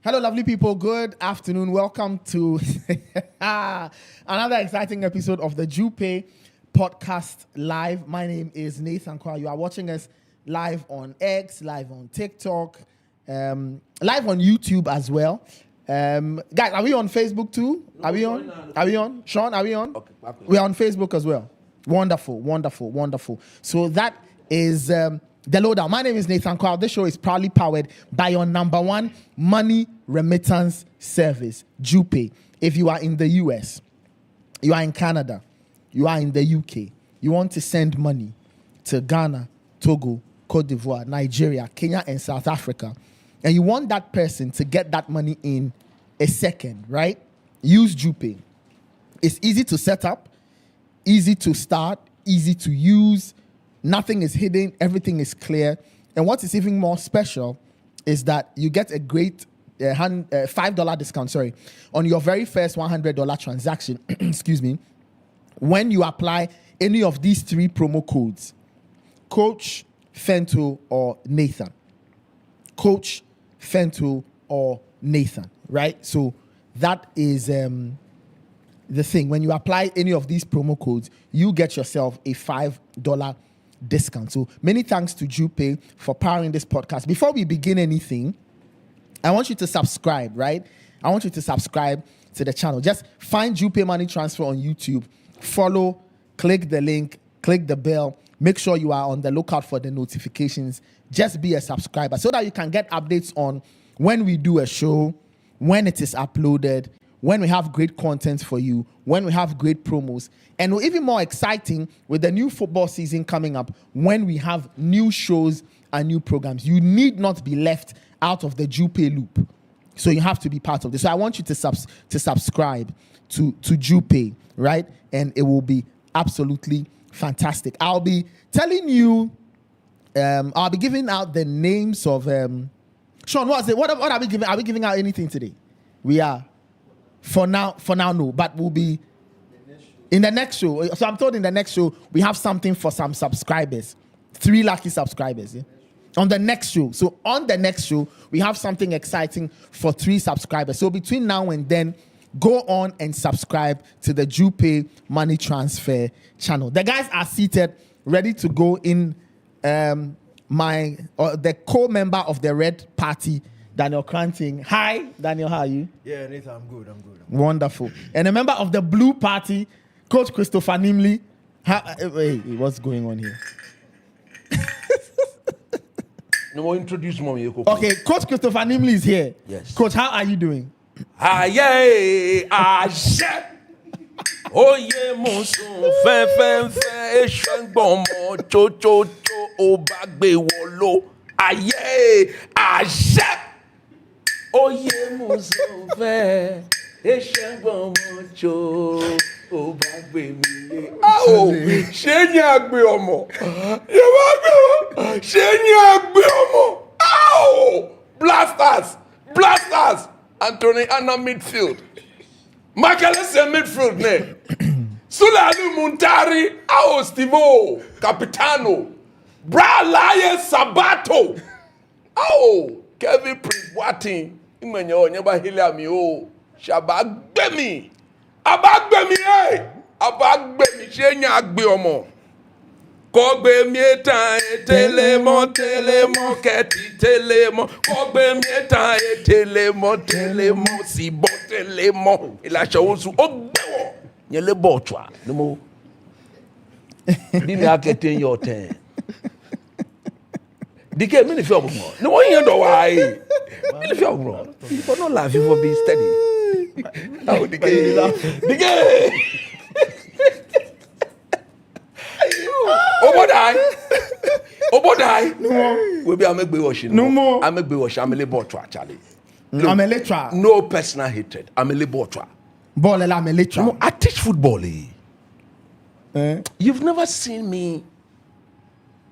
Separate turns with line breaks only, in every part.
Hello, lovely people. Good afternoon. Welcome to another exciting episode of the Jupay Podcast Live. My name is Nathan Kwa. You are watching us live on X, live on TikTok, live on YouTube as well. Guys, are we on Facebook too? Are we on? Sean, are we on?
Okay,
we're on Facebook as well. Wonderful. So that is the lowdown. My name is Nathan Kwa. This show is proudly powered by your number one money remittance service, Jupay. If you are in the US, you are in Canada, you are in the UK, you want to send money to Ghana, Togo, Cote d'Ivoire, Nigeria, Kenya, and South Africa, and you want that person to get that money in a second, right? Use Jupay. It's easy to set up, easy to start, easy to use. Nothing is hidden. Everything is clear. And what is even more special is that you get a great $5 discount, on your very first $100 transaction, excuse me, when you apply any of these three promo codes, Coach, Fento, or Nathan. Coach, Fento, or Nathan, right? So that is the thing. When you apply any of these promo codes, you get yourself a $5 discount. So many thanks to Jupay for powering this podcast. Before we begin anything, I want you to subscribe, right? I want you to subscribe to the channel. Just find Jupay Money Transfer on YouTube. Follow, click the link, click the bell. Make sure you are on the lookout for the notifications. Just be a subscriber so that you can get updates on when we do a show, when it is uploaded, when we have great content for you, when we have great promos, and even more exciting with the new football season coming up, when we have new shows and new programs. You need not be left out of the Jupay loop. So you have to be part of this. So I want you to subscribe to Jupay, right? And it will be absolutely fantastic. I'll be telling you, I'll be giving out the names of, Sean, what is it? What are we giving? Are we giving out anything today? We are. For now, no. But we'll be in the next show. So I'm told in the next show, we have something for some subscribers. 3 lucky subscribers. Yeah? On the next show. So on the next show, we have something exciting for 3 subscribers. So between now and then, go on and subscribe to the Jupay Money Transfer channel. The guys are seated, ready to go in the co-member of the Red Party, Daniel Cranting. Hi, Daniel, how are you?
Yeah, Nathan, I'm good.
Wonderful. And a member of the Blue Party, Coach Christopher Nimley. Hey, what's going on here?
No more introduce me.
Okay, Coach Christopher Nimley is here.
Yes.
Coach, how are you doing?
Aye, oye, monsoon, fe, shangbomo, cho, obagbe wolo. Aye, oye, monsoon, fe, shangbomo, cho, obagbe mi. Oh, ṣé agbe ọmọ. Ṣé agbe ọmọ. Oh, blasters. Anthony Anna midfield. Makalese midfield ne. Sulanu Muntari, Stivo, Capitano. Bra Laye Sabato. Kevin Pritwati. Imenyo nyeba hilia mi o. Shabagbemi. Abagbemi ṣé agbe ọmọ. Kogbe mietan telemo keti telemo. Kogbe mietan telemo si bo telemo. Ilasha osu ogbewo. Nyele bochwa. Nimo. Bi me akete your turn. Dike me ni fi omo. No one here do why. Me ni fi omo. For no laugh for be steady. How Dike. Obodai. No. We be amegbe wash.
No more.
Amegbe wash. Amele botwa Charlie.
Ameletra.
No personal hatred. Amele botwa.
Ball ameletra.
No, I teach football. You've never seen me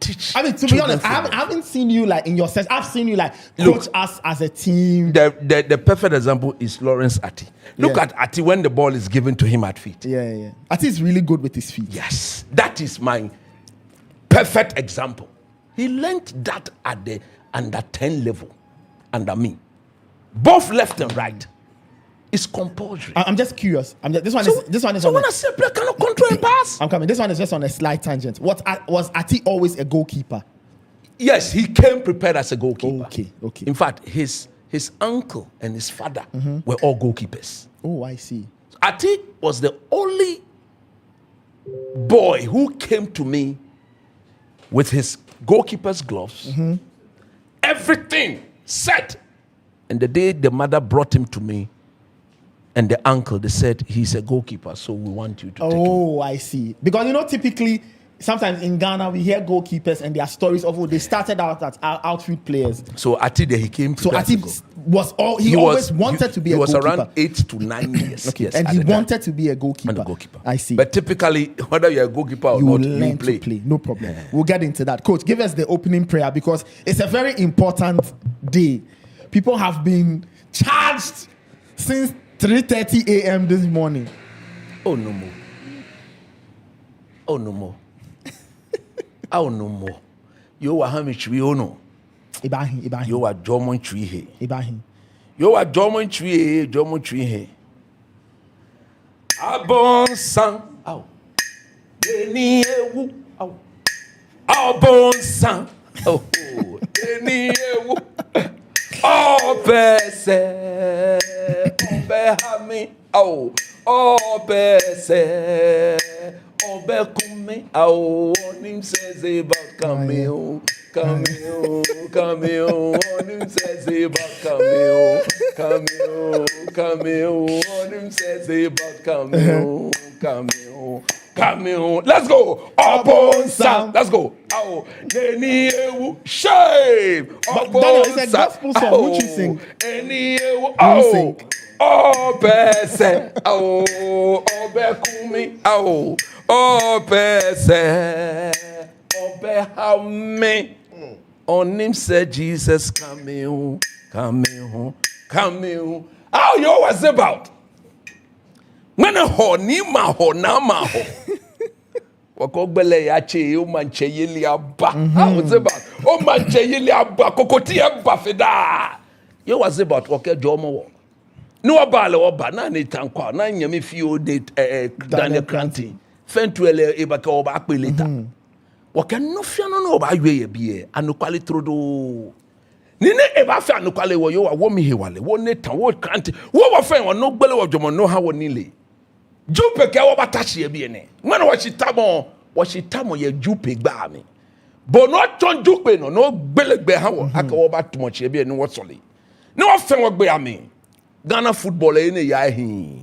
teach.
I mean, to be honest, I haven't seen you like in your sense. I've seen you like coach us as a team.
The perfect example is Lawrence Ati. Look at Ati when the ball is given to him at feet.
Yeah. Ati is really good with his feet.
Yes, that is my perfect example. He learned that at the under 10 level under me. both left and right. It's compulsory.
I'm just curious. This one is.
So when I say player cannot control and pass,
I'm coming. This one is just on a slight tangent. Was Ati always a goalkeeper?
Yes, he came prepared as a goalkeeper.
Okay.
In fact, his uncle and his father were all goalkeepers.
Oh, I see.
Ati was the only boy who came to me with his goalkeeper's gloves, everything set. And the day the mother brought him to me, and the uncle, they said, he's a goalkeeper, so we want you to take him.
Oh, I see. Because, typically, sometimes in Ghana, we hear goalkeepers and their stories of they started out as outfield players.
So Ati, he came to
Ati always wanted to be a goalkeeper.
He was around 8 to 9 years.
Okay. Yes, and he wanted to be a goalkeeper. I see.
But typically, whether you're a goalkeeper or
not,
you
learn
play.
To play. No problem. We'll get into that. Coach, give us the opening prayer because it's a very important day. People have been charged since 3:30 a.m. this morning.
Oh, no more. Oh, no more. Oh, no more. You are having tree, oh no.
Ibahin.
You are German tree here.
Ibahin.
You are German tree here. Abon sang. Ow. Deni ewu. Ow. Abon sang. Oh. Deni ewu. Obese. Obehami. Oh. Obese. Obekumi. Oh. Onim says about cameo. Cameo. Onim says about cameo. Cameo. Onim says about cameo. Let's go. Upon sound. Let's go. Oh, Neni ewu shame.
Daniel, it's a gospel song. Which you sing?
Neni ewu. Oh. Obese. Oh. Obekumi. Oh. Obese. Obehame. On him said Jesus cameo. How you was about? When a ho ni ma ho na ma ho. Wakogbele ya che o manche yeli aba. How was about? O manche yeli aba kokoti aba feda. You was about okay jomo. No abale oba na ni tankwa na nyame fi o de Daniel Cranty. Fentuele ebaka oba akpeleta. Waka no fia no oba yeye bie anokwale trodo. Nine eba fa anokwale wo yo wa mi hewale wo ne tan wo Cranty wo fa wo no gbele wo dwomo no ha wo nile. Jupay ke wo batachi bie ne. When wo chitamo ye Jupay gba mi. But no ton Jupay no gbelegbe ha wo aka wo batomo chi bie ne wo sole. Ne wo fa wo gbe ami. Ghana football ene ya hi.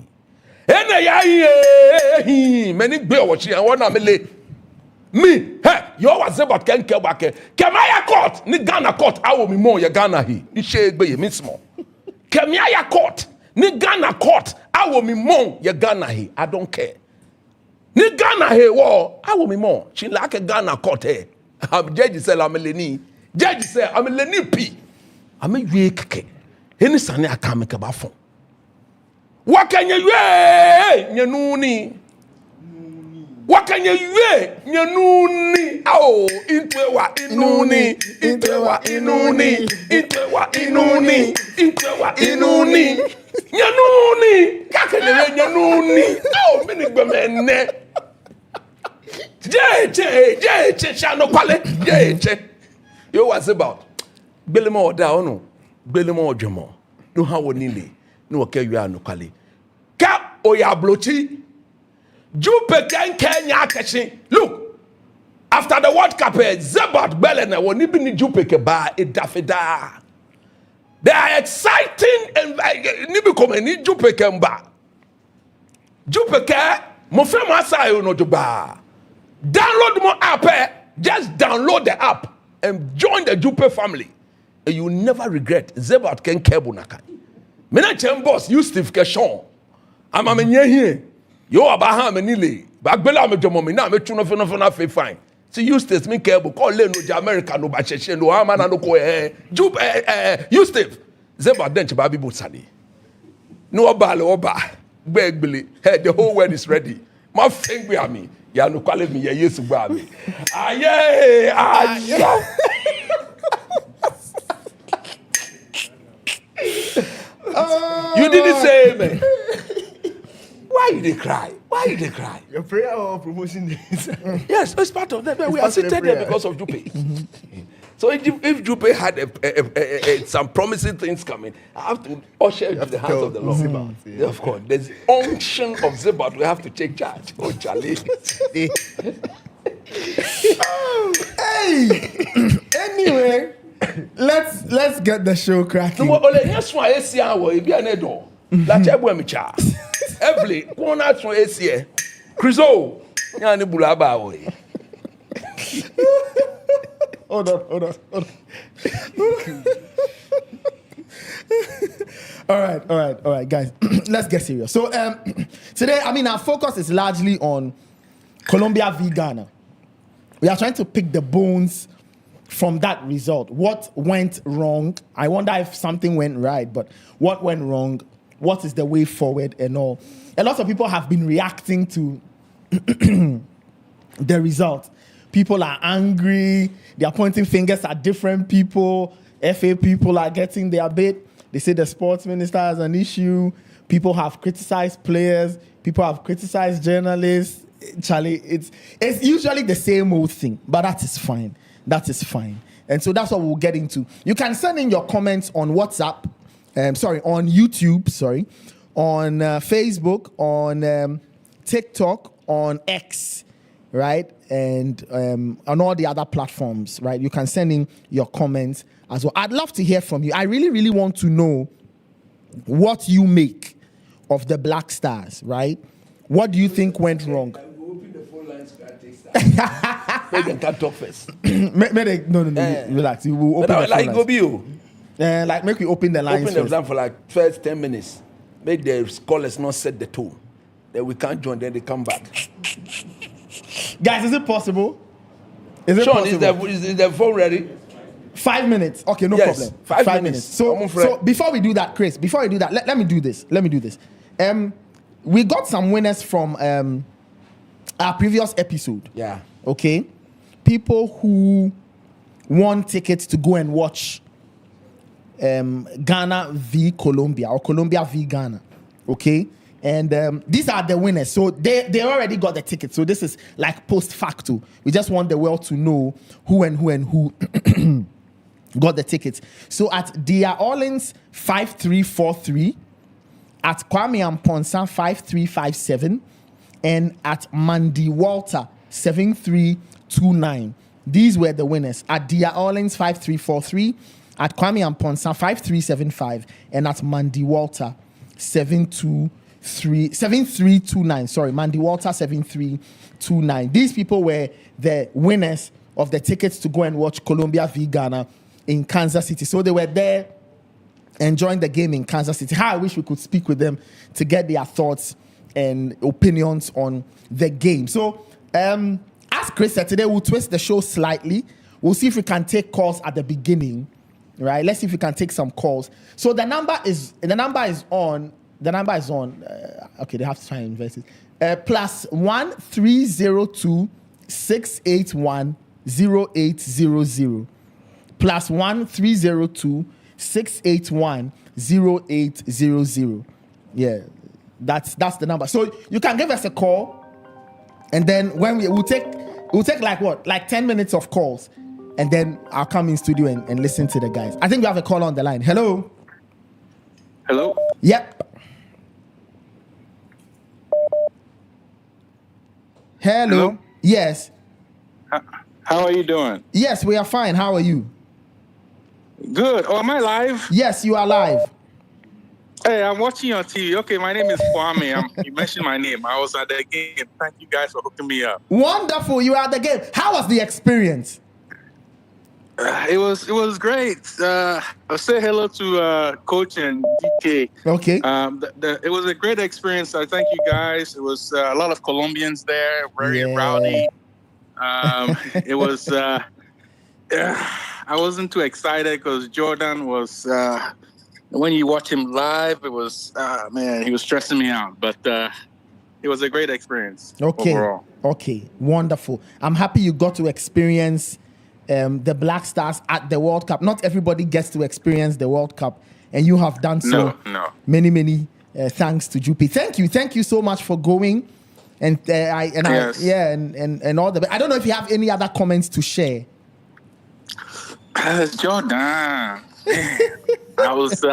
Many gbe wo chi an wo na mele. Me, hey, you was about can ke back. Kemaya court, ni Ghana court, I will be more ya Ghana he. Ni she be ye mismo. Kemaya court, ni Ghana court, I will be more ya Ghana he. I don't care. Ni Ghana he wo, I will be more. She like a Ghana court he. Judge say I'm leni. Judge say I'm leni pi. I'm a ye keke. Any sane aka make ba fon. Wa kan ye nyanuni. Wakanye yue nyanuni ao intwewa inuni nyanuni kakene nyanuni ao mini gbemene je chano kwale je yo was about gbelemo oda ono gbelemo odwemo no ha wonile no ke yua no kwale ka oya blochi Jupay Kenya Akashi. Look, after the World Cup, Zebat Belena won even Jupay Keba Edafida. They are exciting and Nibicom and Jupay Kemba. Jupay Ke, Mofema Sayo no Juba. Download more app, just download the app and join the Jupay family. And you will never regret Zebat Ken Kebunaka. Mena Chambos, you Steve Keshon. I'm a here. Yo Abraham nile bagbela me jomo me na me tuno fena fe fine see you states me cable call le no America no ba cheshe no ama na no ko you Steve zeba dench ba bibo sani no oba gbegbele hey the whole world is ready my thing be ami ya no kwale me ye yesu gba mi aye You didn't say amen. Why you dey cry? Why you dey cry?
Your prayer or promotion is
Yes, it's part of that. We are
part of the
seated there
prayer.
because of Jupay. So if Jupay had some promising things coming, I have to usher it to the hands of the Lord.
Zibat, yeah.
Of course, there's unction of Zibat. We have to take charge. Oh, Charlie.
Hey. Anyway, let's get the show cracking.
No, ole yes one esi awo ebi anedo. La chebu emicha. Every corner from esi. Krizo. Ya ni bulaba awo.
Hold on. All right, guys. Let's get serious. So today, our focus is largely on Colombia v Ghana. We are trying to pick the bones from that result. What went wrong? I wonder if something went right, but what went wrong? What is the way forward and all? A lot of people have been reacting to the result. People are angry. They are pointing fingers at different people. FA people are getting their bit. They say the sports minister has an issue. People have criticized players. People have criticized journalists. Charlie, it's usually the same old thing, but that is fine. That is fine. And so that's what we'll get into. You can send in your comments on WhatsApp, on YouTube, on Facebook, on TikTok, on X, right? And on all the other platforms, right? You can send in your comments as well. I'd love to hear from you. I really, really want to know what you make of the Black Stars, right? What do you think went wrong?
Open the phone lines. Make them cut off first.
No, relax. You will open the phone lines.
Go be you.
Make we open the lines
Open them
first.
down for like first 10 minutes. Make the scholars not set the tone. Then we can't join. Then they come back.
Guys, is it possible? Is it
Sean,
possible?
is the phone ready?
5 minutes. Okay, no
Yes,
problem.
5 minutes.
So before we do that, Chris, let me do this. We got some winners from our previous episode.
Yeah.
Okay. People who won tickets to go and watch Ghana v Colombia or Colombia v Ghana. Okay. And these are the winners. So they already got the tickets. So this is like post facto. We just want the world to know who got the tickets. So at Dia Orleans 5343, at Kwame Amponsa 5357, and at Mandy Walter 7329. These were the winners. At Dia Orleans 5343, at Kwame Amponsa 5375, and at Mandy Walter 7329. Sorry, Mandy Walter 7329. These people were the winners of the tickets to go and watch Colombia v Ghana in Kansas City. So they were there enjoying the game in Kansas City. How I wish we could speak with them to get their thoughts and opinions on the game. So, as Chris said, today we'll twist the show slightly. We'll see if we can take calls at the beginning, right? Let's see if we can take some calls. So the number is on. Okay, they have to try and invest it. +1 302 681 0800. +1 302 681 0800. Yeah, that's the number. So you can give us a call, and then when we'll take like 10 minutes of calls, and then I'll come in studio and listen to the guys. I think we have a call on the line. Hello. Yep. Hello. Yes.
How are you doing?
Yes, we are fine. How are you?
Good. Oh, am I live?
Yes, you are live.
Hey, I'm watching you on TV. Okay, my name is Kwame. You mentioned my name. I was at the game. Thank you guys for hooking me up.
Wonderful. You are at the game. How was the experience?
It was great. I'll say hello to Coach and DK.
Okay.
It was a great experience. I thank you guys. It was a lot of Colombians there, very rowdy. It was. I wasn't too excited because Jordan was. When you watch him live, it was man, he was stressing me out. But it was a great experience.
Okay.
Overall.
Okay. Wonderful. I'm happy you got to experience the Black Stars at the World Cup. Not everybody gets to experience the World Cup and you have done so.
No.
Many thanks to Jupay. Thank you so much for going. And and all the. I don't know if you have any other comments to share.
Jordan, I was,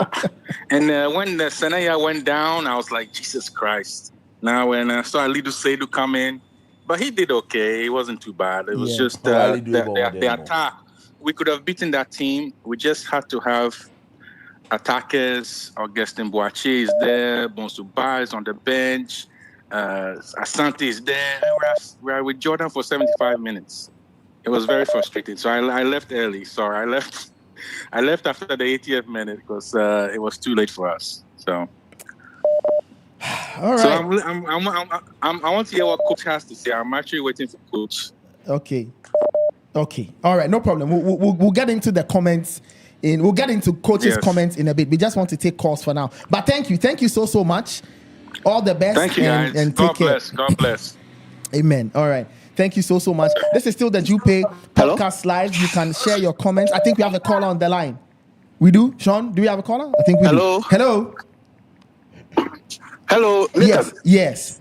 and when the Senaya went down, I was like, Jesus Christ. Now when I saw Alidu Seidu come in, but he did okay. It wasn't too bad. It was just the attack. We could have beaten that team. We just had to have attackers. Augustin Boache is there. Bonsuba is on the bench. Asante is there. We're with Jordan for 75 minutes. It was very frustrating. So I left early. Sorry, I left after the 80th minute because it was too late for us. So,
all right.
So I want to hear what coach has to say. I'm actually waiting for coach.
Okay. All right. No problem. We'll get into the comments. We'll get into coach's comments in a bit. We just want to take calls for now. But thank you so much. All the best.
Thank you, guys.
And take care.
God bless.
Amen. All right. Thank you so much. This is still the Jupay Podcast Live. You can share your comments. I think we have a caller on the line. We do? Sean, do we have a caller? I think we do.
Hello.
Yes.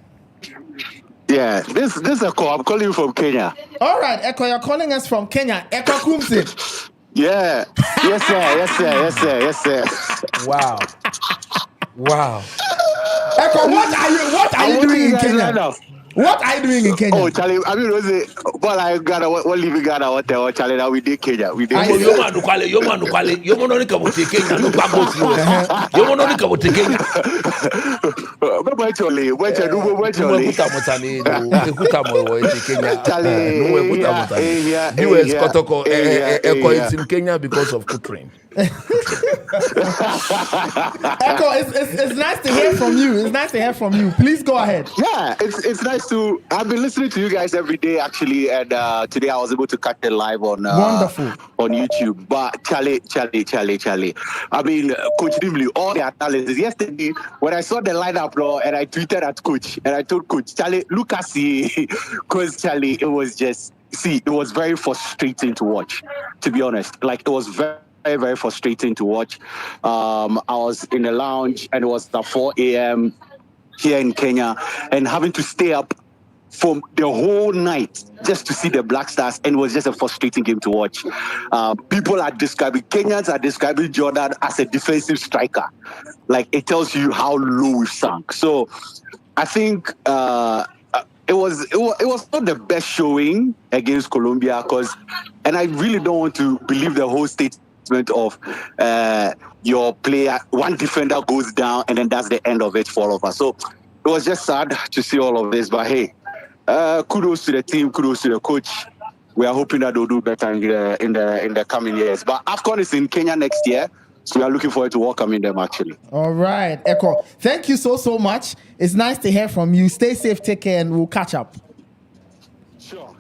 Yeah, this is Echo. I'm calling you from Kenya.
All right, Echo, you're calling us from Kenya. Echo Kumsi.
Yeah. Yes, sir.
Wow.
Echo, what are you doing in Kenya?
Right.
What are you doing in Kenya?
Oh, Charlie, I mean, was it? Well, I got what living Ghana, whatever, Charlie. Now we did Kenya. We did.
Yo man, Yo man, only come to Kenya. No bago si. Yo man, only come to Kenya.
Where Charlie?
US Kotoko Echo is in Kenya because of Kutrin.
Echo, it's nice to hear from you. Please go ahead.
Yeah, it's nice to. I've been listening to you guys every day actually, and today I was able to catch it live on
wonderful
on YouTube. But Charlie. I mean, Coach Dimley, all the analysis yesterday when I saw the lineup, bro, and I tweeted at Coach and I told Coach Charlie, look at because Charlie, it was very frustrating to watch. To be honest, like it was very, very frustrating to watch. I was in the lounge and it was at 4 a.m. here in Kenya and having to stay up for the whole night just to see the Black Stars, and it was just a frustrating game to watch. Kenyans are describing Jordan as a defensive striker. Like, it tells you how low we've sunk. So I think it was not the best showing against Colombia and I really don't want to believe the whole statement of your player, one defender goes down and then that's the end of it for all of us. So it was just sad to see all of this, but hey, kudos to the team, kudos to the coach. We are hoping that they'll do better in the coming years. But AFCON is in Kenya next year, so we are looking forward to welcoming them actually.
All right, Echo. Thank you so much. It's nice to hear from you. Stay safe, take care, and we'll catch up.
Sure.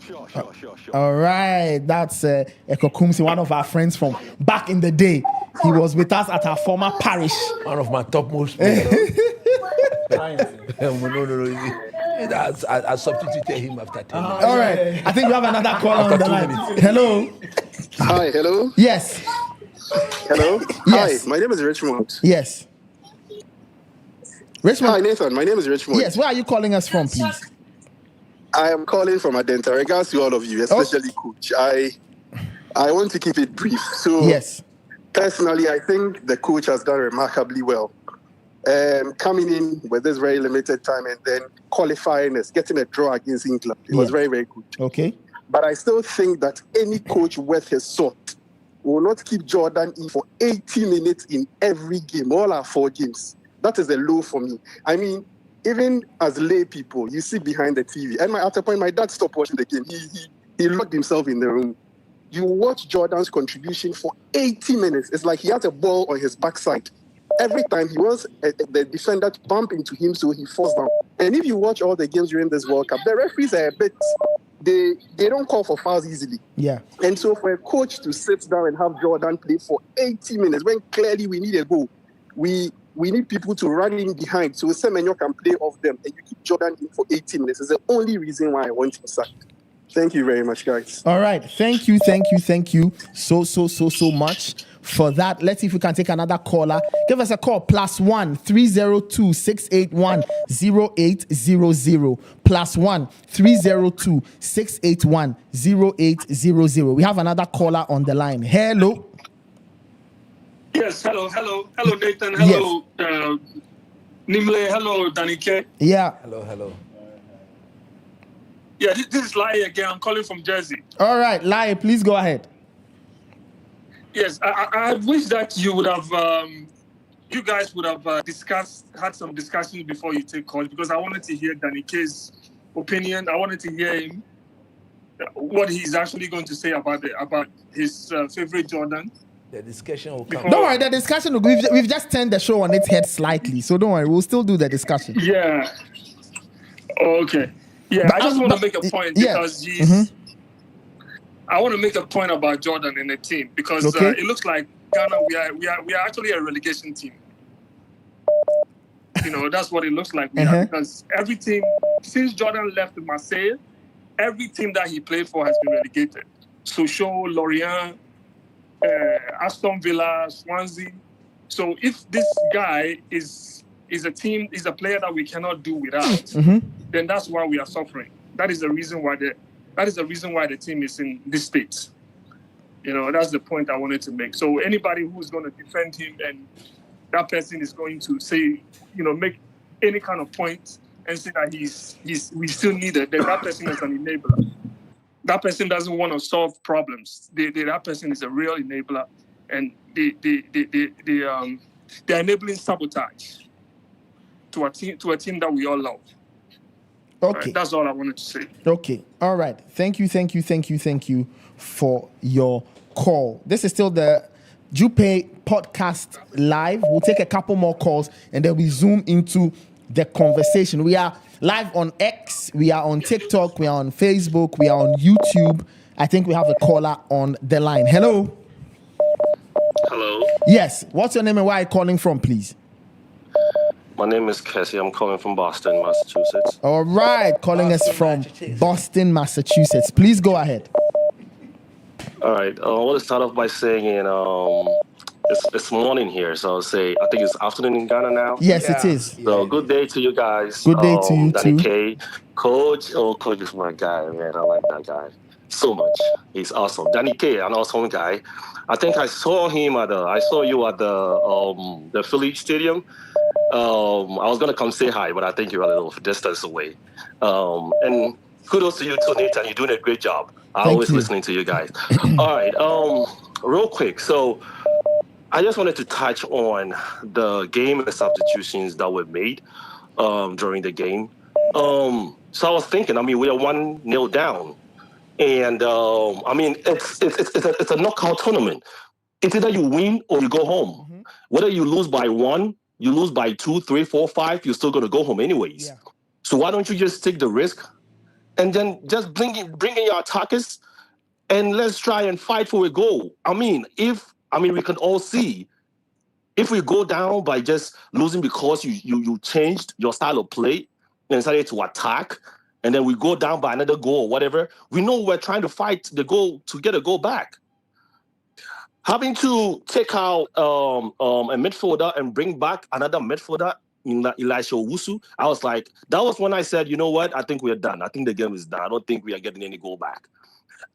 All right, that's Echo Kumsi, one of our friends from back in the day. He was with us at our former parish.
One of my topmost players. I substituted him after 10 minutes.
All right, I think we have another caller on the line. Hello.
Hi, hello.
Yes.
Hello.
Yes.
Hi, my name is Richmond.
Yes. Richmond.
Hi, Nathan. My name is Richmond.
Yes. Where are you calling us from, please?
I am calling from Adenta. Regards to all of you, especially Coach. I want to keep it brief. So,
yes.
Personally, I think the coach has done remarkably well. Coming in with this very limited time and then qualifying us, getting a draw against England. It was very, very good.
Okay.
But I still think that any coach worth his salt will not keep Jordan in for 80 minutes in every game, all our 4 games. That is a low for me. I mean, even as lay people, you sit behind the TV. And at a point, my dad stopped watching the game. He locked himself in the room. You watch Jordan's contribution for 80 minutes. It's like he has a ball on his backside. Every time he wants the defender to bump into him so he falls down. And if you watch all the games during this World Cup, the referees are a bit, they don't call for fouls easily.
Yeah.
And so for a coach to sit down and have Jordan play for 80 minutes, when clearly we need a goal, we need people to run in behind so Semenyo can play off them, and you keep Jordan in for 80 minutes. It's the only reason why I want him sacked. Thank you very much, guys.
All right. Thank you so much for that. Let's see if we can take another caller. Give us a call, +1 302 681 0800. +1 302 681 0800. We have another caller on the line. Hello.
Yes, hello, Nathan. Hello, Nimle. Hello, Danike.
Yeah.
Hello.
Yeah, this is Lai again. I'm calling from Jersey.
All right, Lai, please go ahead.
Yes, I wish that you would have, you guys would have had some discussions before you take calls, because I wanted to hear Danike's opinion. I wanted to hear him, what he's actually going to say about his favorite Jordan.
The discussion will come.
Don't worry, the discussion, we've just turned the show on its head slightly, so don't worry, we'll still do the discussion.
Yeah. Okay. Yeah, I just want to make a point because I want to make a point about Jordan in the team, because it looks like Ghana, we are actually a relegation team. That's what it looks like we are, because every team since Jordan left Marseille, every team that he played for has been relegated. Sochaux, Lorient, Aston Villa, Swansea. So if this guy is a player that we cannot do without, then that's why we are suffering. That is the reason why the team is in this state. That's the point I wanted to make. So anybody who's going to defend him and that person is going to say, make any kind of point and say that we still need it, then that person is an enabler. That person doesn't want to solve problems. That person is a real enabler, and they're enabling sabotage to a team that we all love.
Okay.
Right, that's all I wanted to say.
Okay. All right. Thank you for your call. This is still the Jupay Podcast live. We'll take a couple more calls and then we zoom into the conversation. We are live on X, we are on TikTok, we are on Facebook, we are on YouTube. I think we have a caller on the line. Hello.
Hello.
Yes. What's your name and where are you calling from, please?
My name is Cassie. I'm calling from Boston, Massachusetts.
All right. Calling us from Boston, Massachusetts. Please go ahead.
All right. I want to start off by saying it's morning here, so I'll say I think it's afternoon in Ghana now.
Yes, it is.
So good day to you guys.
Good day to you
Danny
too.
K. Coach is my guy, man. I like that guy so much. He's awesome. Danny K, an awesome guy. I think I saw you at the Philly Stadium. I was gonna come say hi, but I think you're a little distance away. And kudos to you too, Nathan. You're doing a great job. I'm always listening to you guys. All right. Real quick. So I just wanted to touch on the game and the substitutions that were made during the game. So I was thinking, we are 1-0 down. And it's a knockout tournament. It's either you win or you go home. Mm-hmm. Whether you lose by 1, you lose by 2, 3, 4, 5, you're still going to go home anyways. Yeah. So why don't you just take the risk and then just bring in your attackers and let's try and fight for a goal. We can all see if we go down by just losing because you changed your style of play and decided to attack, and then we go down by another goal or whatever, we know we're trying to fight the goal to get a goal back. Having to take out a midfielder and bring back another midfielder in Elisha Owusu, I was like, that was when I said, you know what? I think we are done. I think the game is done. I don't think we are getting any goal back.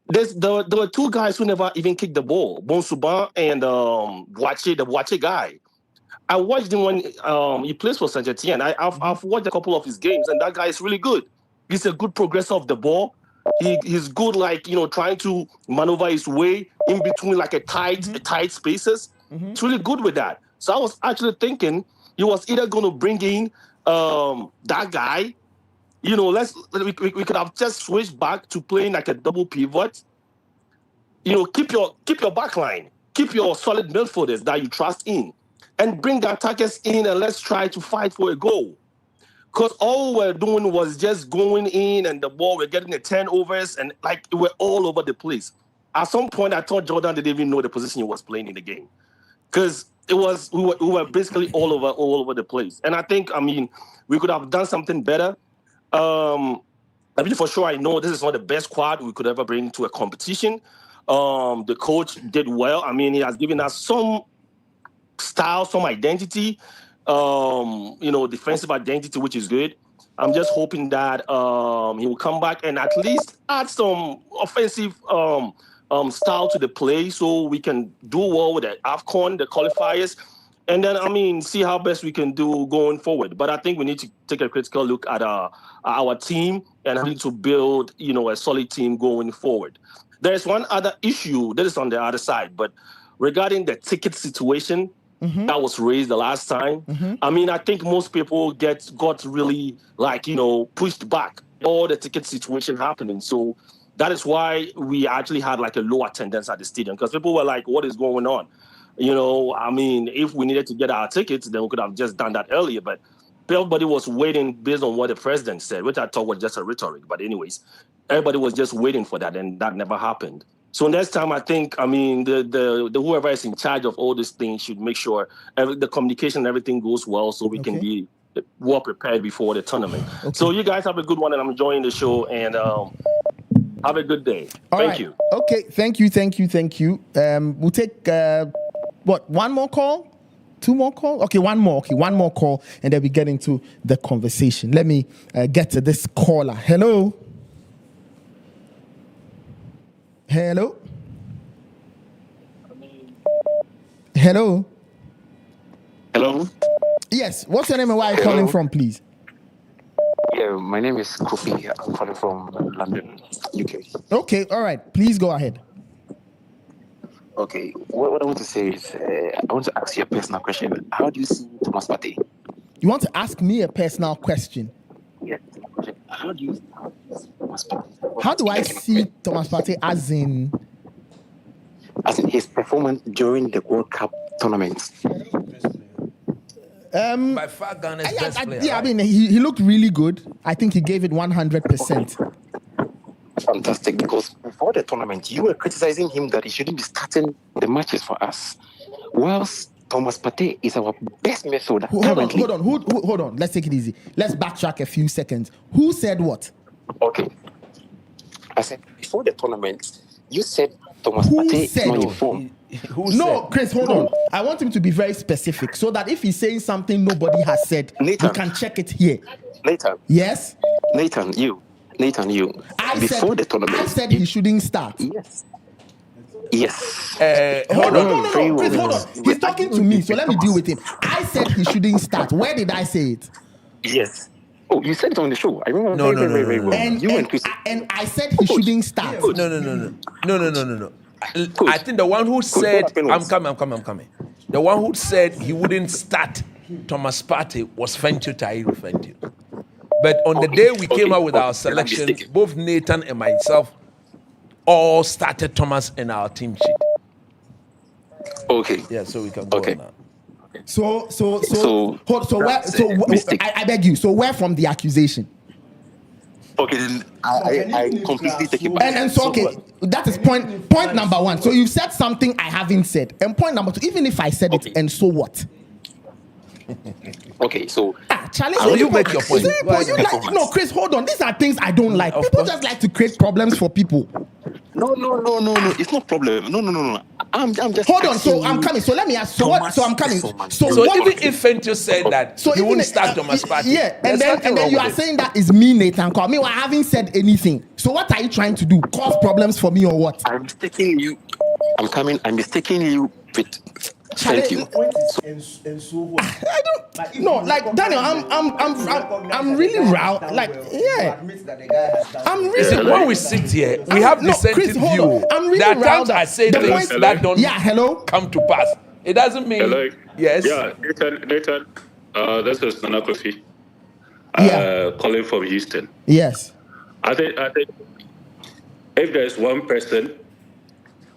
There were two guys who never even kicked the ball, Bonsuban and the Boache guy. I watched him when he plays for Saint-Etienne. I've watched a couple of his games, and that guy is really good. He's a good progressor of the ball. He's good, trying to maneuver his way in between tight spaces. Mm-hmm. He's really good with that. So I was actually thinking he was either going to bring in that guy. We could have just switched back to playing like a double pivot. Keep your back line, keep your solid midfielders that you trust in, and bring the attackers in, and let's try to fight for a goal. Because all we're doing was just going in and the ball, we're getting the turnovers, and we're all over the place. At some point, I thought Jordan didn't even know the position he was playing in the game, because we were basically all over the place. And I think we could have done something better. For sure, I know this is not the best squad we could ever bring to a competition. The coach did well. I mean, he has given us some style, some identity, defensive identity, which is good. I'm just hoping that he will come back and at least add some offensive style to the play so we can do well with the AFCON, the qualifiers. And then, see how best we can do going forward. But I think we need to take a critical look at our team and need to build, a solid team going forward. There's one other issue that is on the other side, but regarding the ticket situation that was raised the last time, I think most people got really pushed back, all the ticket situation happening. So that is why we actually had a low attendance at the stadium, because people were like, what is going on? If we needed to get our tickets, then we could have just done that earlier. But everybody was waiting based on what the president said, which I thought was just a rhetoric. But anyways, everybody was just waiting for that, and that never happened. So next time, I think, the whoever is in charge of all these things should make sure the communication and everything goes well so we can be well prepared before the tournament. Okay. So you guys have a good one, and I'm enjoying the show, and have a good day. Thank you.
Okay, thank you. We'll take... one more call? 2 more calls? Okay, one more call, and then we get into the conversation. Let me get to this caller. Hello? Yes, what's your name and where are you calling from, please?
Yeah, my name is Kofi. I'm calling from London, UK.
Okay, all right. Please go ahead.
Okay, what I want to say is, I want to ask you a personal question. How do you see Thomas Partey?
You want to ask me a personal question?
Yes. How do you see Thomas Partey?
How do I see Thomas Partey as in
his performance during the World Cup tournament?
By far, Ghana's best player.
Yeah, right? He looked really good. I think he gave it 100%.
Fantastic, because before the tournament, you were criticizing him that he shouldn't be starting the matches for us. Whilst Thomas Partey is our best midfielder.
Hold on. Let's take it easy. Let's backtrack a few seconds. Who said what?
Okay. I said before the tournament, you said Thomas Partey is not in form.
Chris, hold on. I want him to be very specific so that if he's saying something nobody has said,
Nathan,
we can check it here.
Nathan.
Yes?
Nathan, you. Before the tournament.
I said he shouldn't start.
Yes.
Hold on. Chris, hold on. He's talking to me, so let me deal with him. I said he shouldn't start. Where did I say it?
Yes. Oh, you said it on the show. I remember very well.
And I said he shouldn't start.
No. I think the one who said, I'm coming. The one who said he wouldn't start Thomas Partey was Fentu Tahiru Fentu. But on the day we came out with our selection, both Nathan and myself all started Thomas in our team sheet.
Okay.
Yeah, so we can go on now.
I beg you. So where from the accusation?
Okay, then I completely take it back.
And so that is point number one. So you said something I haven't said. And point number two, even if I said it, and so what?
Okay, so
Charlie,
you make your point.
No, Chris, hold on. These are things I don't like. People just like to create problems for people.
No. It's not problem. No. I'm just
hold on. So I'm coming. So let me ask. So I'm coming.
So even if Fentu said that, he wouldn't start Thomas Partey.
Yeah, and then you are saying that is me, Nathan. I mean, I haven't said anything. So what are you trying to do? Cause problems for me or what?
I'm mistaking you. I'm mistaking you with. Thank you.
I don't know. Like Daniel, I'm really riled. Like, yeah. I'm really.
When we sit here, we have dissenting view.
I'm really
there are
riled.
times I say things that don't come to pass. It doesn't mean.
Hello.
Yes.
Yeah, Nathan. This is Nana Kofi. Calling from Houston.
Yes.
I think if there's one person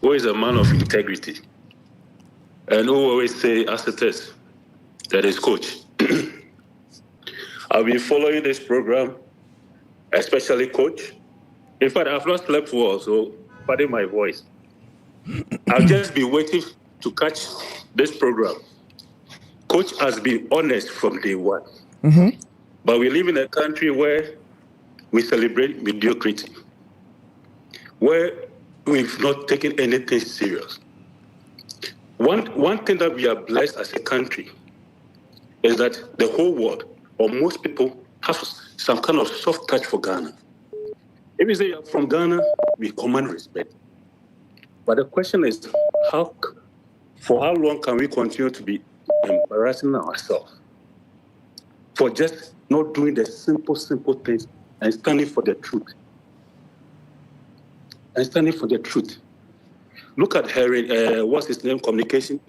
who is a man of integrity and who always say as it is, that is Coach. I've been following this program, especially Coach. In fact, I've not slept well, so pardon my voice. I've just been waiting to catch this program. Coach has been honest from day one.
Mm-hmm.
But we live in a country where we celebrate mediocrity, where we've not taken anything serious. One thing that we are blessed as a country is that the whole world, or most people, have some kind of soft touch for Ghana. If you say you're from Ghana, we command respect. But the question is, for how long can we continue to be embarrassing ourselves for just not doing the simple things and standing for the truth? Look at Harry, what's his name, communication,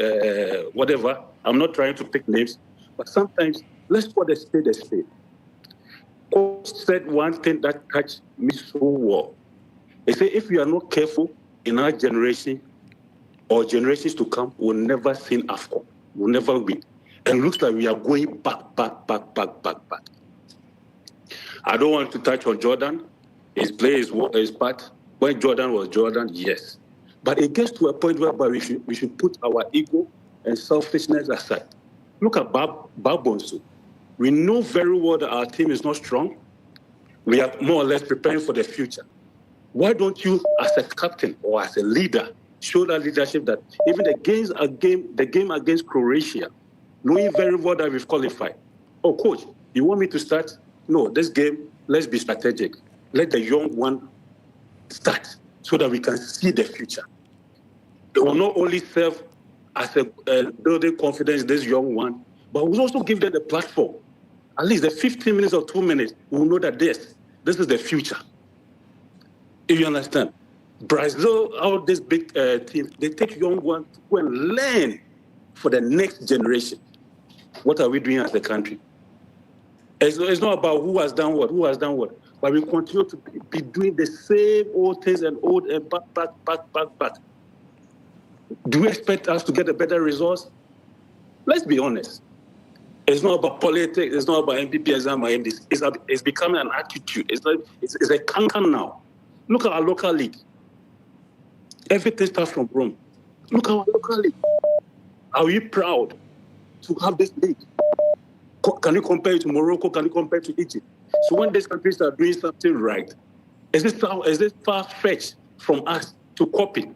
whatever. I'm not trying to pick names, but sometimes let's call a spade a spade. Coach said one thing that touched me so well. He said, if we are not careful in our generation or generations to come, we'll never see AFCON. We'll never win. And it looks like we are going back. I don't want to touch on Jordan. His play is part. When Jordan was Jordan, yes. But it gets to a point whereby we should put our ego and selfishness aside. Look at Babonsu. We know very well that our team is not strong. We are more or less preparing for the future. Why don't you, as a captain or as a leader, show that leadership that even the game against Croatia, knowing very well that we've qualified. Oh, coach, you want me to start? No, this game, let's be strategic. Let the young one start so that we can see the future. It will not only serve as a building confidence in this young one, but we'll also give them the platform. At least the 15 minutes or 2 minutes, we'll know that this is the future. If you understand. Brazil, all these big teams, they take young ones to go and learn for the next generation. What are we doing as a country? It's not about who has done what, but we continue to be doing the same old things and back. Do you expect us to get a better results? Let's be honest. It's not about politics. It's not about MPP exam or MDs. It's becoming an attitude. It's a cancer now. Look at our local league. Everything starts from Rome. Look at our local league. Are we proud to have this league? Can you compare it to Morocco? Can you compare it to Egypt? So when these countries are doing something right, is this far-fetched from us to copy?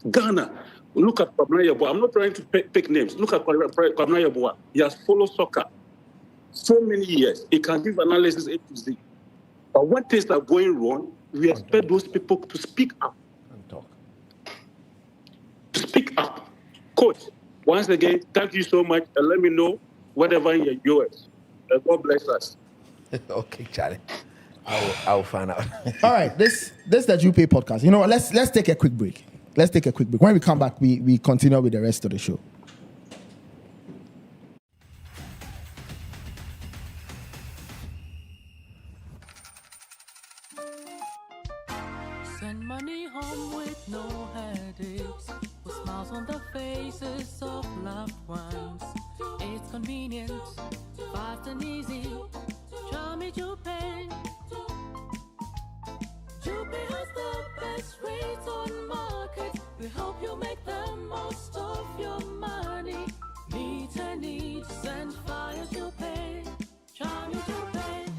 Ghana, look at Kwabena Yeboah. I'm not trying to pick names. Look at Kwabena Yeboah. He has followed soccer so many years. He can give analysis A to Z. But when things are going wrong, we expect those people to speak up. To speak up. Coach, once again, thank you so much. And let me know whatever in your yours. God bless us.
Okay, Charlie. I'll find out.
All right, this is the Jupay Podcast. You know what? Let's take a quick break. When we come back, we continue with the rest of the show.
Send money home with no headaches, with smiles on the faces of loved ones. It's convenient, fast and easy. Try me Jupay. Jupay has the best rates on market. We hope you make the most of your money. Meet a need, send fire Jupay. Try me Jupay.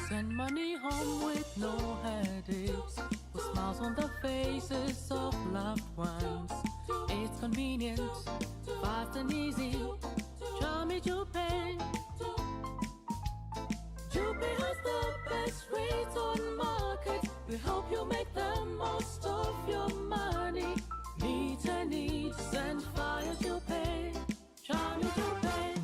Send money home with no headaches, with smiles on the faces of loved ones. It's convenient, fast and easy. Try me Jupay. Jupay has the best rates on market. We hope you make the most of your money. Meet a need, send fire Jupay. Try me Jupay.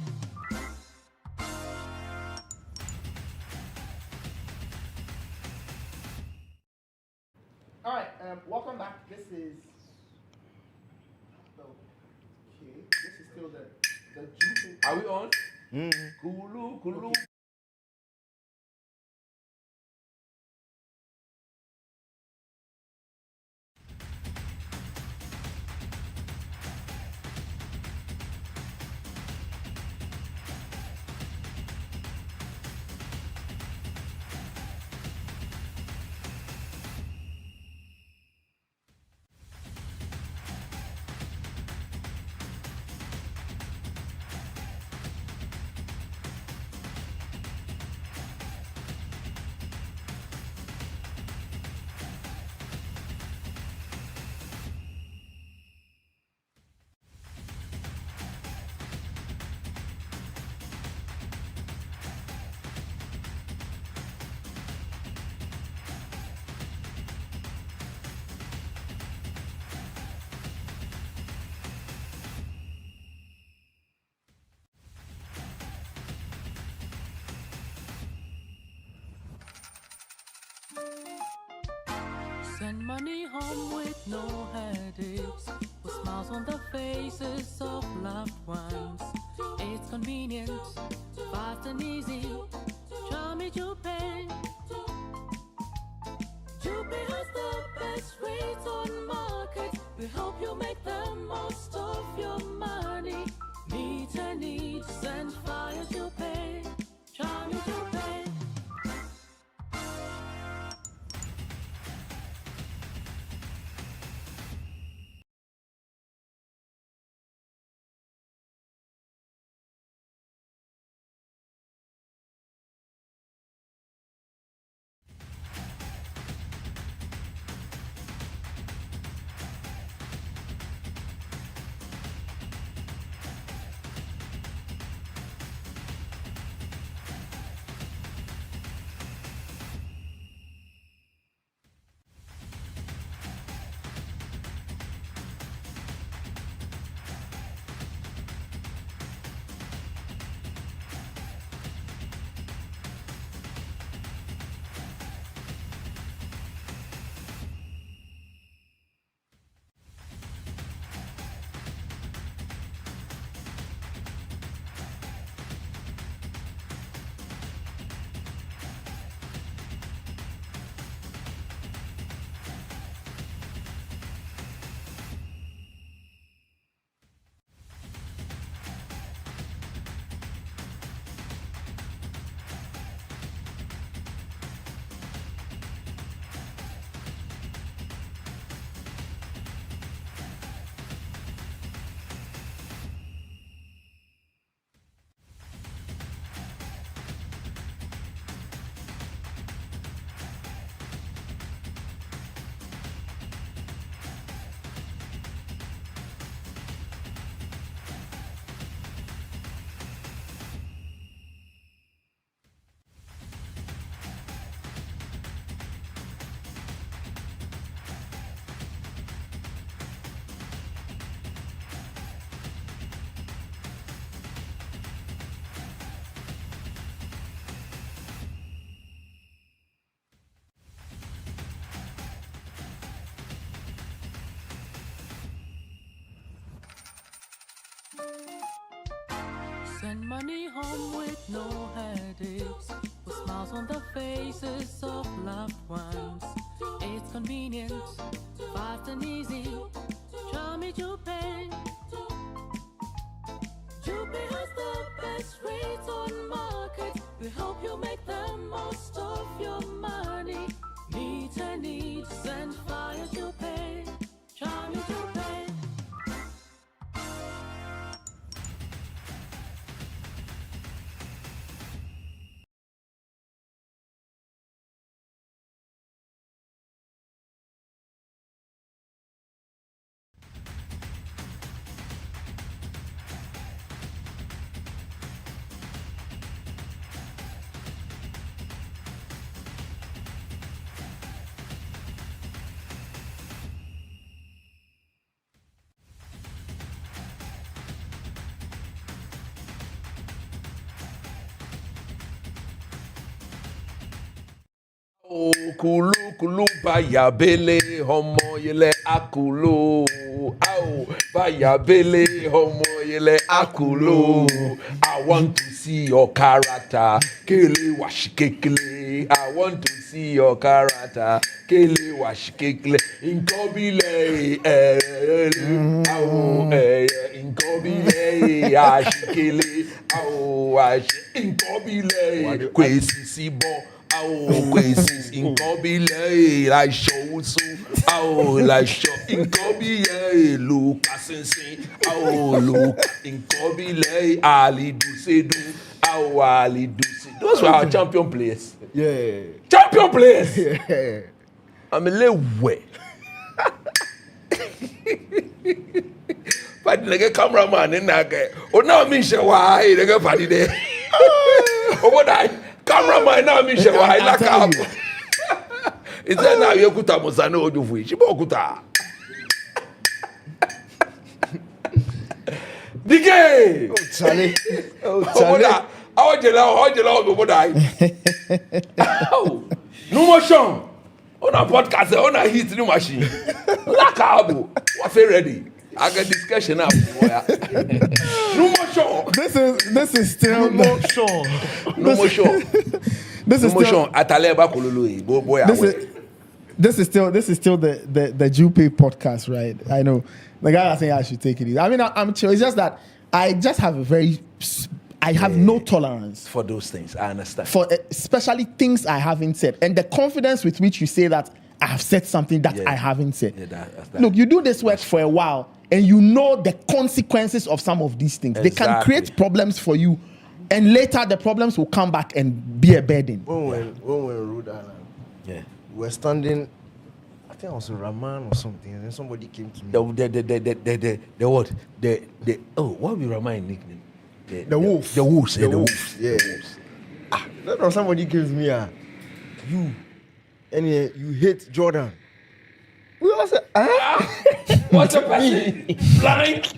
All right, welcome back. This is still the Jupay.
Are we on? Kulu.
Send money home with no headaches, with smiles on the faces of loved ones. It's convenient, fast and easy. Try me Jupay. Jupay has the best rates on market. We hope you make the most of your money. Meet a need, send fire Jupay. Try me Jupay. Send money home with no headaches, with smiles on the faces of loved ones. It's convenient, fast and easy. Try me Jupay. Jupay has the best rates on market. We hope you make the most of your money. Meet a need, send fire Jupay. Try me Jupay.
Kulu kulu bayabele homo yele akulu. Au bayabele homo yele akulu. I want to see your character. Kele washikekele. I want to see your character. Kele washikekele. Inkobile au inkobile ashikele au inkobile kwesi sibo. Au kwesi inkobile la showsu au la show inkobile Luka sense au Luka inkobile Ali Dusedu au Ali Dusedu. Those were our champion players.
Yeah.
Champion players.
Yeah.
I'm a little way. But the cameraman in that guy. Oh, now me show why the guy party there. Oh, what I. Cameraman now me share why like up. It's now you kuta mosano odufu. Shibo kuta. Dige.
Oh Charlie. Oh Charlie.
How jela go die. No motion. On a podcast, on a hit new machine. Lakabo, what's ready? I got discussion up. No more show.
This is still
No more show. No more show.
This is still
Ataleba Kolului. Boy,
this is still the Jupay podcast, right? I know the guy was saying I should take it easy. I mean, I'm chill. It's just that I just have I have no tolerance
for those things. I understand.
For especially things I haven't said, and the confidence with which you say that I have said something that I haven't said.
Yeah, that's
Look, you do this work for a while, and you know the consequences of some of these things. They can create problems for you, and later the problems will come back and be a burden.
When we were Rhode Island, we were standing. I think I was a Raman or something, and then somebody came to me.
The what? What will Raman nickname?
The wolf.
The wolves.
The wolves. Yeah. That was somebody gives me you hate Jordan. We all said,
What's up, me? Blind.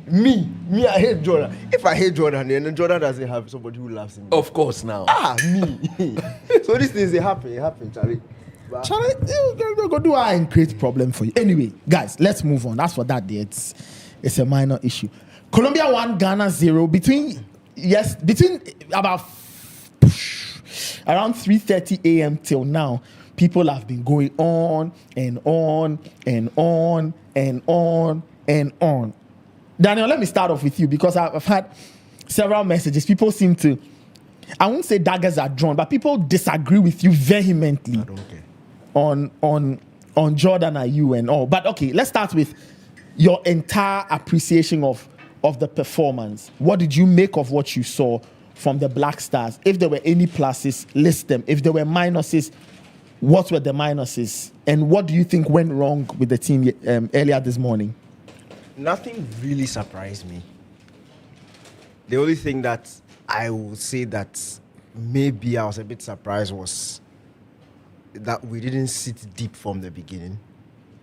Me, I hate Jordan. If I hate Jordan, then Jordan doesn't have somebody who loves him.
Of course, now.
Me. So these things, they happen, Charlie.
Charlie, you're going to do and create problem for you. Anyway, guys, let's move on. That's for that day. It's a minor issue. Colombia 1, Ghana 0. Between about around 3:30 a.m. till now, people have been going on and on and on and on and on. Daniel, let me start off with you because I've had several messages. People seem to, I won't say daggers are drawn, but people disagree with you vehemently.
I don't care.
On Jordan Ayew and all. But okay, let's start with your entire appreciation of the performance. What did you make of what you saw from the Black Stars? If there were any pluses, list them. If there were minuses, what were the minuses? And what do you think went wrong with the team earlier this morning?
Nothing really surprised me. The only thing that I would say that maybe I was a bit surprised was that we didn't sit deep from the beginning.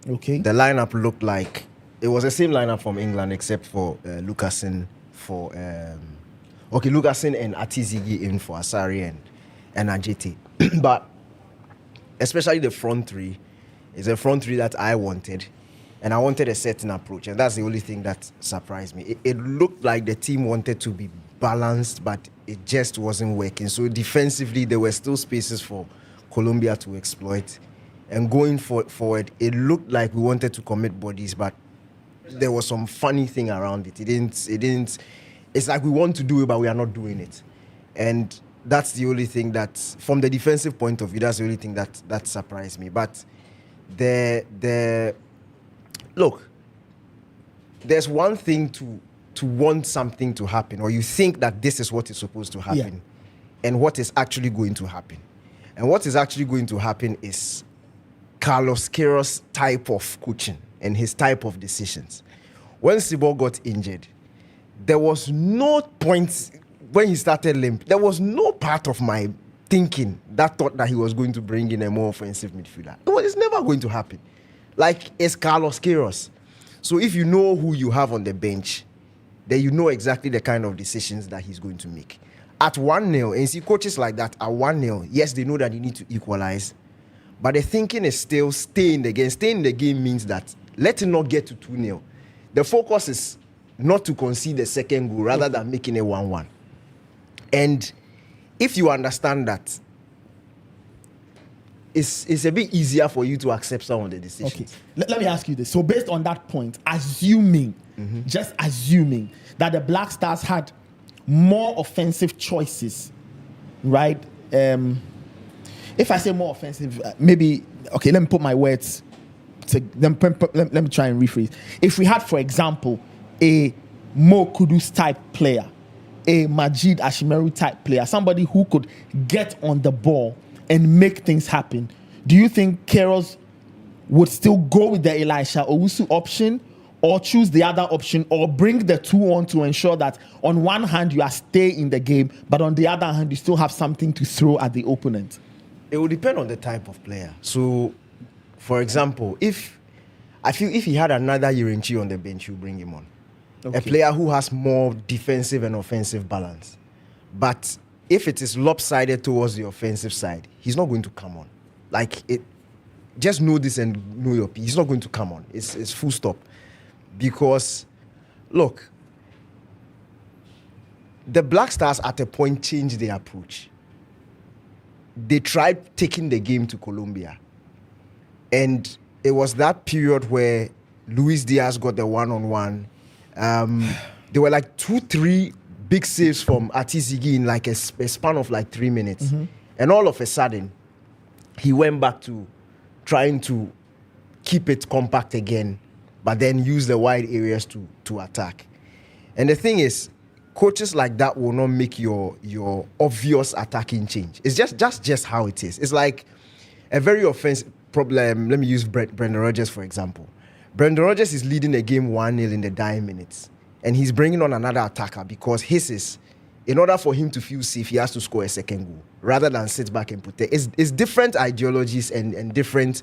Okay.
The lineup looked like it was the same lineup from England except for Lucasen Lucasen and Atizigi in for Asari and Ajete. But especially the front three is a front three that I wanted. And I wanted a certain approach. And that's the only thing that surprised me. It looked like the team wanted to be balanced, but it just wasn't working. So defensively, there were still spaces for Colombia to exploit. And going forward, it looked like we wanted to commit bodies, but there was some funny thing around it. It didn't. It's like we want to do it, but we are not doing it. And that's the only thing that, from the defensive point of view, that's the only thing that surprised me. But look, there's one thing to want something to happen, or you think that this is what is supposed to happen, and what is actually going to happen. And what is actually going to happen is Carlos Queiroz' type of coaching and his type of decisions. When Sibor got injured, there was no point when he started limp. There was no part of my thinking that thought that he was going to bring in a more offensive midfielder. It's never going to happen. Like, it's Carlos Queiroz. So if you know who you have on the bench, then you know exactly the kind of decisions that he's going to make. At 1-0, and you see coaches like that at 1-0, yes, they know that you need to equalize, but the thinking is still stay in the game. Stay in the game means that let it not get to 2-0. The focus is not to concede the second goal rather than making a 1-1. And if you understand that, it's a bit easier for you to accept some of the decisions.
Okay, let me ask you this. So based on that point, just assuming that the Black Stars had more offensive choices, right? If I say more offensive, maybe, okay, let me put my words, let me try and rephrase. If we had, for example, a Mo Kudus type player, a Majid Ashimeru type player, somebody who could get on the ball and make things happen, do you think Queiroz would still go with the Elisha Owusu option, or choose the other option, or bring the two on to ensure that on one hand you are staying in the game, but on the other hand you still have something to throw at the opponent?
It will depend on the type of player. So, for example, if he had another Yirenchi on the bench, you bring him on. Okay. A player who has more defensive and offensive balance. But if it is lopsided towards the offensive side, he's not going to come on. Like, it, just know this and know your piece. He's not going to come on. It's full stop. Because, look, the Black Stars at a point changed their approach. They tried taking the game to Colombia. And it was that period where Luis Diaz got the one-on-one. There were like 2-3 big saves from Atizigi in like a span of like 3 minutes. Mm-hmm. And all of a sudden, he went back to trying to keep it compact again, but then use the wide areas to attack. And the thing is, coaches like that will not make your obvious attacking change. It's just how it is. It's like a very offensive problem. Let me use Brendan Rodgers, for example. Brendan Rodgers is leading the game 1-0 in the dying minutes. And he's bringing on another attacker because his is, in order for him to feel safe, he has to score a second goal rather than sit back and protect. It's different ideologies and different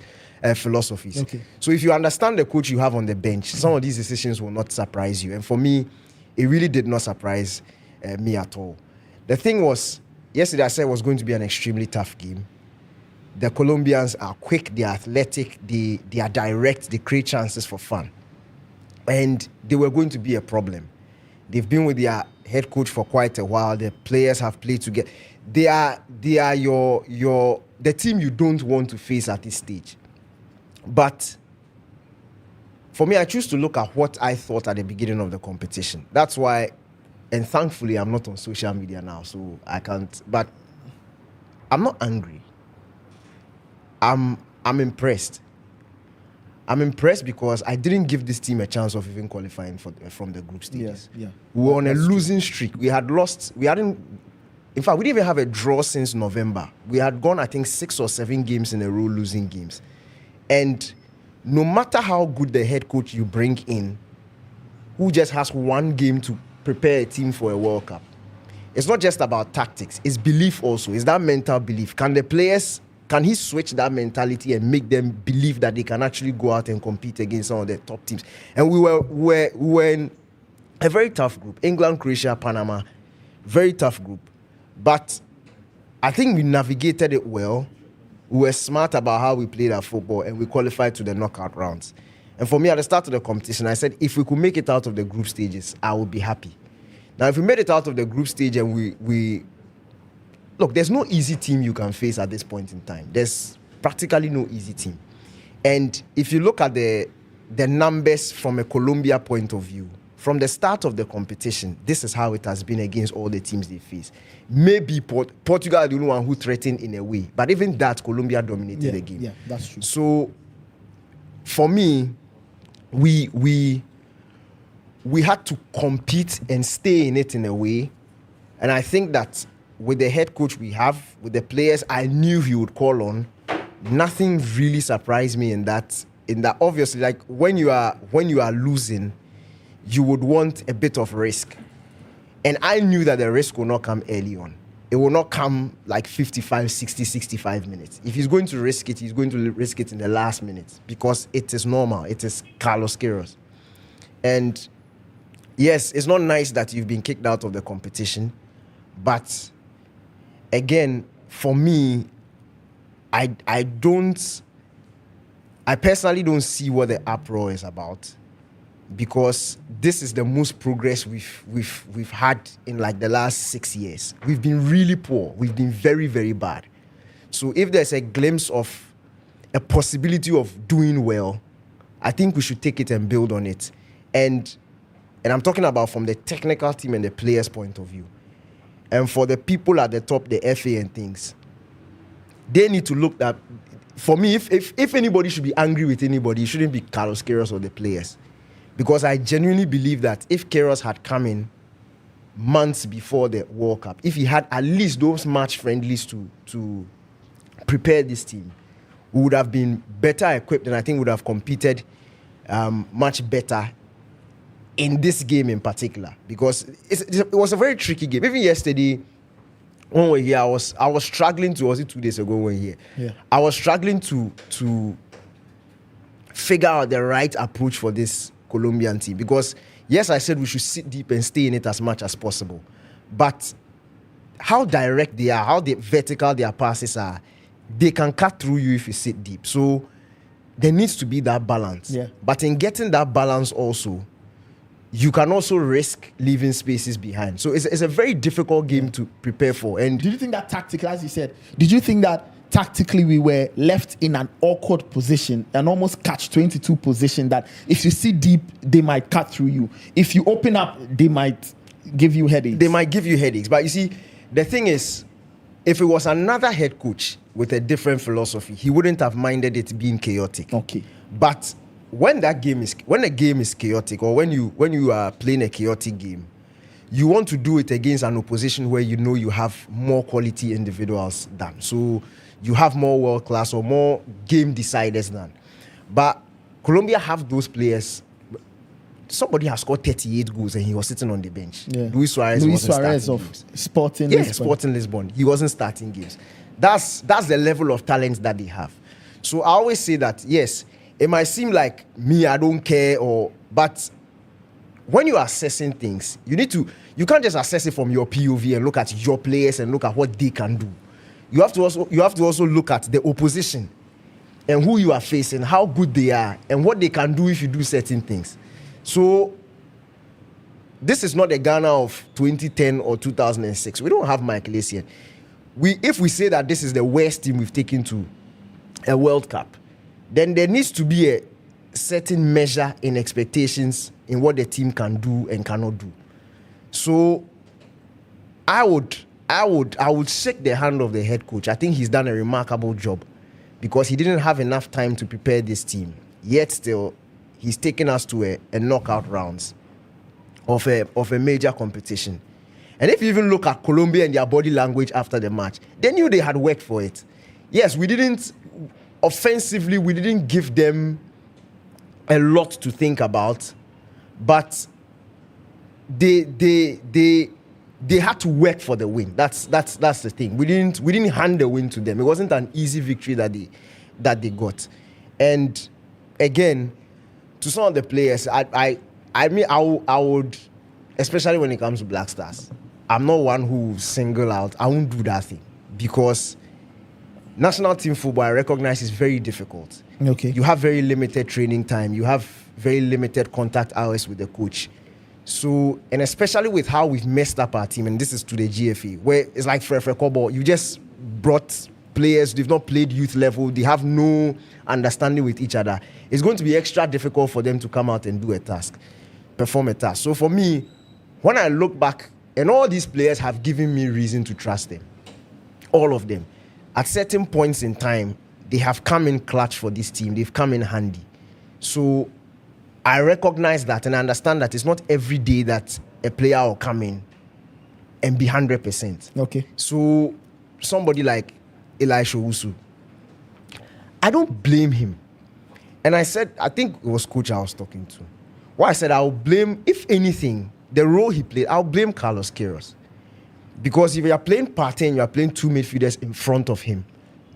philosophies. Okay. So if you understand the coach you have on the bench, some of these decisions will not surprise you. And for me, it really did not surprise me at all. The thing was, yesterday I said it was going to be an extremely tough game. The Colombians are quick, they are athletic, they are direct, they create chances for fun. And they were going to be a problem. They've been with their head coach for quite a while. The players have played together. They are the team you don't want to face at this stage. But for me, I choose to look at what I thought at the beginning of the competition. That's why, and thankfully, I'm not on social media now, so I can't. But I'm not angry. I'm impressed. I'm impressed because I didn't give this team a chance of even qualifying from the group stages. Yeah. We were on a losing streak. We had lost. In fact, we didn't even have a draw since November. We had gone, I think, 6 or 7 games in a row losing games. And no matter how good the head coach you bring in, who just has one game to prepare a team for a World Cup, it's not just about tactics. It's belief also. It's that mental belief. Can he switch that mentality and make them believe that they can actually go out and compete against some of the top teams? And we were in a very tough group. England, Croatia, Panama. Very tough group. But I think we navigated it well. We were smart about how we played our football and we qualified to the knockout rounds. And for me, at the start of the competition, I said, if we could make it out of the group stages, I would be happy. Now, if we made it out of the group stage and we look, there's no easy team you can face at this point in time. There's practically no easy team. And if you look at the numbers from a Colombia point of view, from the start of the competition, this is how it has been against all the teams they face. Maybe Portugal are the only one who threatened in a way. But even that, Colombia dominated the game.
Yeah, that's true.
So, for me, we had to compete and stay in it in a way. And I think that with the head coach we have, with the players I knew he would call on, nothing really surprised me in that. Obviously, like when you are losing, you would want a bit of risk. And I knew that the risk will not come early on. It will not come like 55, 60, 65 minutes. If he's going to risk it, he's going to risk it in the last minutes because it is normal. It is Carlos Queiroz. And yes, it's not nice that you've been kicked out of the competition, but again, for me, I personally don't see what the uproar is about, because this is the most progress we've had in like the last 6 years. We've been really poor. We've been very, very bad. So if there's a glimpse of a possibility of doing well, I think we should take it and build on it. And I'm talking about from the technical team and the players' point of view. And for the people at the top, the FA and things, they need to look at, for me, if anybody should be angry with anybody, it shouldn't be Carlos Queiroz or the players. Because I genuinely believe that if Queiroz had come in months before the World Cup, if he had at least those match friendlies to prepare this team, we would have been better equipped, and I think would have competed much better in this game in particular, because it was a very tricky game. Even yesterday, when we were here, I was struggling to, was it 2 days ago when we were here? Yeah. I was struggling to figure out the right approach for this Colombian team, because yes, I said we should sit deep and stay in it as much as possible, but how direct they are, how vertical their passes are, they can cut through you if you sit deep. So there needs to be that balance.
Yeah.
But in getting that balance also, you can also risk leaving spaces behind. So it's a very difficult game to prepare for. And
did you think that tactically, as you said, did you think that tactically we were left in an awkward position, an almost catch-22 position, that if you sit deep, they might cut through you. If you open up, they might give you headaches.
They might give you headaches. But you see, the thing is, if it was another head coach with a different philosophy, he wouldn't have minded it being chaotic.
Okay.
But when a game is chaotic, or when you are playing a chaotic game, you want to do it against an opposition where you know you have more quality individuals than. So you have more world class or more game deciders than. But Colombia have those players. Somebody has scored 38 goals and he was sitting on the bench.
Yeah.
Luis Suarez
of
games.
Sporting Lisbon.
Sporting Lisbon. He wasn't starting games. That's the level of talent that they have. So I always say that, yes, it might seem like me, I don't care, but when you are assessing things, you can't just assess it from your POV and look at your players and look at what they can do. You have to also look at the opposition and who you are facing, how good they are, and what they can do if you do certain things. So this is not the Ghana of 2010 or 2006. We don't have Michael Essien. If we say that this is the worst team we've taken to a World Cup, then there needs to be a certain measure in expectations in what the team can do and cannot do. So I would shake the hand of the head coach. I think he's done a remarkable job because he didn't have enough time to prepare this team. Yet still, he's taken us to a knockout rounds of a major competition. And if you even look at Colombia and their body language after the match, they knew they had worked for it. Yes, we didn't give them a lot to think about, but they had to work for the win. That's the thing. We didn't hand the win to them. It wasn't an easy victory that they got. And again, to some of the players, I would, especially when it comes to Black Stars, I'm not one who single out. I won't do that thing because national team football, I recognize, is very difficult.
Okay.
You have very limited training time. You have very limited contact hours with the coach. So, and especially with how we've messed up our team, and this is to the GFA, where it's like for Kobo, you just brought players, they've not played youth level, they have no understanding with each other. It's going to be extra difficult for them to come out and perform a task. So for me, when I look back, and all these players have given me reason to trust them, all of them. At certain points in time, they have come in clutch for this team. They've come in handy. So I recognize that and I understand that it's not every day that a player will come in and be 100%.
Okay.
So somebody like Elisha Owusu, I don't blame him. And I said, I think it was coach I was talking to. Well, I said I'll blame, if anything, the role he played, I'll blame Carlos Queiroz. Because if you are playing Partey and you are playing two midfielders in front of him,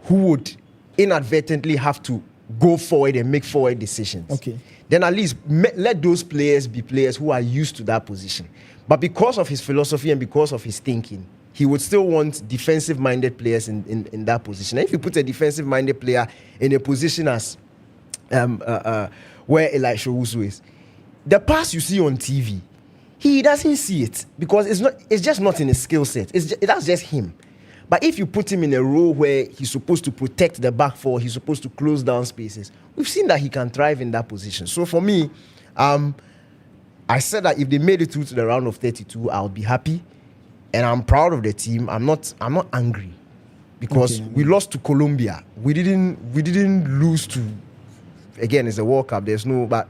who would inadvertently have to go forward and make forward decisions.
Okay.
Then at least let those players be players who are used to that position. But because of his philosophy and because of his thinking, he would still want defensive-minded players in that position. And if you put a defensive-minded player in a position as where Elisha Owusu is, the pass you see on TV, he doesn't see it because it's just not in his skill set. That's just him. But if you put him in a role where he's supposed to protect the back four, he's supposed to close down spaces, we've seen that he can thrive in that position. So for me, I said that if they made it through to the round of 32, I would be happy. And I'm proud of the team. I'm not angry because we lost to Colombia. We didn't lose to, again, it's a World Cup. But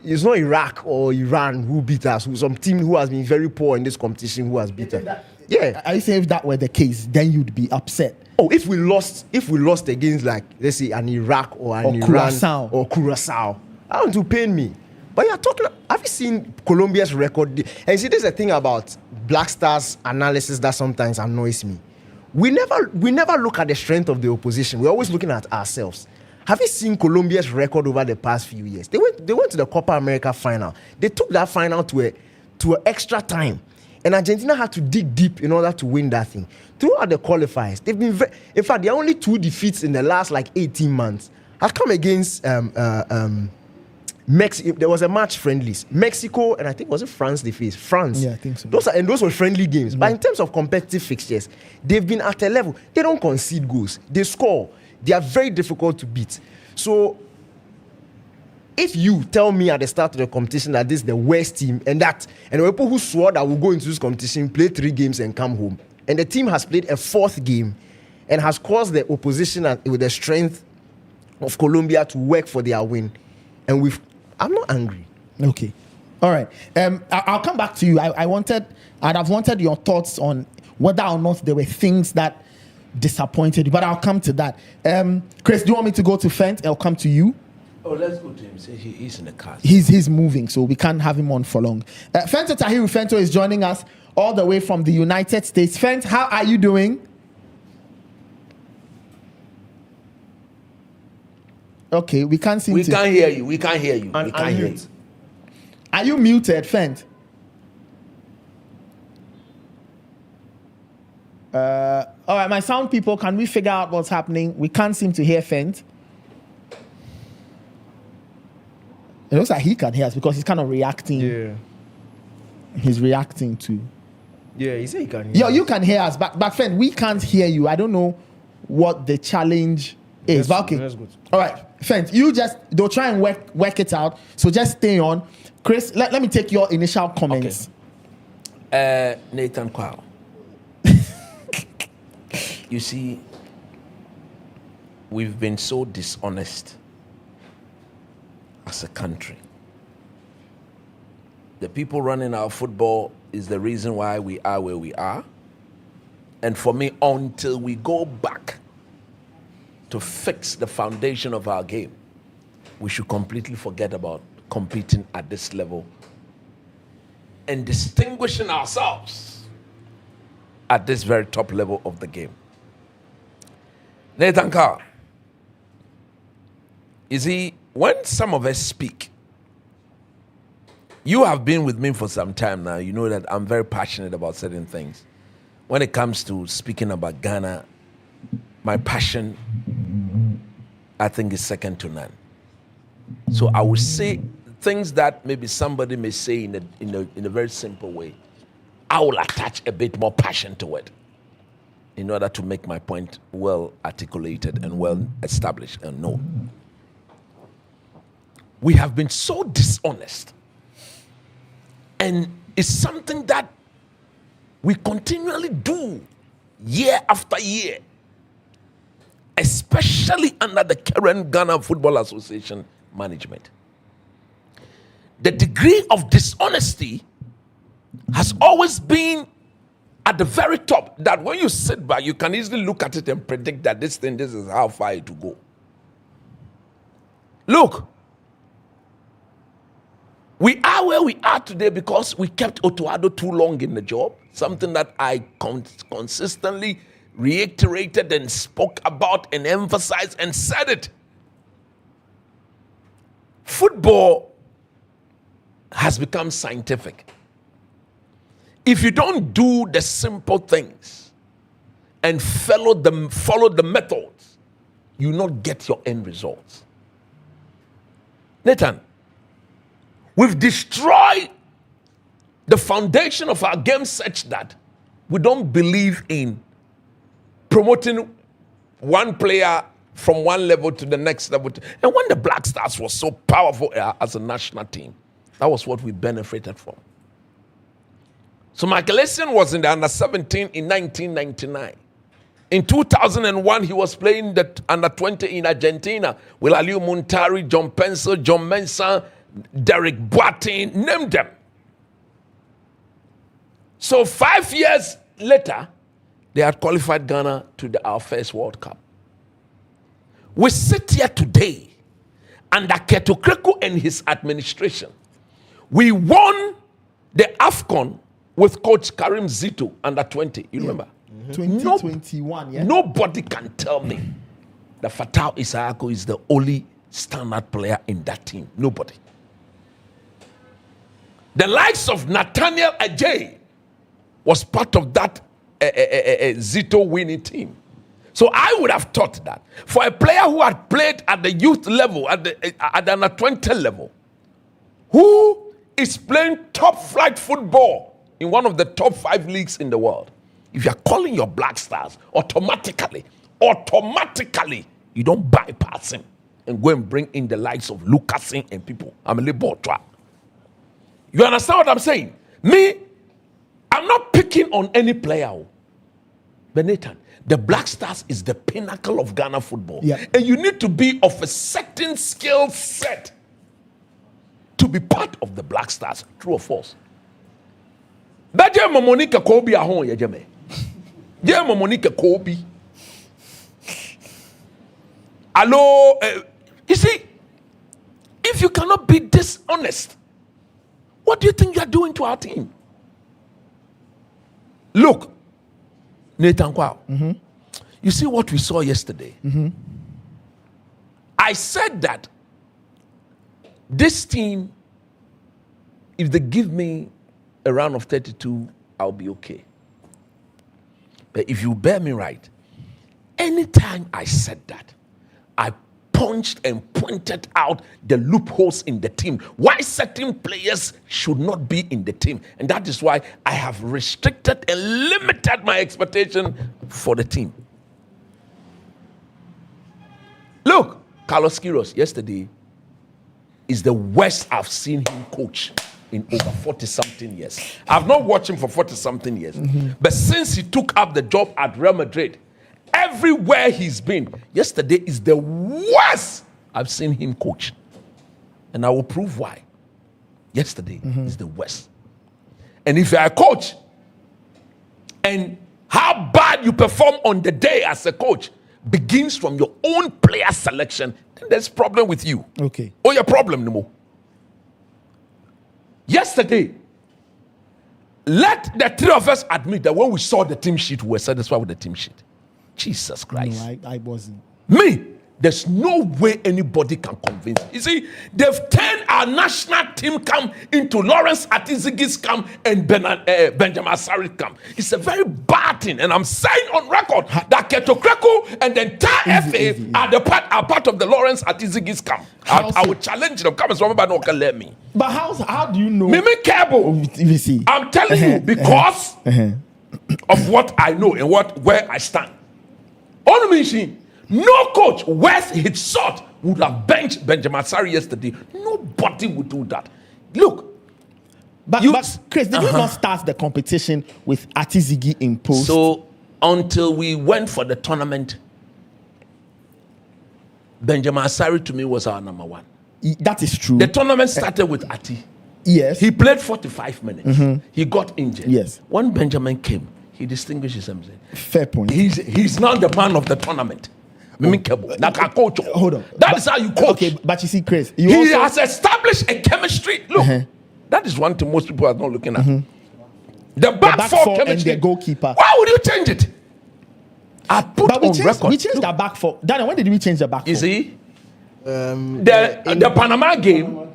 it's not Iraq or Iran who beat us. Some team who has been very poor in this competition who has beat us. Yeah.
I say if that were the case, then you'd be upset.
Oh, if we lost against, like, let's say an Iraq or an Iran or Curacao, I want to pain me. But you're talking, have you seen Colombia's record? And see, there's a thing about Black Stars analysis that sometimes annoys me. We never look at the strength of the opposition. We're always looking at ourselves. Have you seen Colombia's record over the past few years? They went to the Copa America final. They took that final to an extra time. And Argentina had to dig deep in order to win that thing. Throughout the qualifiers, they've been in fact, there are only 2 defeats in the last 18 months. Have come against Mexico. There was a match friendlies. Mexico, and I think was it France they faced? France.
Yeah, I think so.
Those were friendly games. But in terms of competitive fixtures, they've been at a level. They don't concede goals. They score. They are very difficult to beat. So if you tell me at the start of the competition that this is the worst team, and the people who swore that will go into this competition, play 3 games and come home, and the team has played a 4th game and has caused the opposition with the strength of Colombia to work for their win, and I'm not angry.
Okay, all right. I'll come back to you. I'd have wanted your thoughts on whether or not there were things that disappointed you, but I'll come to that. Chris, do you want me to go to Fent? I'll come to you.
Oh, let's go to him. Say he's in the car.
He's moving, so we can't have him on for long. Fento Tahiru Fento is joining us all the way from the United States. Fent, how are you doing? Okay, we can't seem to...
We can't hear you. We can't hear you.
We can't hear you. Are you muted, Fent? All right, my sound people, can we figure out what's happening? We can't seem to hear Fent. It looks like he can hear us because he's kind of reacting.
Yeah.
He's reacting to...
Yeah, he said he can hear
Yeah, you can hear us, but Fent, we can't hear you. I don't know what the challenge is. But okay.
That's good.
All right, Fent, they'll try and work it out. So just stay on. Chris, let me take your initial comments.
Okay. Nathan Kwao. You see, we've been so dishonest as a country. The people running our football is the reason why we are where we are. And for me, until we go back to fix the foundation of our game, we should completely forget about competing at this level and distinguishing ourselves at this very top level of the game. Nathan Carr, you see, when some of us speak, you have been with me for some time now. You know that I'm very passionate about certain things. When it comes to speaking about Ghana, my passion, I think, is second to none. So I will say things that maybe somebody may say in a very simple way. I will attach a bit more passion to it in order to make my point well articulated and well established and known. We have been so dishonest, and it's something that we continually do year after year, especially under the current Ghana Football Association management. The degree of dishonesty has always been at the very top, that when you sit back, you can easily look at it and predict that this is how far it will go. Look, we are where we are today because we kept Otuado too long in the job, something that I consistently reiterated and spoke about and emphasized and said it. Football has become scientific. If you don't do the simple things and follow the methods, you will not get your end results. Nathan, we've destroyed the foundation of our game such that we don't believe in promoting one player from one level to the next level. And when the Black Stars was so powerful as a national team, that was what we benefited from. So Michael Essien was in the under-17 in 1999. In 2001, he was playing the under-20 in Argentina with Aliou Muntari, John Pencil, John Mensah, Derek Boateng, name them. So 5 years later, they had qualified Ghana to our first World Cup. We sit here today under Keto Kreku and his administration. We won the AFCON with Coach Karim Zito under 20. You remember?
2021, yeah.
Nobody can tell me that Fatal Issahaku is the only standard player in that team. Nobody. The likes of Nathaniel Ajay, was part of that Zito winning team. So I would have thought that for a player who had played at the youth level, at the under 20 level, who is playing top flight football in one of the top 5 leagues in the world, if you're calling your Black Stars, automatically, you don't bypass him and go and bring in the likes of Lucasin and people. I'm a little bored. You understand what I'm saying? Me, I'm not picking on any player. But Nathan, the Black Stars is the pinnacle of Ghana football.
Yeah.
And you need to be of a certain skill set to be part of the Black Stars. True or false? Baje Momonika Kobe ahon ye jeme. Je Momonika Kobe. Hello, you see, if you cannot be dishonest, what do you think you are doing to our team? Look, Nathan Kwao, you see what we saw yesterday? I said that this team, if they give me a round of 32, I'll be okay. But if you bear me right, anytime I said that, I punched and pointed out the loopholes in the team, why certain players should not be in the team. And that is why I have restricted and limited my expectation for the team. Look, Carlos Queiroz yesterday is the worst I've seen him coach in over 40-something years. I've not watched him for 40-something years. But since he took up the job at Real Madrid, everywhere he's been, yesterday is the worst I've seen him coach. And I will prove why. Yesterday is the worst. And if you're a coach, and how bad you perform on the day as a coach begins from your own player selection, then there's a problem with you.
Okay.
Oh, your problem no more. Yesterday, let the three of us admit that when we saw the team sheet, we were satisfied with the team sheet. Jesus Christ.
No, I wasn't.
Me, there's no way anybody can convince. You see, they've turned our national team camp into Lawrence Atizigi's camp and Benjamin Asari's camp. It's a very bad thing. And I'm saying on record that Keto Kreko and the entire FA are part of the Lawrence Atizigi's camp. I would challenge them. Come and somebody no can let me.
But how do you know?
Mimi Kebo.
VC.
I'm telling you because of what I know and where I stand. On machine. No coach worth his salt would have benched Benjamin Asari yesterday. Nobody would do that. Look.
But Chris, did you not start the competition with Atizigi in post?
So until we went for the tournament, Benjamin Asari to me was our number one.
That is true.
The tournament started with Ati.
Yes.
He played 45 minutes. He got injured.
Yes.
When Benjamin came, he distinguished himself.
Fair point.
He's now the man of the tournament.
Hold on.
That is how you coach.
Okay, but you see, Chris,
he has established a chemistry. Look, that is one thing most people are not looking at. The back four chemistry.
And the goalkeeper.
Why would you change it? I put on record.
We changed the back four. Daniel, when did we change the back four?
You see, the Panama game.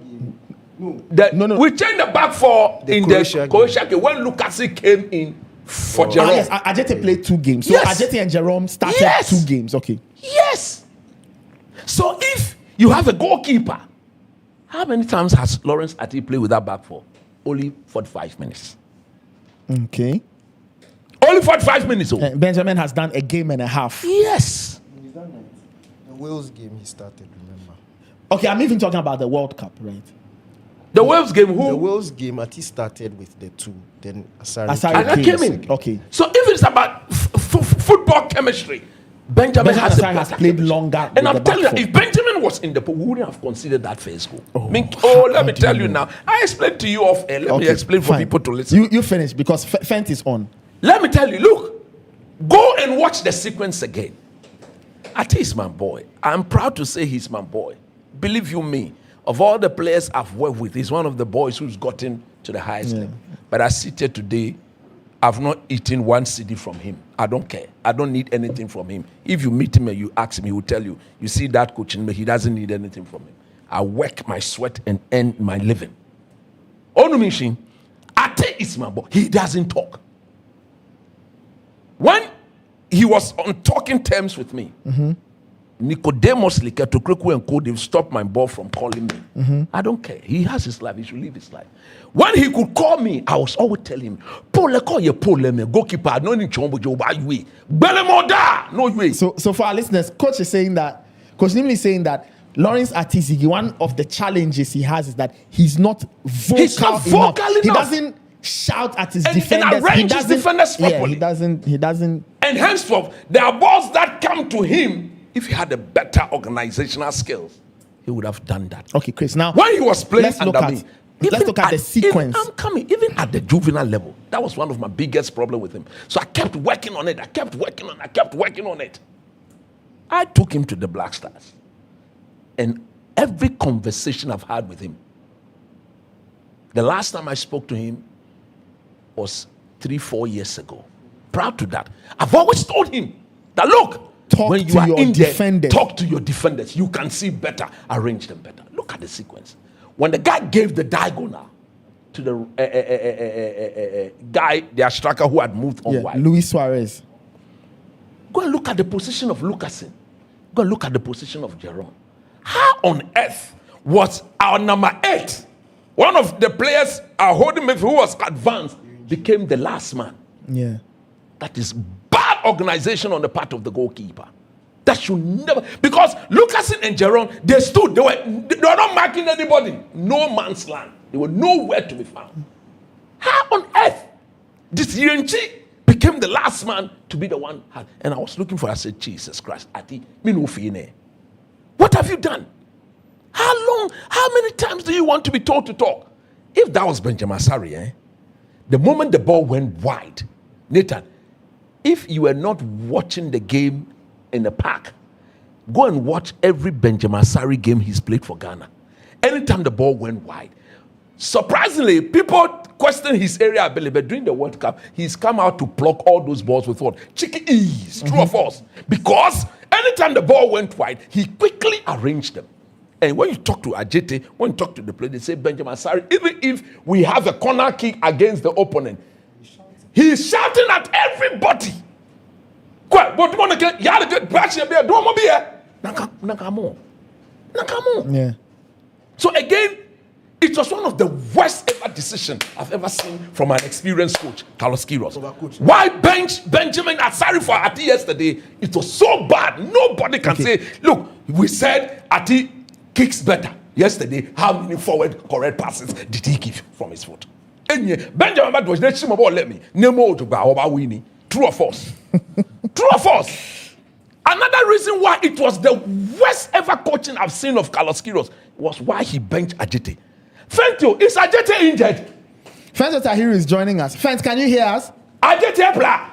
No.
We changed the back four in the Croatia game when Lucasi came in for Jerome.
Yes, Ajete played 2 games. So
Yes.
Ajete and Jerome started
Yes.
2 games. Okay.
Yes. So if you have a goalkeeper, how many times has Lawrence Ati played with that back four? Only 45 minutes.
Okay.
Only 45 minutes.
Benjamin has done a game and a half.
Yes.
The Wales game he started, remember?
Okay, I'm even talking about the World Cup, right?
The Wales game, who?
The Wales game, Ati started with the 2, then
Asari
came in.
Okay.
So if it's about football chemistry, Benjamin has
played longer.
And I'm telling you, if Benjamin was in the pool, we wouldn't have considered that first goal. Let me tell you now. I explained to you off air. Let me explain for people to listen.
You finish because Fent is on.
Let me tell you, look, go and watch the sequence again. Ati is my boy. I'm proud to say he's my boy. Believe you me, of all the players I've worked with, he's one of the boys who's gotten to the highest level. But I sit here today, I've not eaten 1 CD from him. I don't care. I don't need anything from him. If you meet him and you ask him, he will tell you, you see that coach in me, he doesn't need anything from him. I work my sweat and earn my living. Onu Mishin, Ate is my boy. He doesn't talk. When he was on talking terms with me, Nicodemus Liketokreku and Co, they've stopped my ball from calling me. I don't care. He has his life. He should live his life. When he could call me, I was always telling him, Paul, call your Paul, goalkeeper, no need chombo joba you. Belemoda, no way.
So for our listeners, Coach is saying that, Coach Nimli is saying that Lawrence Atizigi, one of the challenges he has is that he's not vocal enough. He doesn't shout at his defenders.
And arrange his defenders properly.
He doesn't.
And henceforth, there are balls that come to him. If he had a better organizational skills, he would have done that.
Okay, Chris. Now,
when he was playing under me,
let's look at the sequence.
Even at the juvenile level, that was one of my biggest problems with him. So I kept working on it. I kept working on it. I took him to the Black Stars. And every conversation I've had with him, the last time I spoke to him was 3-4 years ago. Proud to that. I've always told him that, look, when you are in there, talk to your defenders. You can see better, arrange them better. Look at the sequence. When the guy gave the diagonal to the guy, their striker who had moved on wide,
Luis Suarez.
Go and look at the position of Lucasen. Go and look at the position of Jerome. How on earth was our number 8, one of the players holding midfield who was advanced, became the last man?
Yeah.
That is bad organization on the part of the goalkeeper. That should never, because Lucasen and Jerome, they stood, they were not marking anybody. No man's land. They were nowhere to be found. How on earth this Yenchi became the last man to be the one? And I was looking for, I said, Jesus Christ, what have you done? How many times do you want to be told to talk? If that was Benjamin Sarri, the moment the ball went wide, Nathan, if you were not watching the game in the park, go and watch every Benjamin Sarri game he's played for Ghana. Anytime the ball went wide, surprisingly, people question his area ability, but during the World Cup, he's come out to block all those balls with what? Cheeky ease, true or false? Because anytime the ball went wide, he quickly arranged them. And when you talk to Ajete, when you talk to the player, they say, Benjamin Sarri, even if we have a corner kick against the opponent, he's shouting at everybody.
Yeah.
So again, it was one of the worst ever decisions I've ever seen from an experienced coach, Carlos Queiroz. Why bench Benjamin Asari for Ati yesterday? It was so bad. Nobody can say, look, we said Ati kicks better. Yesterday, how many forward correct passes did he give from his foot? Benjamin was let me. True or false? True or false? Another reason why it was the worst ever coaching I've seen of Carlos Queiroz was why he benched Ajete. Fentio, is Ajete injured?
Fentio Tahiru is joining us. Fent, can you hear us?
Ajete blah.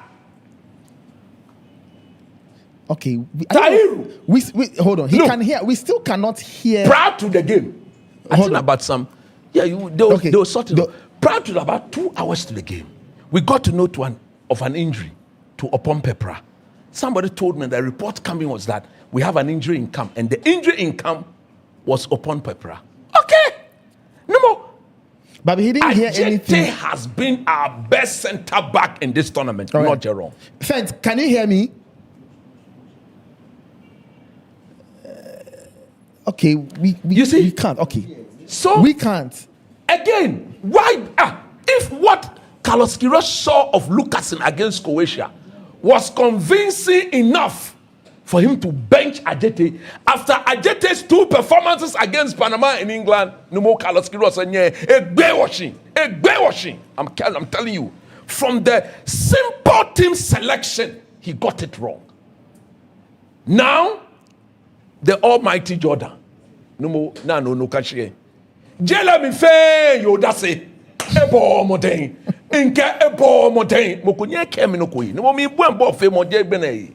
Okay.
Tahiru.
We hold on. He can hear. We still cannot hear.
Prior to the game, I think about some. Yeah, they were sorting. Prior to about 2 hours to the game, we got to note of an injury to Opon Pepra. Somebody told me the report coming was that we have an injury in camp, and the injury in camp was Opon Pepra. Okay, no more.
But he didn't hear anything.
Has been our best centre back in this tournament, not Jerome.
Fent, can you hear me? Okay, we can't. Okay,
so
we can't.
Again, why? If what Carlos Queiroz saw of Lucasen against Croatia was convincing enough for him to bench Ajete, after Ajete's 2 performances against Panama and England, no more Carlos Queiroz washing. I'm telling you, from the simple team selection, he got it wrong. Now, the almighty Jordan, no more, no cashier. Jela mi fe yo dase ebo moden nke ebo moden mokunye kemi no koyi no mi bu ambo fe mo je gbena yi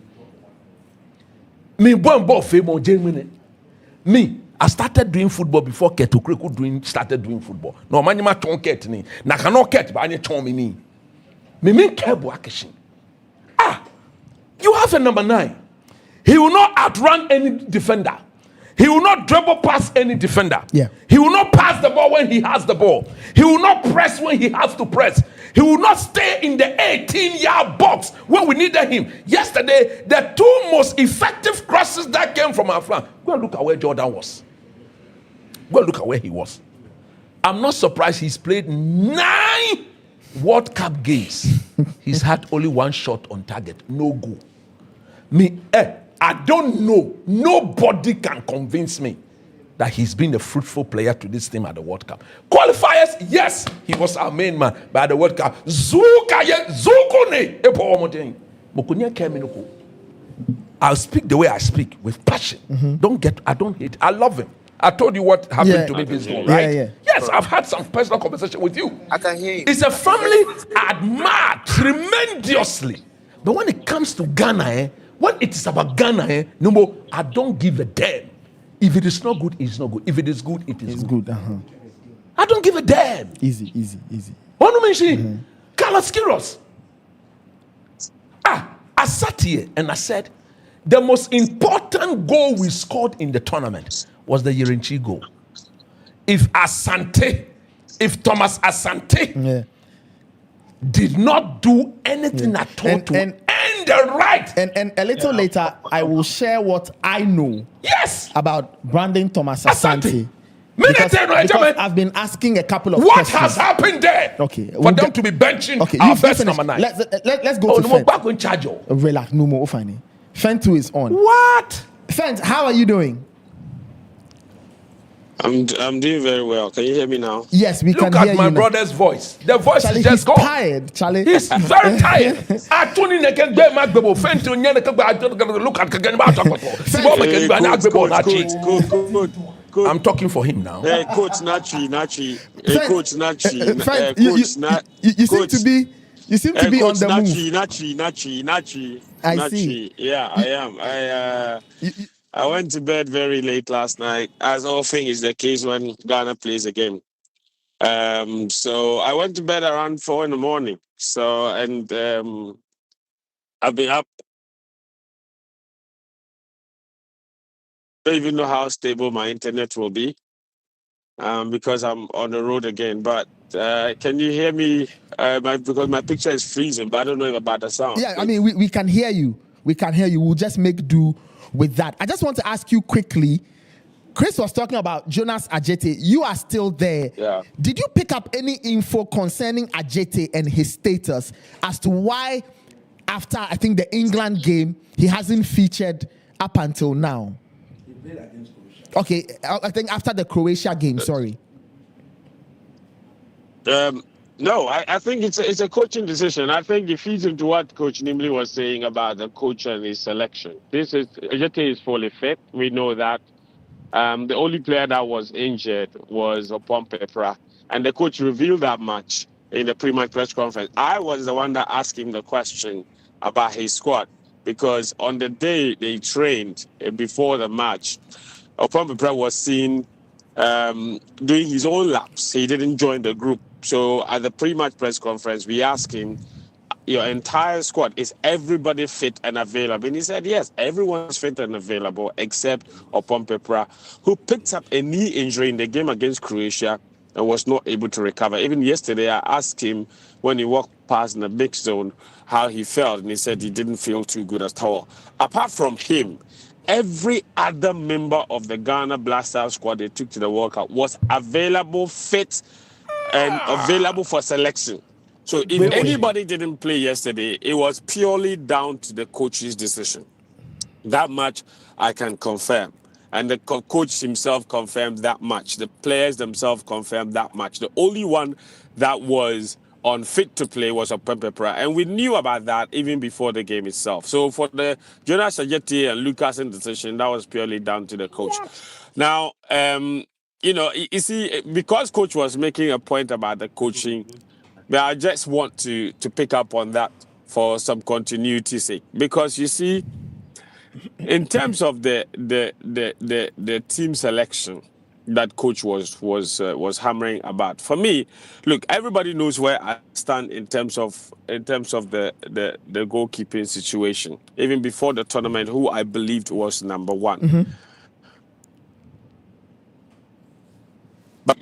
mi bu ambo fe mo je gbena me I started doing football before Ketu Kreku started doing football no manyima ton ket ni na cannot ket ba anye ton mi ni me kebo akishin you have a number 9. He will not outrun any defender. He will not dribble past any defender.
Yeah.
He will not pass the ball when he has the ball. He will not press when he has to press. He will not stay in the 18-yard box when we needed him. Yesterday, the two most effective crosses that came from our flank. Go and look at where Jordan was. Go and look at where he was. I'm not surprised he's played 9 World Cup games. He's had only 1 shot on target. No goal. I don't know. Nobody can convince me that he's been a fruitful player to this team at the World Cup. Qualifiers, yes, he was our main man. But at the World Cup, I'll speak the way I speak with passion. I don't hate. I love him. I told you what happened to me this morning, right? Yes, I've had some personal conversation with you.
I can hear you.
It's a family I admire tremendously. But when it comes to Ghana, when it is about Ghana, no more, I don't give a damn. If it is not good, it's not good. If it is good, it is good. I don't give a damn.
Easy.
What do you mean? Carlos Quiroz. I sat here and I said, the most important goal we scored in the tournament was the Yerenchi goal. If Thomas Asante did not do anything at all to end the right.
And a little later, I will share what I know about Brandon Thomas Asante. Because I've been asking a couple of questions.
What has happened there?
Okay.
For them to be benching our best number 9.
Let's go to Fent.
Back in charge.
Relax, no more. Fine. Fent 2 is on.
What?
Fent, how are you doing?
I'm doing very well. Can you hear me now?
Yes, we can hear you.
Look at my brother's voice. The voice
Charlie,
is just gone.
He's tired, Charlie.
He's very tired. I'm talking for him now.
Hey, Coach Nachi. Coach Nachi.
You seem to be on the move.
Nachi.
I see.
Yeah, I am. I went to bed very late last night, as often is the case when Ghana plays a game. So I went to bed around 4 a.m. So, and I've been up. I don't even know how stable my internet will be because I'm on the road again. But can you hear me? Because my picture is freezing, but I don't know about the sound.
Yeah, I mean, we can hear you. We'll just make do with that. I just want to ask you quickly. Chris was talking about Jonas Ajete. You are still there.
Yeah.
Did you pick up any info concerning Ajete and his status as to why, after I think the England game, he hasn't featured up until now?
He played against Croatia.
Okay, I think after the Croatia game. Sorry.
No, I think it's a coaching decision. I think it feeds into what Coach Nimley was saying about the coach and his selection. Ajete is fully fit. We know that. The only player that was injured was Opompepra, and the coach revealed that much in the pre-match press conference. I was the one that asked him the question about his squad because on the day they trained before the match, Opompepra was seen doing his own laps. He didn't join the group. So at the pre-match press conference, we asked him, your entire squad, is everybody fit and available? And he said, yes, everyone's fit and available except Opompepra, who picked up a knee injury in the game against Croatia and was not able to recover. Even yesterday, I asked him when he walked past in the mixed zone how he felt, and he said he didn't feel too good at all. Apart from him, every other member of the Ghana Black Stars squad they took to the World Cup was available, fit, and available for selection. So if anybody didn't play yesterday, it was purely down to the coach's decision. That much I can confirm. And the coach himself confirmed that much. The players themselves confirmed that much. The only one that was unfit to play was Opompepra. And we knew about that even before the game itself. So for the Jonas Ajete and Lucasen decision, that was purely down to the coach. Now, you see, because coach was making a point about the coaching, but I just want to pick up on that for some continuity's sake. Because you see, in terms of the team selection that coach was hammering about, for me, look, everybody knows where I stand in terms of the goalkeeping situation. Even before the tournament, who I believed was number one. But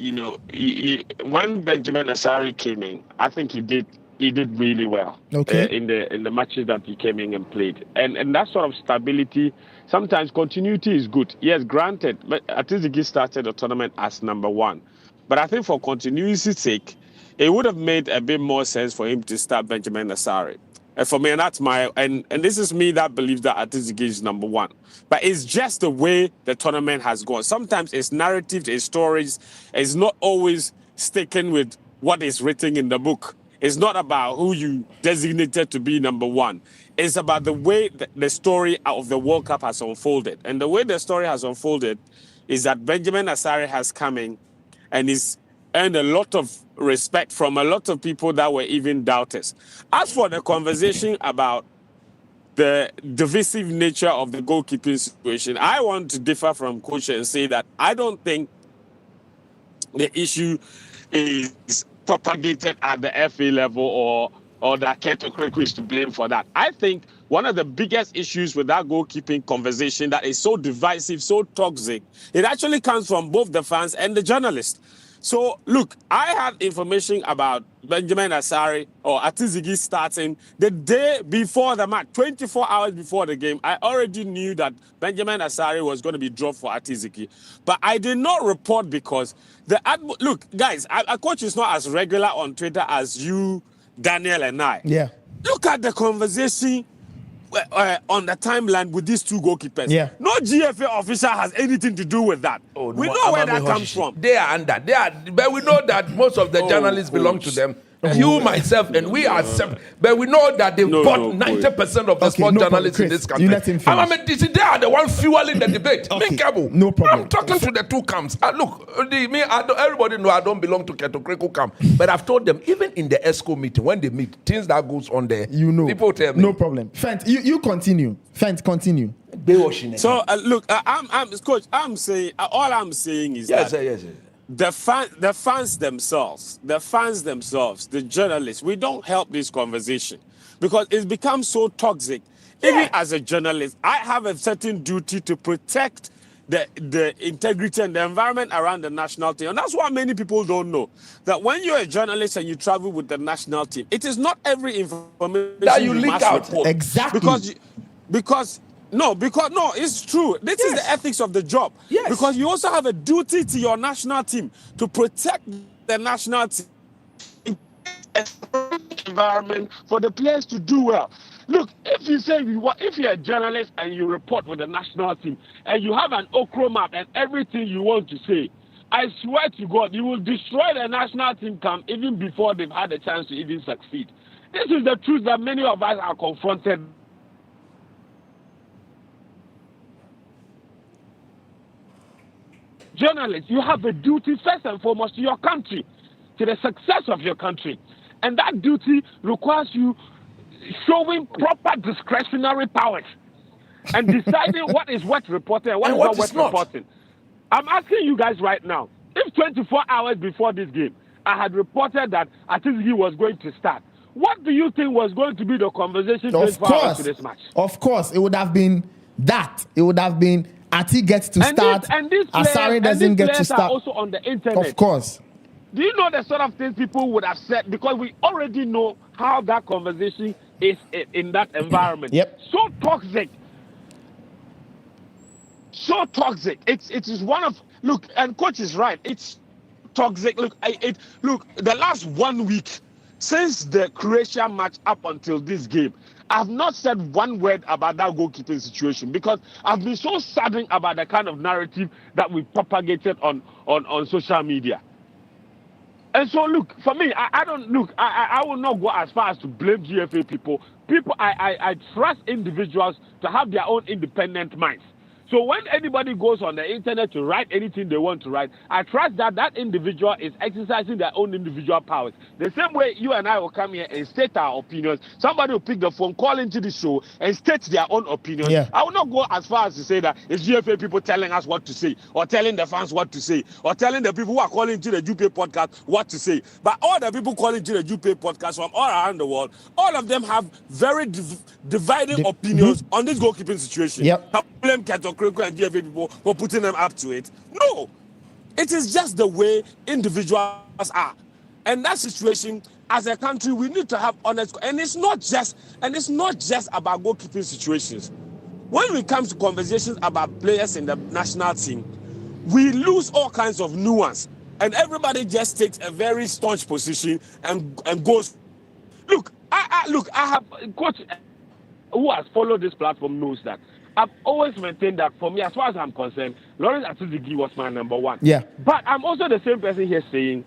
when Benjamin Asari came in, I think he did really well.
Okay.
In the matches that he came in and played, and that sort of stability. Sometimes continuity is good. Yes, granted, but Atizigi started the tournament as number 1, but I think for continuity's sake, it would have made a bit more sense for him to start Benjamin Asari. And for me, and that's and this is me that believes that Atizigi is number 1. But it's just the way the tournament has gone. Sometimes it's narrative, it's stories. It's not always sticking with what is written in the book. It's not about who you designated to be number 1. It's about the way the story of the World Cup has unfolded. And the way the story has unfolded is that Benjamin Asari has come in and he's earned a lot of respect from a lot of people that were even doubters. As for the conversation about the divisive nature of the goalkeeping situation, I want to differ from Coach and say that I don't think the issue is propagated at the FA level or that Keto Kreku is to blame for that. I think one of the biggest issues with that goalkeeping conversation that is so divisive, so toxic, it actually comes from both the fans and the journalists. So, look, I had information about Benjamin Asari or Atizigi starting the day before the match, 24 hours before the game. I already knew that Benjamin Asari was going to be dropped for Atizigi. But I did not report because look, guys, our coach is not as regular on Twitter as you, Daniel, and I.
Yeah.
Look at the conversation on the timeline with these two goalkeepers.
Yeah.
No GFA official has anything to do with that.
Oh,
we know where that comes from.
They are under. But we know that most of the journalists belong to them. You, myself, and we are separate. But we know that they've bought 90% of the sport journalists in this country.
You let him finish.
They are the ones fueling the debate.
No problem.
I'm talking to the two camps. Look, everybody know I don't belong to Keto Kreku camp. But I've told them, even in the ESCO meeting, when they meet, things that goes on there, people tell me.
No problem. Fent, you continue. Fent, continue.
So, look, Coach, I'm saying, all I'm saying is that...
Yes.
The fans themselves, the journalists, we don't help this conversation because it's become so toxic. Yeah. Even as a journalist, I have a certain duty to protect the integrity and the environment around the national team. And that's why many people don't know that when you're a journalist and you travel with the national team, it is not every information
that you leak out.
Report.
Exactly.
Because it's true. This is the ethics of the job.
Yes.
Because you also have a duty to your national team to protect the national team environment for the players to do well. Look, if you're a journalist and you report with the national team and you have an okro map and everything you want to say, I swear to God, you will destroy the national team camp even before they've had a chance to even succeed. This is the truth that many of us are confronted with. Journalists, you have a duty first and foremost to your country, to the success of your country. And that duty requires you showing proper discretionary powers and deciding what is worth reporting and what is not worth reporting. I'm asking you guys right now, if 24 hours before this game, I had reported that Atizigi was going to start, what do you think was going to be the conversation 24 hours to this match?
Of course, it would have been that. It would have been Ati gets to start, Asari doesn't get to start.
Are also on the internet.
Of course.
Do you know the sort of things people would have said? Because we already know how that conversation is in that environment.
Yep.
So toxic. So toxic. It is one of, look, and Coach is right. It's toxic. Look, the last 1 week since the Croatia match up until this game, I've not said one word about that goalkeeping situation because I've been so saddened about the kind of narrative that we propagated on social media. And so, look, for me, I will not go as far as to blame GFA people. I trust individuals to have their own independent minds. So when anybody goes on the internet to write anything they want to write, I trust that individual is exercising their own individual powers. The same way you and I will come here and state our opinions. Somebody will pick the phone, call into the show, and state their own opinions.
Yeah.
I will not go as far as to say that it's GFA people telling us what to say, or telling the fans what to say, or telling the people who are calling to the Jupay Podcast what to say. But all the people calling to the Jupay Podcast from all around the world, all of them have very dividing opinions on this goalkeeping situation.
Yep.
Blame Keto Kreku and GFA people for putting them up to it. No.
It is just the way individuals are. And that situation, as a country, we need to have honest, and it's not just about goalkeeping situations. When it comes to conversations about players in the national team, we lose all kinds of nuance, and everybody just takes a very staunch position and goes. Look, I have coach who has followed this platform knows that I've always maintained that for me, as far as I'm concerned, Lawrence Atuzigi was my number one.
Yeah.
But I'm also the same person here saying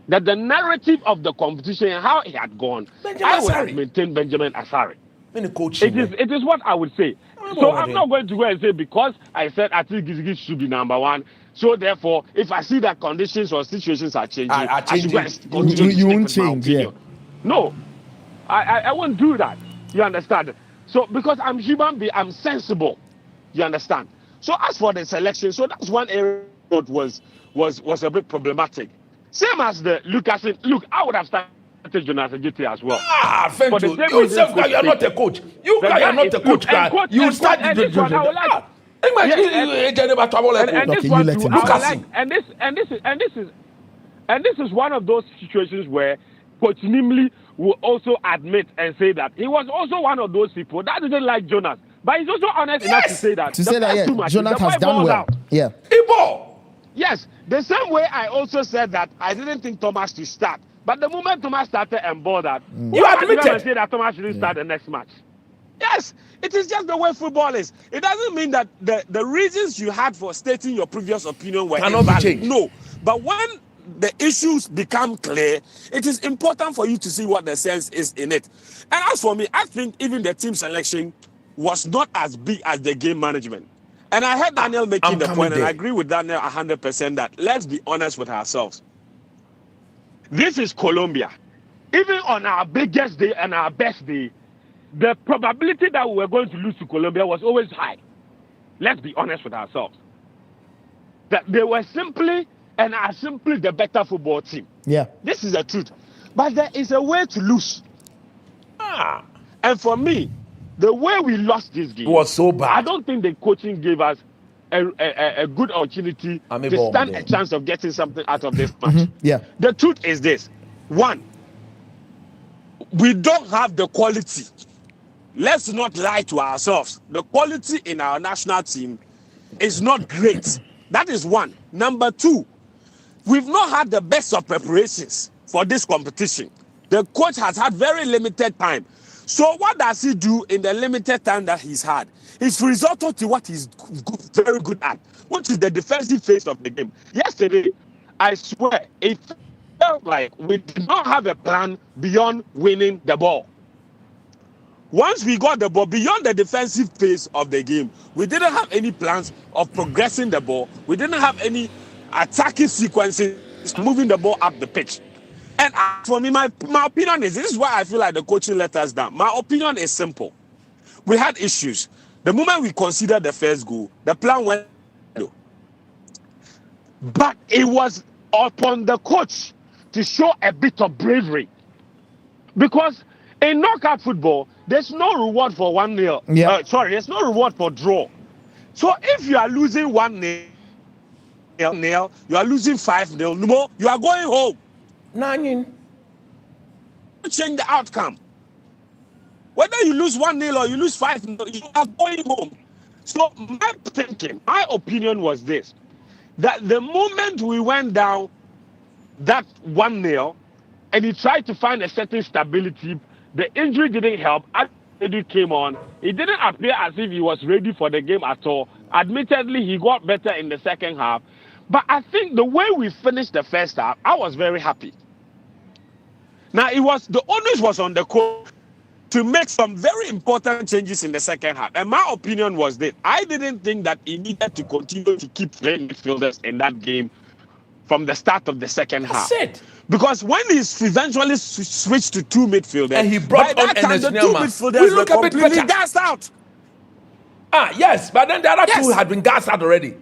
that the narrative of the competition and how it had gone, I would have maintained Benjamin Asare. It is what I would say. So I'm not going to go and say because I said Atuzigi should be number one. So therefore, if I see that conditions or situations are changing, I should go and continue
you won't change. Yeah.
No, I won't do that. You understand? So because I'm human being, I'm sensible. You understand? So as for the selection, so that's one area that was a bit problematic. Same as the Lucasen. Look, I would have started Jonas Ajiti as well.
Fentu, yourself, you are not a coach. You are not a coach. You start and this
is one of those situations where Coach Nimli will also admit and say that he was also one of those people that didn't like Jonas, but he's also honest enough to say that.
Jonas has done well. Yeah.
Yes, the same way I also said that I didn't think Thomas should start, but the moment Thomas started and bothered, you admitted and say that Thomas shouldn't start the next match. Yes, it is just the way football is. It doesn't mean that the reasons you had for stating your previous opinion were invalid. No, but when the issues become clear, it is important for you to see what the sense is in it. And as for me, I think even the team selection was not as big as the game management. And I heard Daniel making the point, and I agree with Daniel 100% that let's be honest with ourselves. This is Colombia. Even on our biggest day and our best day, the probability that we were going to lose to Colombia was always high. Let's be honest with ourselves. That they were simply and are simply the better football team.
Yeah.
This is the truth. But there is a way to lose. And for me, the way we lost this game
was so bad.
I don't think the coaching gave us a good opportunity to stand a chance of getting something out of this match.
Yeah.
The truth is this. One, we don't have the quality. Let's not lie to ourselves. The quality in our national team is not great. That is one. Number two, we've not had the best of preparations for this competition. The coach has had very limited time. So what does he do in the limited time that he's had? He's resorted to what he's very good at, which is the defensive phase of the game. Yesterday, I swear, it felt like we did not have a plan beyond winning the ball. Once we got the ball beyond the defensive phase of the game, we didn't have any plans of progressing the ball. We didn't have any attacking sequences, moving the ball up the pitch. And for me, my opinion is, this is why I feel like the coaching let us down. My opinion is simple. We had issues. The moment we considered the first goal, the plan went low. But it was upon the coach to show a bit of bravery. Because in knockout football, there's no reward for 1-0.
Yeah.
There's no reward for draw. So if you are losing 1-0, you are losing 5-0, no, you are going home. Change the outcome. Whether you lose 1-0 or you lose 5-0, you are going home. So my thinking, my opinion was this, that the moment we went down that 1-0 and he tried to find a certain stability, the injury didn't help. R32 came on. It didn't appear as if he was ready for the game at all. Admittedly, he got better in the second half. But I think the way we finished the first half, I was very happy. Now, the onus was on the coach to make some very important changes in the second half. And my opinion was that I didn't think that he needed to continue to keep playing midfielders in that game from the start of the second half.
That's it.
Because when he eventually switched to two midfielders,
and he brought
by
on
that time, the two midfielders were completely gassed out.
Yes, but then the other two had been gassed out already.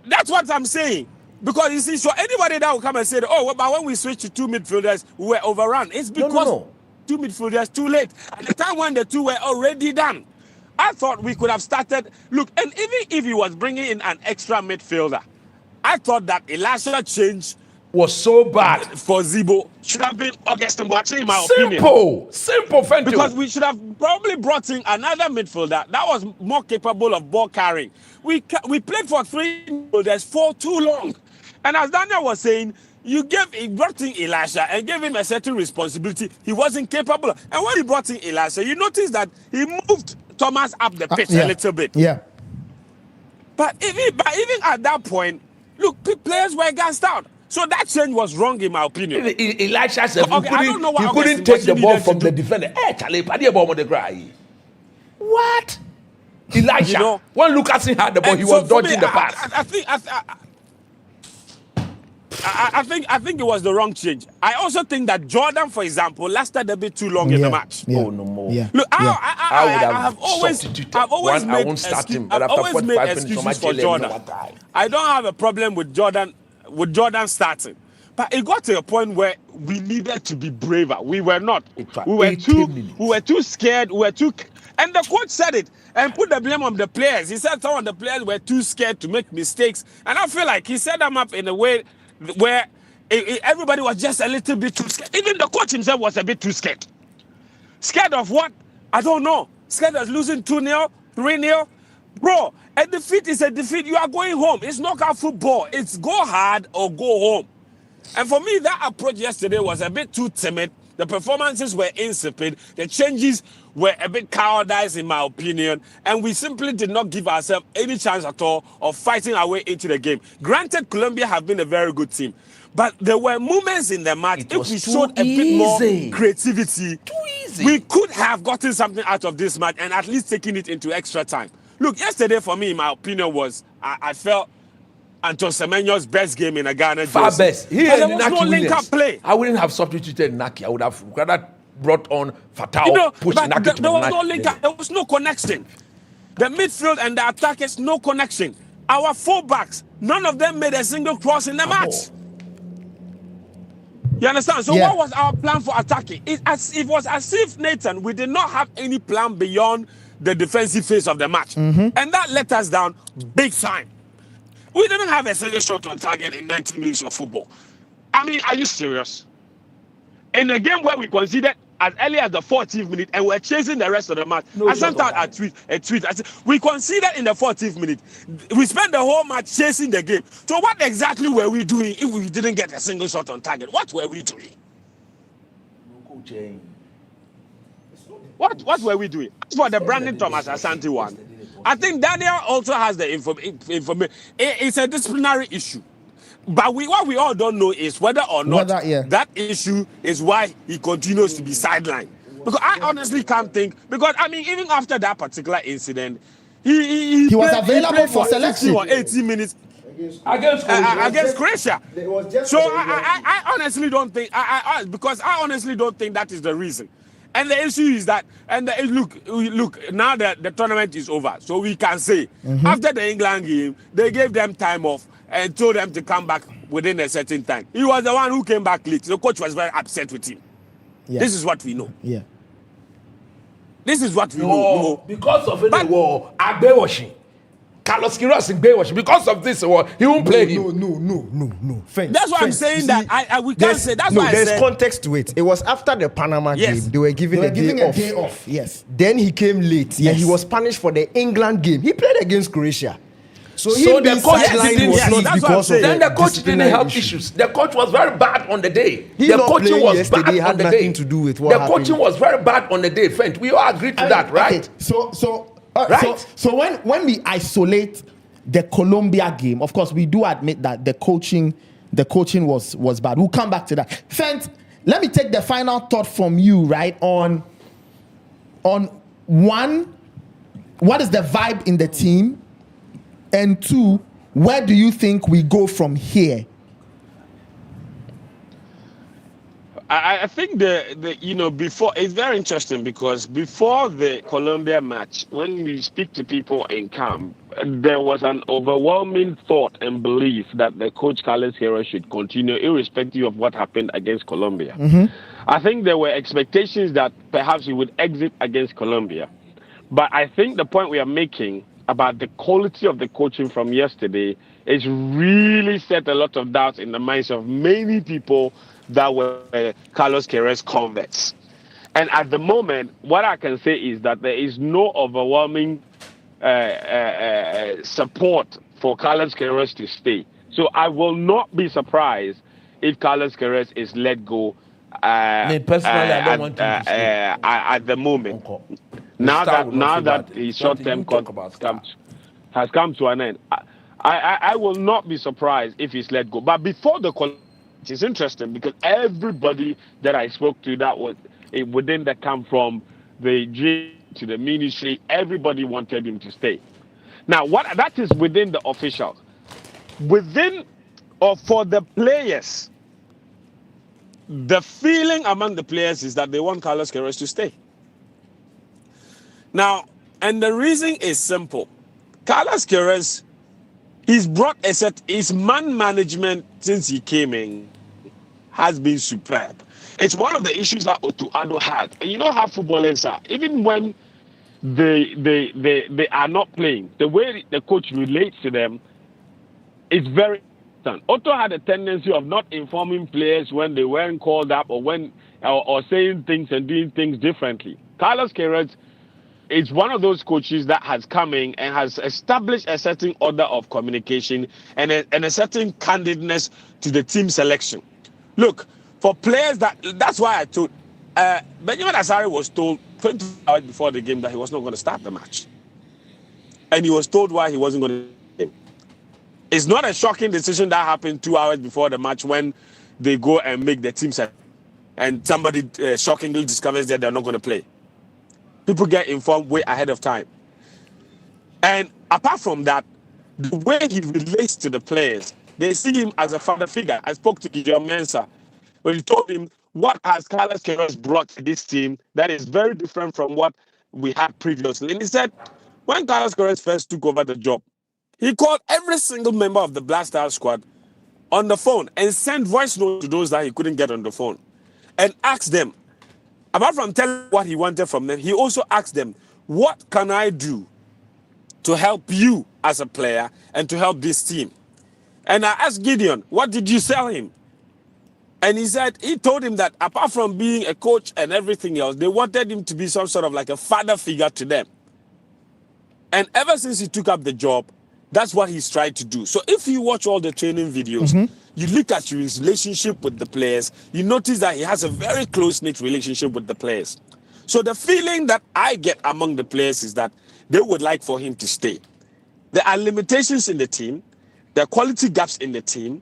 That's what I'm saying. Because you see, so anybody that will come and say, but when we switched to two midfielders, we were overrun. It's because two midfielders too late. At the time when the two were already done. I thought we could have started. Look, and even if he was bringing in an extra midfielder, I thought that Elisha change
was so bad
for Zibo should have been Augustin Boateng, in my opinion.
Simple, Fenty.
Because we should have probably brought in another midfielder that was more capable of ball carrying. We played for 3 midfielders for too long. And as Daniel was saying, he brought in Elisha and gave him a certain responsibility he wasn't capable of. And when he brought in Elisha, you notice that he moved Thomas up the pitch a little bit.
Yeah.
But even at that point, look, players were gassed out. So that change was wrong, in my opinion.
Elisha said he couldn't
Augustin
take the ball
needed
from
to
the defender. Charlie, what? Elisha, when Lucasen had the ball, he was dodging the pass.
I think it was the wrong change. I also think that Jordan, for example, lasted a bit too long in the match.
Yeah.
Oh no more.
Yeah.
Look,
I
have always made excuses for Jordan. I don't have a problem with Jordan starting, but it got to a point where we needed to be braver. We were not. We were too scared. And the coach said it and put the blame on the players. He said some of the players were too scared to make mistakes, and I feel like he set them up in a way where everybody was just a little bit too scared. Even the coach himself was a bit too scared. Scared of what? I don't know. Scared of losing 2-0, 3-0. Bro, a defeat is a defeat. You are going home. It's knockout football. It's go hard or go home. And for me, that approach yesterday was a bit too timid. The performances were insipid. The changes were a bit cowardice, in my opinion. And we simply did not give ourselves any chance at all of fighting our way into the game. Granted, Colombia have been a very good team. But there were moments in the match, if we showed a bit more creativity, we could have gotten something out of this match and at least taken it into extra time. Look, yesterday for me, my opinion was, I felt Anton Semenyo's best game in a Ghana jersey.
Far best.
There was no link-up play.
I wouldn't have substituted Naki. I would have rather brought on Fatao, pushed Naki to
there was no link-up. There was no connection. The midfield and the attackers, no connection. Our fullbacks, none of them made a single cross in the match. You understand? So what was our plan for attacking? It was as if, Nathan, we did not have any plan beyond the defensive phase of the match. And that let us down big time. We didn't have a single shot on target in 90 minutes of football. I mean, are you serious? In a game where we conceded as early as the 14th minute and we're chasing the rest of the match, I sent out a tweet. I said, we conceded in the 14th minute. We spent the whole match chasing the game. So what exactly were we doing if we didn't get a single shot on target? What were we doing? What were we doing? As for the Brandon Thomas Asante one, I think Daniel also has the information. It's a disciplinary issue. But what we all don't know is whether or not that issue is why he continues to be sidelined. Because I honestly can't think, because I mean, even after that particular incident, he was available for selection for 18 minutes against Croatia. So I honestly don't think, because I honestly don't think that is the reason. And the issue is that, look, now that the tournament is over, so we can say, after the England game, they gave them time off and told them to come back within a certain time. He was the one who came back late. The coach was very upset with him. This is what we know. This is what we know.
Because of the war, Agbewashing. Carlos Queiroz in Baywatch. Because of this war, he won't play him.
No.
That's why I'm saying that we can't say. That's why I said.
There's context to it. It was after the Panama game. They were giving a day off.
Yes.
Then he came late. And he was punished for the England game. He played against Croatia.
So the coach then the coach didn't have issues. The coach was very bad on the day. The coaching was bad on the day.
To do with what happened.
The coaching was very bad on the day. Friend, we all agreed to that, right?
Okay. So when we isolate the Colombia game, of course we do admit that the coaching was bad. We'll come back to that. Fent, let me take the final thought from you, right? On one, what is the vibe in the team? And two, where do you think we go from here?
I think before, it's very interesting because before the Colombia match, when we speak to people in camp, there was an overwhelming thought and belief that the coach Carlos Queiroz should continue irrespective of what happened against Colombia. I think there were expectations that perhaps he would exit against Colombia. But I think the point we are making about the quality of the coaching from yesterday is really set a lot of doubts in the minds of many people that were Carlos Queiroz converts. And at the moment, what I can say is that there is no overwhelming support for Carlos Queiroz to stay. So I will not be surprised if Carlos Queiroz is let go.
Personally, I don't want him to stay.
At the moment. Now that his short-term contract has come to an end, I will not be surprised if he's let go. But before the college, it's interesting because everybody that I spoke to that was within the camp, from the G to the ministry, everybody wanted him to stay. Now, what that is within the officials. Within or for the players, the feeling among the players is that they want Carlos Queiroz to stay. Now, and the reason is simple. Carlos Queiroz, he's brought his man management since he came in has been superb. It's one of the issues that Otuado had. And you know how footballers are. Even when they are not playing, the way the coach relates to them is very important. Otto had a tendency of not informing players when they weren't called up or saying things and doing things differently. Carlos Queiroz is one of those coaches that has come in and has established a certain order of communication and a certain candidness to the team selection. Look, for players that's why I told Benjamin Asare was told 20 hours before the game that he was not going to start the match. And he was told why he wasn't going to. It's not a shocking decision that happened 2 hours before the match when they go and make the team set and somebody shockingly discovers that they're not going to play. People get informed way ahead of time. And apart from that, the way he relates to the players, they see him as a father figure. I spoke to Gideon Mensah when he told him what has Carlos Queiroz brought to this team that is very different from what we had previously. And he said, when Carlos Queiroz first took over the job, he called every single member of the Black Star squad on the phone and sent voice notes to those that he couldn't get on the phone and asked them, apart from telling what he wanted from them, he also asked them, what can I do to help you as a player and to help this team? And I asked Gideon, what did you sell him? And he told him that apart from being a coach and everything else, they wanted him to be some sort of like a father figure to them. And ever since he took up the job, that's what he's tried to do. So if you watch all the training videos, you look at his relationship with the players, you notice that he has a very close-knit relationship with the players. So the feeling that I get among the players is that they would like for him to stay. There are limitations in the team, there are quality gaps in the team,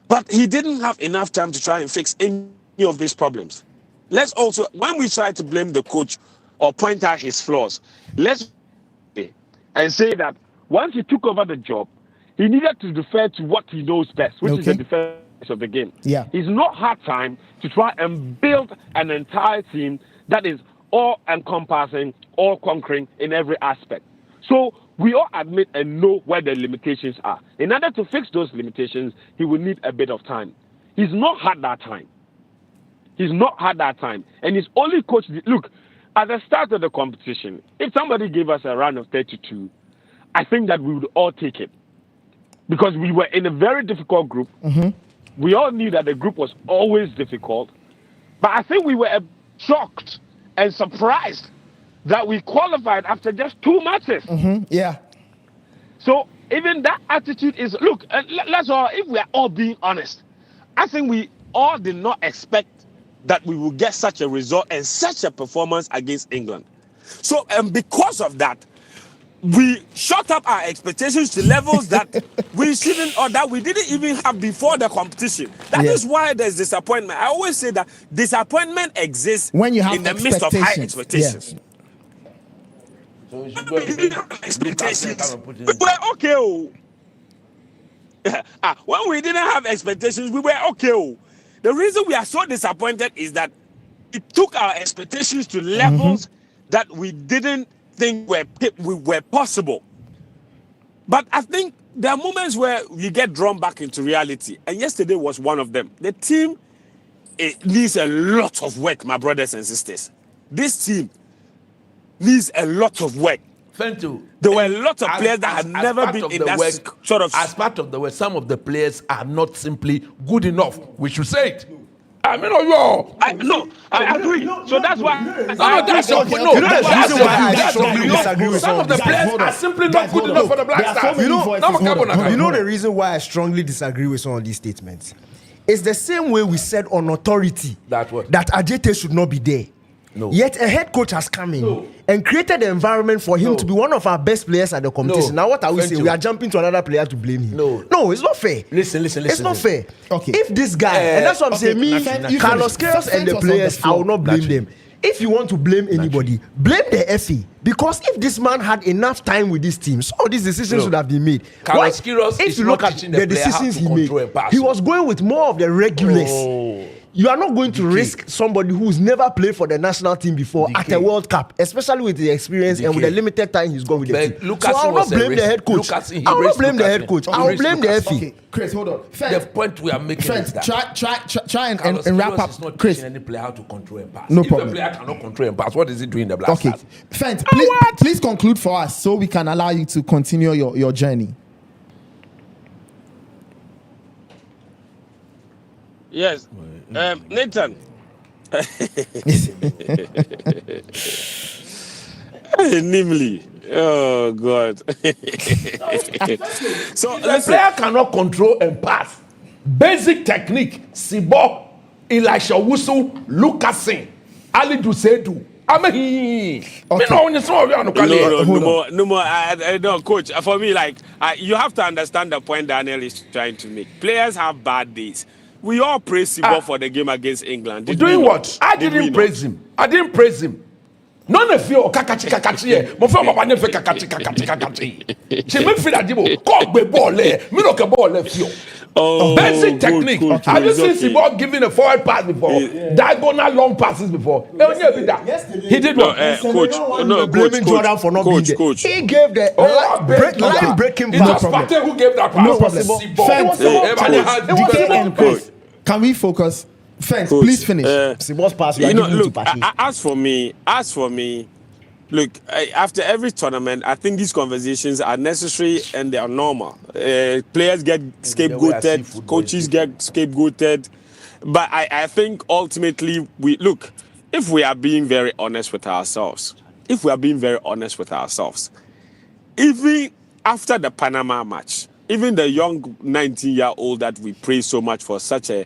but he didn't have enough time to try and fix any of these problems. Let's also, when we try to blame the coach or point out his flaws, let's and say that once he took over the job, he needed to defer to what he knows best, which is the defense of the game.
Yeah.
He's not had time to try and build an entire team that is all-encompassing, all-conquering in every aspect. So we all admit and know where the limitations are. In order to fix those limitations, he will need a bit of time. He's not had that time. And he's only coached. Look, at the start of the competition, if somebody gave us a round of 32, I think that we would all take it. Because we were in a very difficult group. We all knew that the group was always difficult. But I think we were shocked and surprised that we qualified after just 2 matches.
Yeah.
So even that attitude is, look, let's all, if we are all being honest, I think we all did not expect that we would get such a result and such a performance against England. So, and because of that, we shot up our expectations to levels that we shouldn't, or that we didn't even have before the competition. That is why there's disappointment. I always say that disappointment exists
when you have
in the midst of high expectations.
So
expectations. We were okay. When we didn't have expectations, we were okay. The reason we are so disappointed is that it took our expectations to levels that we didn't think were possible. But I think there are moments where you get drawn back into reality, and yesterday was one of them. The team needs a lot of work, my brothers and sisters. This team,
needs a lot of work.
Fento,
there were a lot of players that had never been in that
work,
sort of.
As part of the work, some of the players are not simply good enough. We should say it. I mean,
I agree. So that's why.
That's your point. No, that's the reason why I strongly disagree with some of the players are simply not good enough for the Black Stars.
You know the reason why I strongly disagree with some of these statements? It's the same way we said on authority that Ajete should not be there.
No.
Yet a head coach has come in and created the environment for him to be one of our best players at the competition. Now what are we saying? We are jumping to another player to blame him. No, it's not fair.
Listen.
It's not fair. Okay. If this guy, and that's what I'm saying, Carlos Queiroz and the players, I will not blame them. If you want to blame anybody, blame the FA. Because if this man had enough time with this team, some of these decisions would have been made.
Carlos Queiroz
if you look at the decisions he made, he was going with more of the regulars. You are not going to risk somebody who's never played for the national team before at a World Cup, especially with the experience and with the limited time he's gone with the team. So I will not blame the head coach. I will not blame the head coach. I will blame the FA.
Okay, Chris, hold on.
The point we are making is that
try and wrap up.
Is not
Chris,
any player how to control and pass.
No
if
problem.
the player cannot control and pass, what is he doing in the Black Stars?
Fent, please conclude for us so we can allow you to continue your journey.
Yes, Nathan.
Namely, oh God.
So the player cannot control and pass. Basic technique: Sibo, Elisha Wusu, Lucasin, Ali Dusedu.
No more. No, coach. For me, you have to understand the point Daniel is trying to make. Players have bad days. We all praise Sibo for the game against England.
Doing what? I didn't praise him. None of you kakachi. Mo fẹ́ baba ne fẹ́ kakachi. She me feel that Jibo kọ́ gbé ball lẹ̀. Me no ke ball lẹ̀ fi o. Basic technique. Have you seen Sibo giving a forward pass before? Diagonal long passes before. He did what?
Coach. No,
blaming Jordan for not being there.
Coach.
He gave the line breaking pass.
It was Partey who gave that pass.
No problem. Can we focus? Fence, please finish.
Sibo's pass.
Look, as for me, look, after every tournament, I think these conversations are necessary and they are normal. Players get scapegoated, coaches get scapegoated, but I think ultimately if we are being very honest with ourselves, even after the Panama match, even the young 19-year-old that we praise so much for such a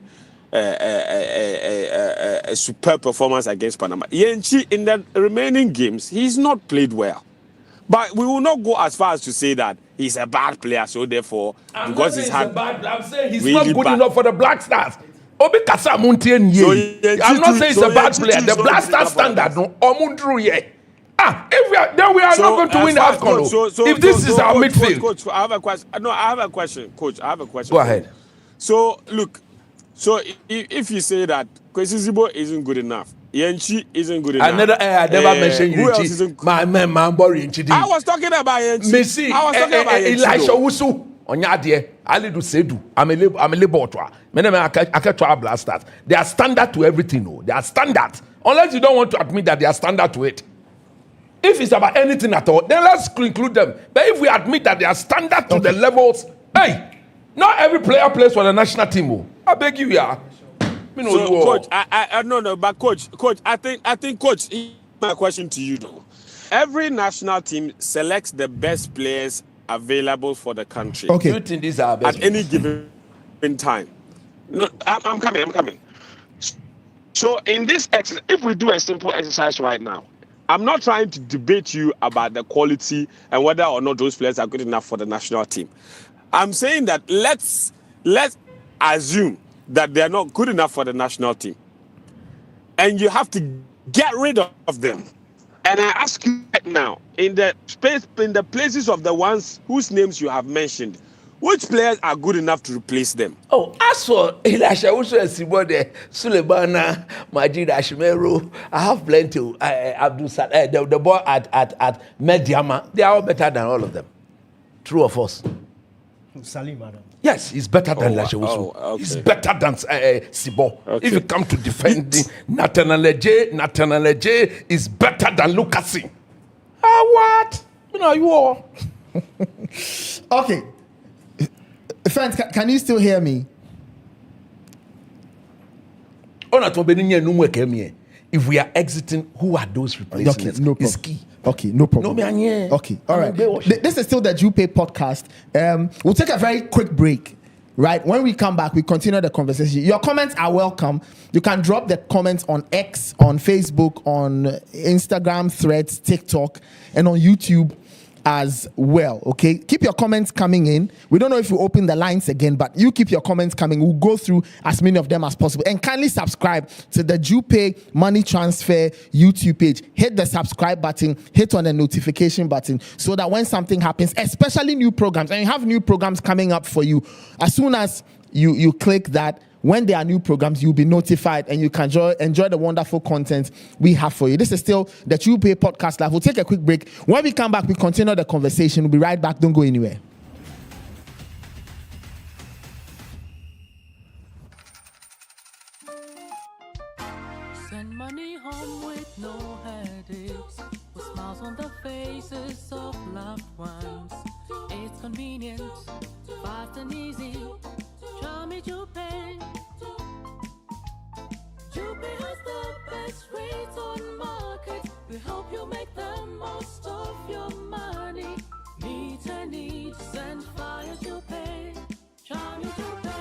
superb performance against Panama, Yenchi, in the remaining games, he's not played well. But we will not go as far as to say that he's a bad player, so therefore, I'm saying
he's really not good enough for the Black Stars. I'm not saying he's a bad player. The Black Stars standard, no, then we are not going to win the AFCON. If this is our midfield.
Coach, I have a question. No, I have a question. Coach, I have a question.
Go ahead.
So, look, if you say that Kwesi Sibo isn't good enough, Yenchi isn't good enough.
I never mentioned Yenchi. My man, Yenchi.
I was talking about Yenchi.
I was talking about Elisha Wusu. Onyadie, Ali Dusedu, Amele Botwa. Aketwa Black Stars. They are standard to everything. No, they are standard. Unless you don't want to admit that they are standard to it. If it's about anything at all, then let's include them. But if we admit that they are standard to the levels, not every player plays for the national team. I beg you, yeah.
Coach, but coach, I think, coach, my question to you though. Every national team selects the best players available for the country.
Okay. You think these are best
at any given time? No, I'm coming. So in this exercise, if we do a simple exercise right now, I'm not trying to debate you about the quality and whether or not those players are good enough for the national team. I'm saying that let's assume that they are not good enough for the national team. And you have to get rid of them. And I ask you right now, in the places of the ones whose names you have mentioned, which players are good enough to replace them?
As for Elisha Wusu and Sibode, Suleimana, Majid Ashmeru, I have plenty. Abdul the boy at Mediama, they are all better than all of them. True or false?
Salim Adam.
Yes, he's better than Elisha Wusu.
Okay.
He's better than Sibo. Okay. If you come to defend Nathaniel J is better than Lucasin. What? You know, you all.
Okay. Friends, can you still hear me?
If we are exiting, who are those replacing us?
No problem.
It's key.
Okay, no problem.
No, me
Okay, all right. This is still the Jupay podcast. We'll take a very quick break. Right, when we come back, we continue the conversation. Your comments are welcome. You can drop the comments on X, on Facebook, on Instagram, Threads, TikTok, and on YouTube as well. Okay, keep your comments coming in. We don't know if we open the lines again, but you keep your comments coming. We'll go through as many of them as possible. And kindly subscribe to the Jupay Money Transfer YouTube page. Hit the subscribe button, hit on the notification button, so that when something happens, especially new programs, and you have new programs coming up for you, as soon as you click that, when there are new programs, you'll be notified and you can enjoy the wonderful content we have for you. This is still the Jupay Podcast Live. We'll take a quick break. When we come back, we continue the conversation. We'll be right back. Don't go anywhere.
Send money home with no headaches, with smiles on the faces of loved ones. It's convenient, fast and easy. Try me Jupay. Jupay has the best rates on market. We help you make the most of your money. Meet a need, send via Jupay. Try me Jupay.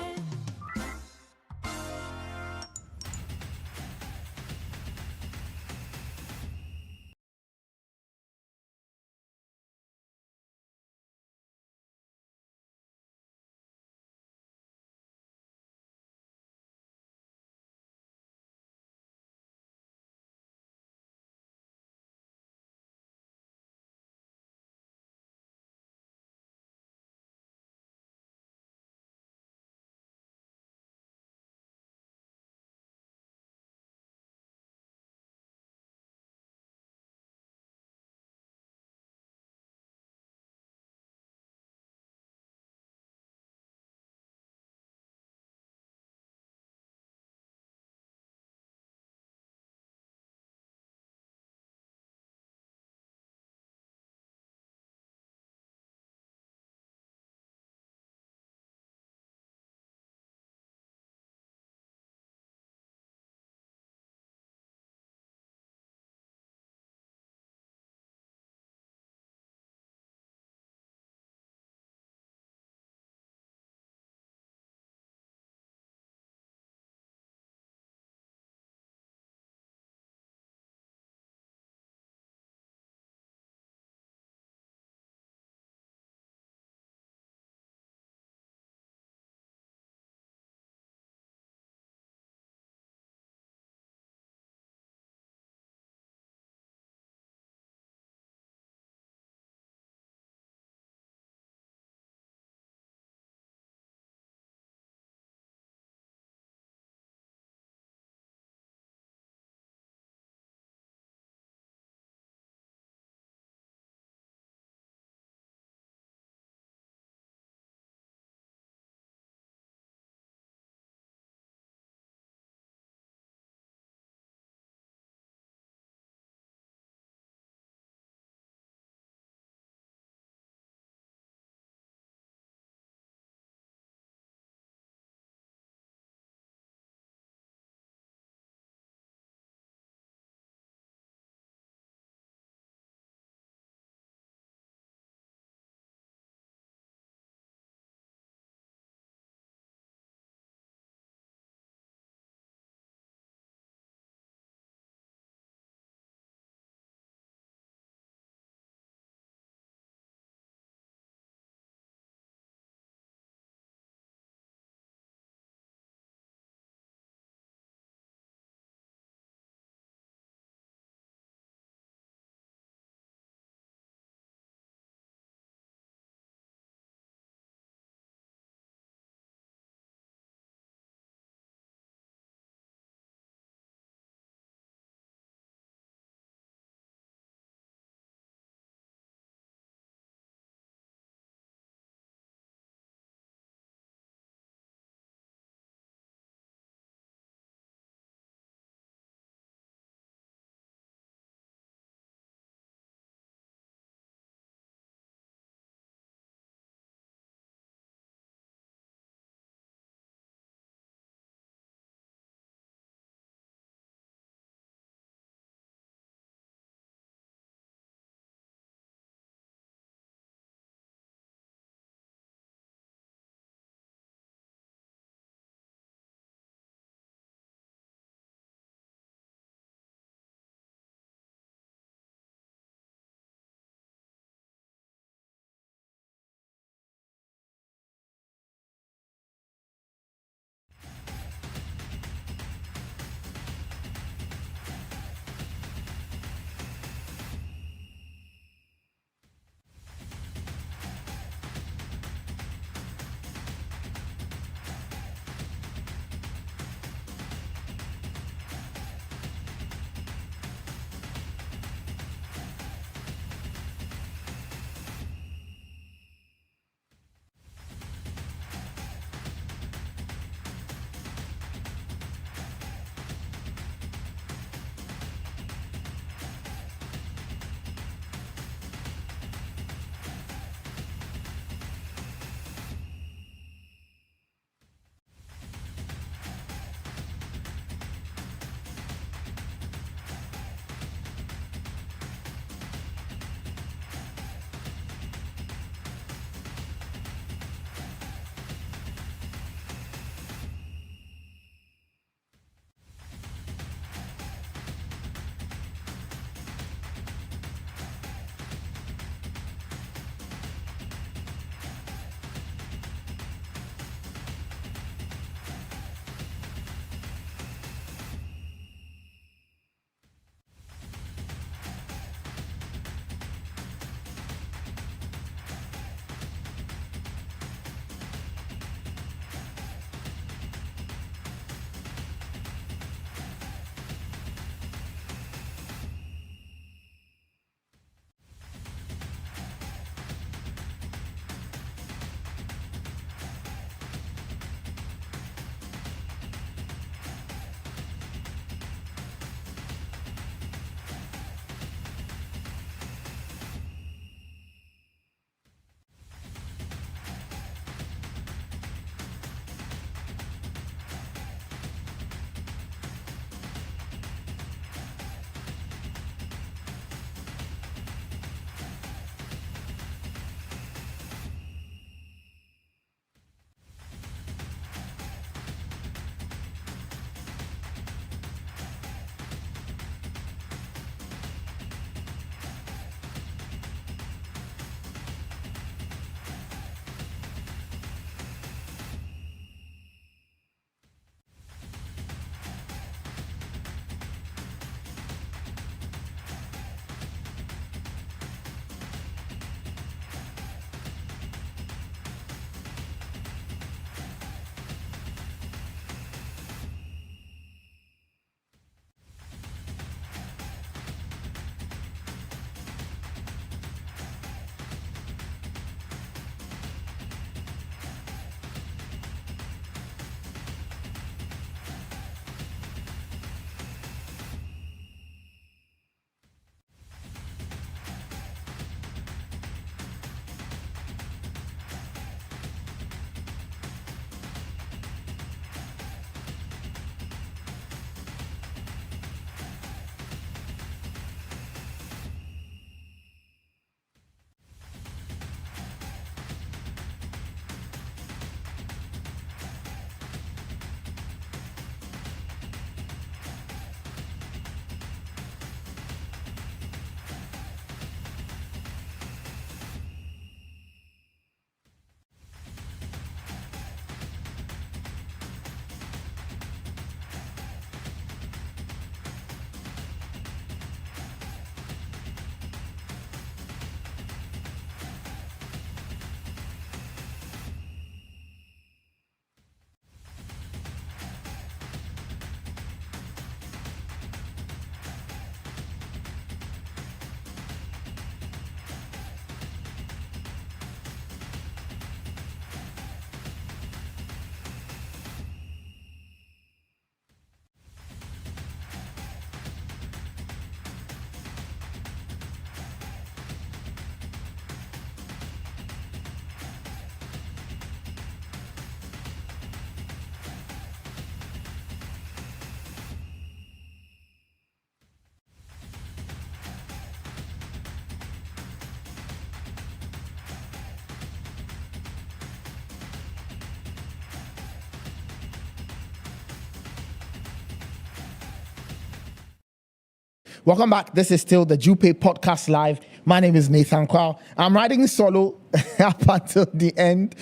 Welcome back. This is still the Jupay Podcast Live. My name is Nathan Kwao. I'm riding solo up until the end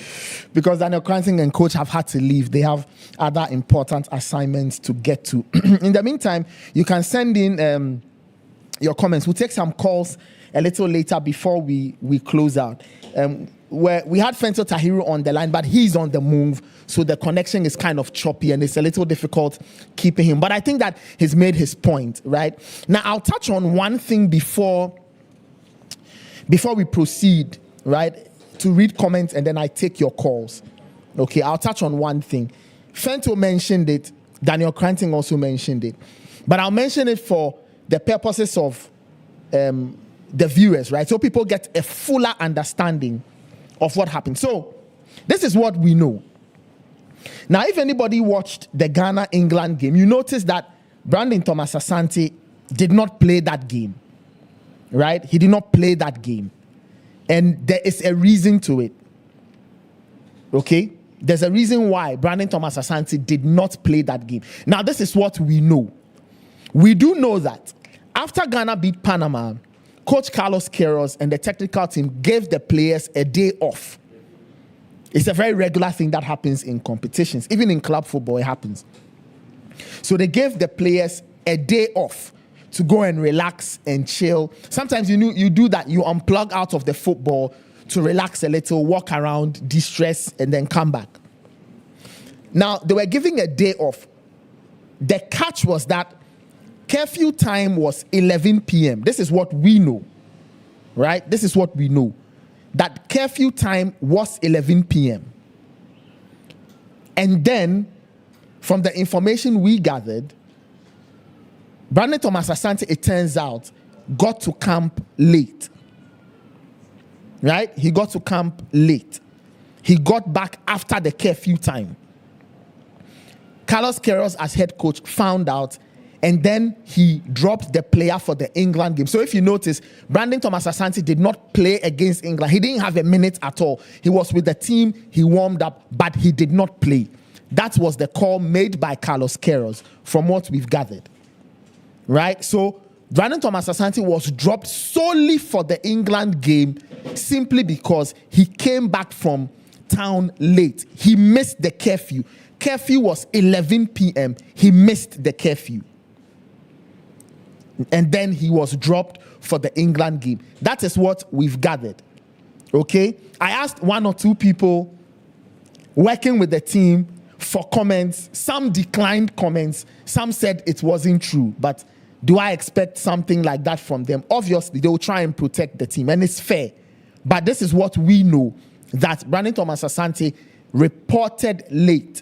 because Daniel Cranting and coach have had to leave. They have other important assignments to get to. In the meantime, you can send in your comments. We'll take some calls a little later before we close out. Where we had Fento Tahiru on the line, but he's on the move, so the connection is kind of choppy and it's a little difficult keeping him. But I think that he's made his point, right? Now, I'll touch on one thing before we proceed, right, to read comments and then I take your calls. Okay, I'll touch on one thing. Fento mentioned it, Daniel Cranting also mentioned it, but I'll mention it for the purposes of the viewers, right? So people get a fuller understanding of what happened. So this is what we know. Now, if anybody watched the Ghana-England game, you notice that Brandon Thomas Asante did not play that game, right? He did not play that game. And there is a reason to it, okay? There's a reason why Brandon Thomas Asante did not play that game. Now, this is what we know. We do know that after Ghana beat Panama, Coach Carlos Queiroz and the technical team gave the players a day off. It's a very regular thing that happens in competitions. Even in club football, it happens. So they gave the players a day off to go and relax and chill. Sometimes you do that. You unplug out of the football to relax a little, walk around, de-stress, and then come back. Now, they were giving a day off. The catch was that curfew time was 11 p.m. This is what we know, right? This is what we know. That curfew time was 11 p.m. And then, from the information we gathered, Brandon Thomas Asante, it turns out, got to camp late. Right? He got to camp late. He got back after the curfew time. Carlos Queiroz, as head coach, found out, and then he dropped the player for the England game. So if you notice, Brandon Thomas Asante did not play against England. He didn't have a minute at all. He was with the team, he warmed up, but he did not play. That was the call made by Carlos Queiroz, from what we've gathered. Right? So Brandon Thomas Asante was dropped solely for the England game simply because he came back from town late. He missed the curfew. Curfew was 11 p.m. He missed the curfew. And then he was dropped for the England game. That is what we've gathered. Okay? I asked one or two people working with the team for comments. Some declined comments. Some said it wasn't true. But do I expect something like that from them? Obviously, they will try and protect the team. And it's fair. But this is what we know. That Brandon Thomas Asante reported late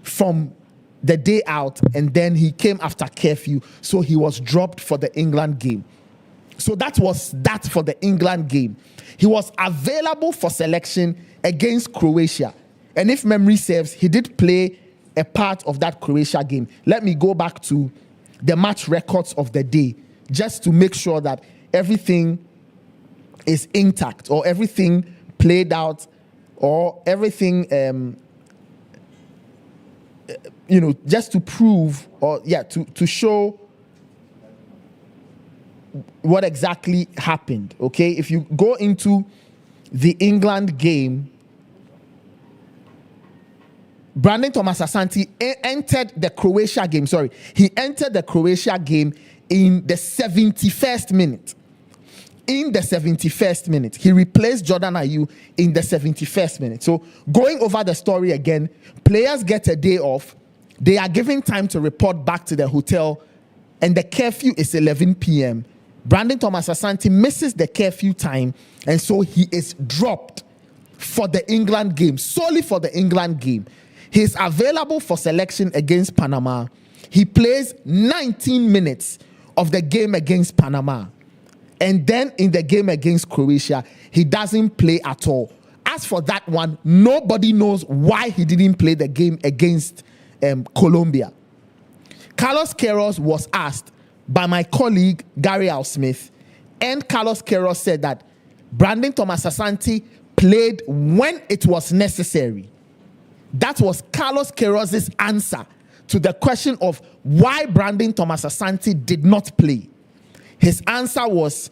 from the day out, and then he came after curfew, so he was dropped for the England game. So that was that for the England game. He was available for selection against Croatia, and if memory serves, he did play a part of that Croatia game. Let me go back to the match records of the day just to make sure that everything is intact, or everything played out, or everything just to prove, or to show what exactly happened. Okay, if you go into the England game, Brandon Thomas Asante entered the Croatia game. He entered the Croatia game in the 71st minute. In the 71st minute, he replaced Jordan Ayew in the 71st minute. So going over the story again, players get a day off. They are given time to report back to the hotel, and the curfew is 11 p.m. Brandon Thomas Asante misses the curfew time, and so he is dropped for the England game, solely for the England game. He is available for selection against Panama. He plays 19 minutes of the game against Panama. And then in the game against Croatia, he doesn't play at all. As for that one, nobody knows why he didn't play the game against Colombia. Carlos Queiroz was asked by my colleague Gary Al Smith, and Carlos Queiroz said that Brandon Thomas Asante played when it was necessary. That was Carlos Queiroz's answer to the question of why Brandon Thomas Asante did not play. his answer was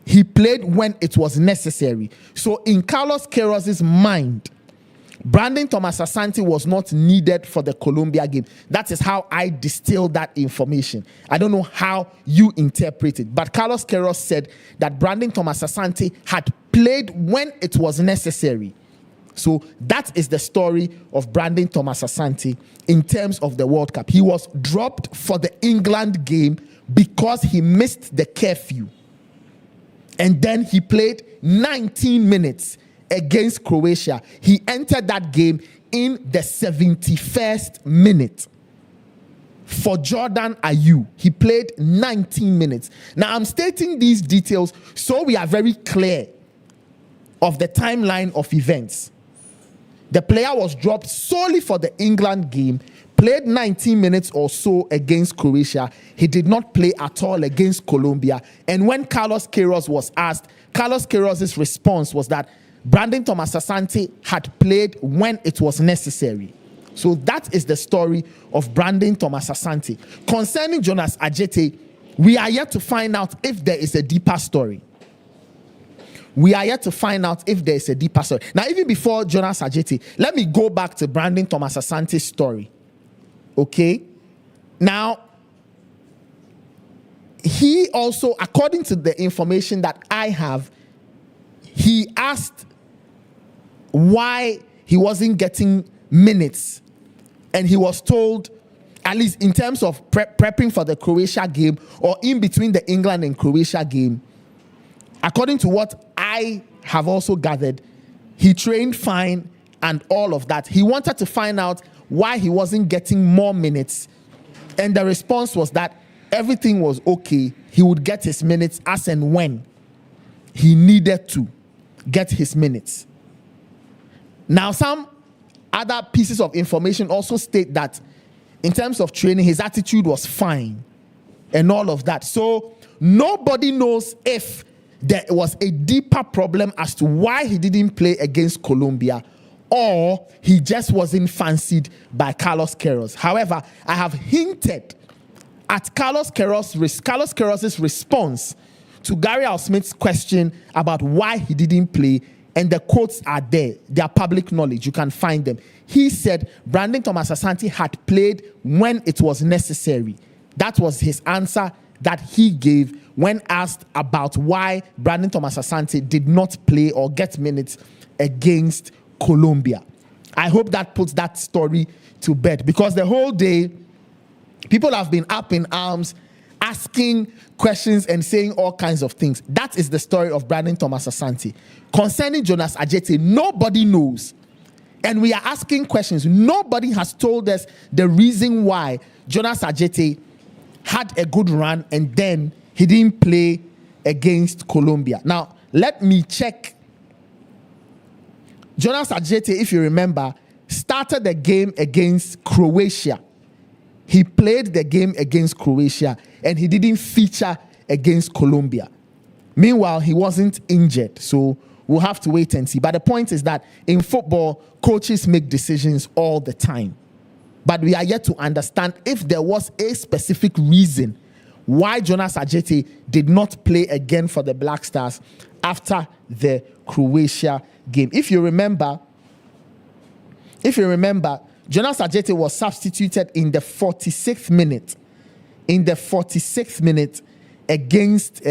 he played when it was necessary. So in Carlos Queiroz's mind, Brandon Thomas Asante was not needed for the Colombia game. That is how I distilled that information. I don't know how you interpret it, but Carlos Queiroz said that Brandon Thomas Asante had played when it was necessary. So that is the story of Brandon Thomas Asante in terms of the World Cup. He was dropped for the England game because he missed the curfew. And then he played 19 minutes against Croatia. He entered that game in the 71st minute. For Jordan Ayew, he played 19 minutes. Now, I'm stating these details so we are very clear of the timeline of events. The player was dropped solely for the England game, played 19 minutes or so against Croatia. He did not play at all against Colombia. And when Carlos Queiroz was asked, Carlos Queiroz's response was that Brandon Thomas Asante had played when it was necessary. So that is the story of Brandon Thomas Asante. Concerning Jonas Adjetey, we are yet to find out if there is a deeper story. We are yet to find out if there is a deeper story. Now, even before Jonas Adjetey, let me go back to Brandon Thomas Asante's story. Okay? Now, he also, according to the information that I have, he asked why he wasn't getting minutes. And he was told, at least in terms of prepping for the Croatia game or in between the England and Croatia game, according to what I have also gathered, he trained fine and all of that. He wanted to find out why he wasn't getting more minutes. And the response was that everything was okay. He would get his minutes as and when he needed to get his minutes. Now, some other pieces of information also state that in terms of training, his attitude was fine and all of that. So nobody knows if there was a deeper problem as to why he didn't play against Colombia, or he just wasn't fancied by Carlos Queiroz. However, I have hinted at Carlos Queiroz's response to Gary Al-Smith's question about why he didn't play, and the quotes are there. They are public knowledge. You can find them. He said Brandon Thomas Asante had played when it was necessary. That was his answer that he gave when asked about why Brandon Thomas Asante did not play or get minutes against Colombia. I hope that puts that story to bed, because the whole day people have been up in arms asking questions and saying all kinds of things. That is the story of Brandon Thomas Asante. Concerning Jonas Adjetey, nobody knows. And we are asking questions. Nobody has told us the reason why Jonas Adjetey had a good run and then he didn't play against Colombia. Now, let me check. Jonas Adjetey, if you remember, started the game against Croatia. He played the game against Croatia and he didn't feature against Colombia. Meanwhile, he wasn't injured, so we'll have to wait and see. But the point is that in football, coaches make decisions all the time. But we are yet to understand if there was a specific reason why Jonas Adjetey did not play again for the Black Stars after the Croatia game. If you remember, Jonas Adjetey was substituted in the 46th minute. In the 46th minute against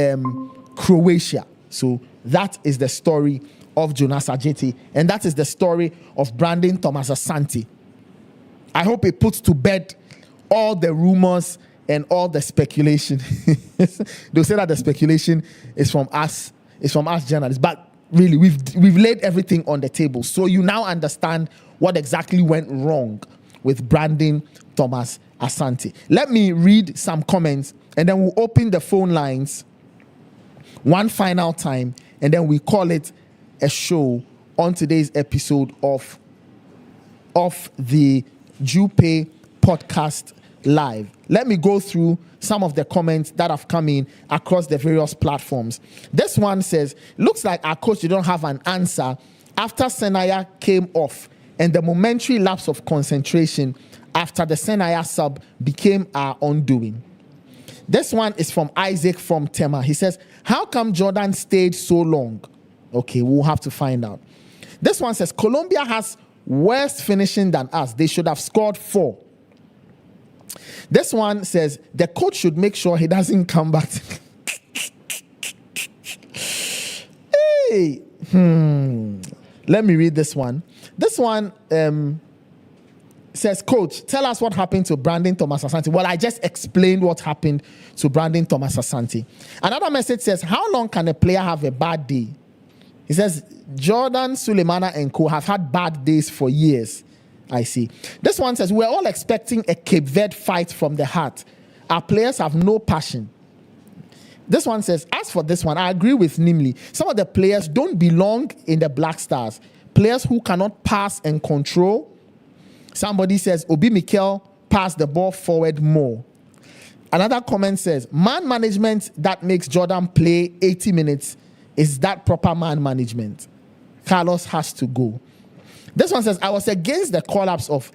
Croatia. So that is the story of Jonas Adjetey, and that is the story of Brandon Thomas Asante. I hope it puts to bed all the rumors and all the speculation. They'll say that the speculation is from us journalists, but really we've laid everything on the table. So you now understand what exactly went wrong with Brandon Thomas Asante. Let me read some comments and then we'll open the phone lines one final time, and then we call it a show on today's episode of the Jupay Podcast Live. Let me go through some of the comments that have come in across the various platforms. This one says, looks like our coach didn't have an answer after Senaya came off and the momentary lapse of concentration after the Senaya sub became our undoing. This one is from Isaac from Tema. He says, how come Jordan stayed so long? Okay, we'll have to find out. This one says, Colombia has worse finishing than us. They should have scored 4. This one says, the coach should make sure he doesn't come back. Hey. Let me read this one. This one says, Coach, tell us what happened to Brandon Thomas Asante. Well, I just explained what happened to Brandon Thomas Asante. Another message says, how long can a player have a bad day? He says, Jordan, Sulemana, and co have had bad days for years. I see. This one says, we're all expecting a Cape Verde fight from the heart. Our players have no passion. This one says, as for this one, I agree with Nimli. Some of the players don't belong in the Black Stars. Players who cannot pass and control. Somebody says, Obi Mikel pass the ball forward more. Another comment says, man management that makes Jordan play 80 minutes. Is that proper man management? Carlos has to go. This one says, I was against the collapse of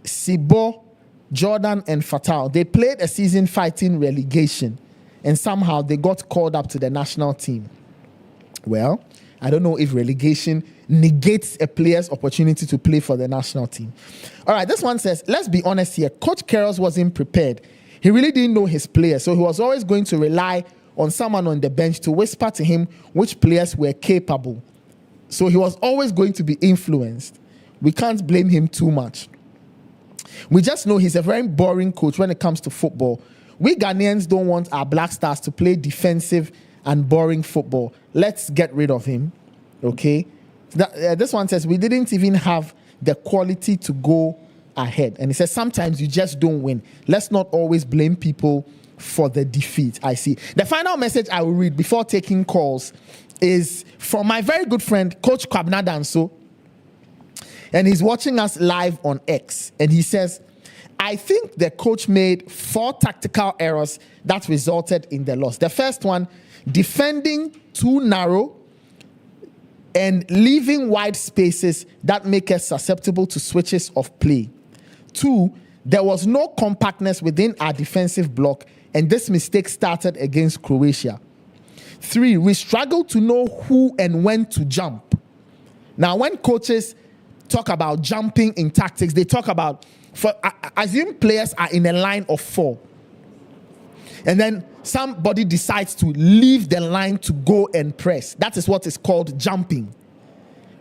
Sibo, Jordan, and Fatal. They played a season fighting relegation, and somehow they got called up to the national team. Well, I don't know if relegation negates a player's opportunity to play for the national team. All right, this one says, let's be honest here. Coach Keros wasn't prepared. He really didn't know his players, so he was always going to rely on someone on the bench to whisper to him which players were capable. So he was always going to be influenced. We can't blame him too much. We just know he's a very boring coach when it comes to football. We Ghanaians don't want our Black Stars to play defensive and boring football. Let's get rid of him. Okay? This one says, we didn't even have the quality to go ahead. And he says, sometimes you just don't win. Let's not always blame people for the defeat. I see. The final message I will read before taking calls is from my very good friend, Coach Kwabena Danso. And he's watching us live on X. And he says, I think the coach made 4 tactical errors that resulted in the loss. The first one, defending too narrow and leaving wide spaces that make us susceptible to switches of play. 2, there was no compactness within our defensive block, and this mistake started against Croatia. 3, we struggled to know who and when to jump. Now, when coaches talk about jumping in tactics, they talk about, assume players are in a line of 4. And then somebody decides to leave the line to go and press. That is what is called jumping.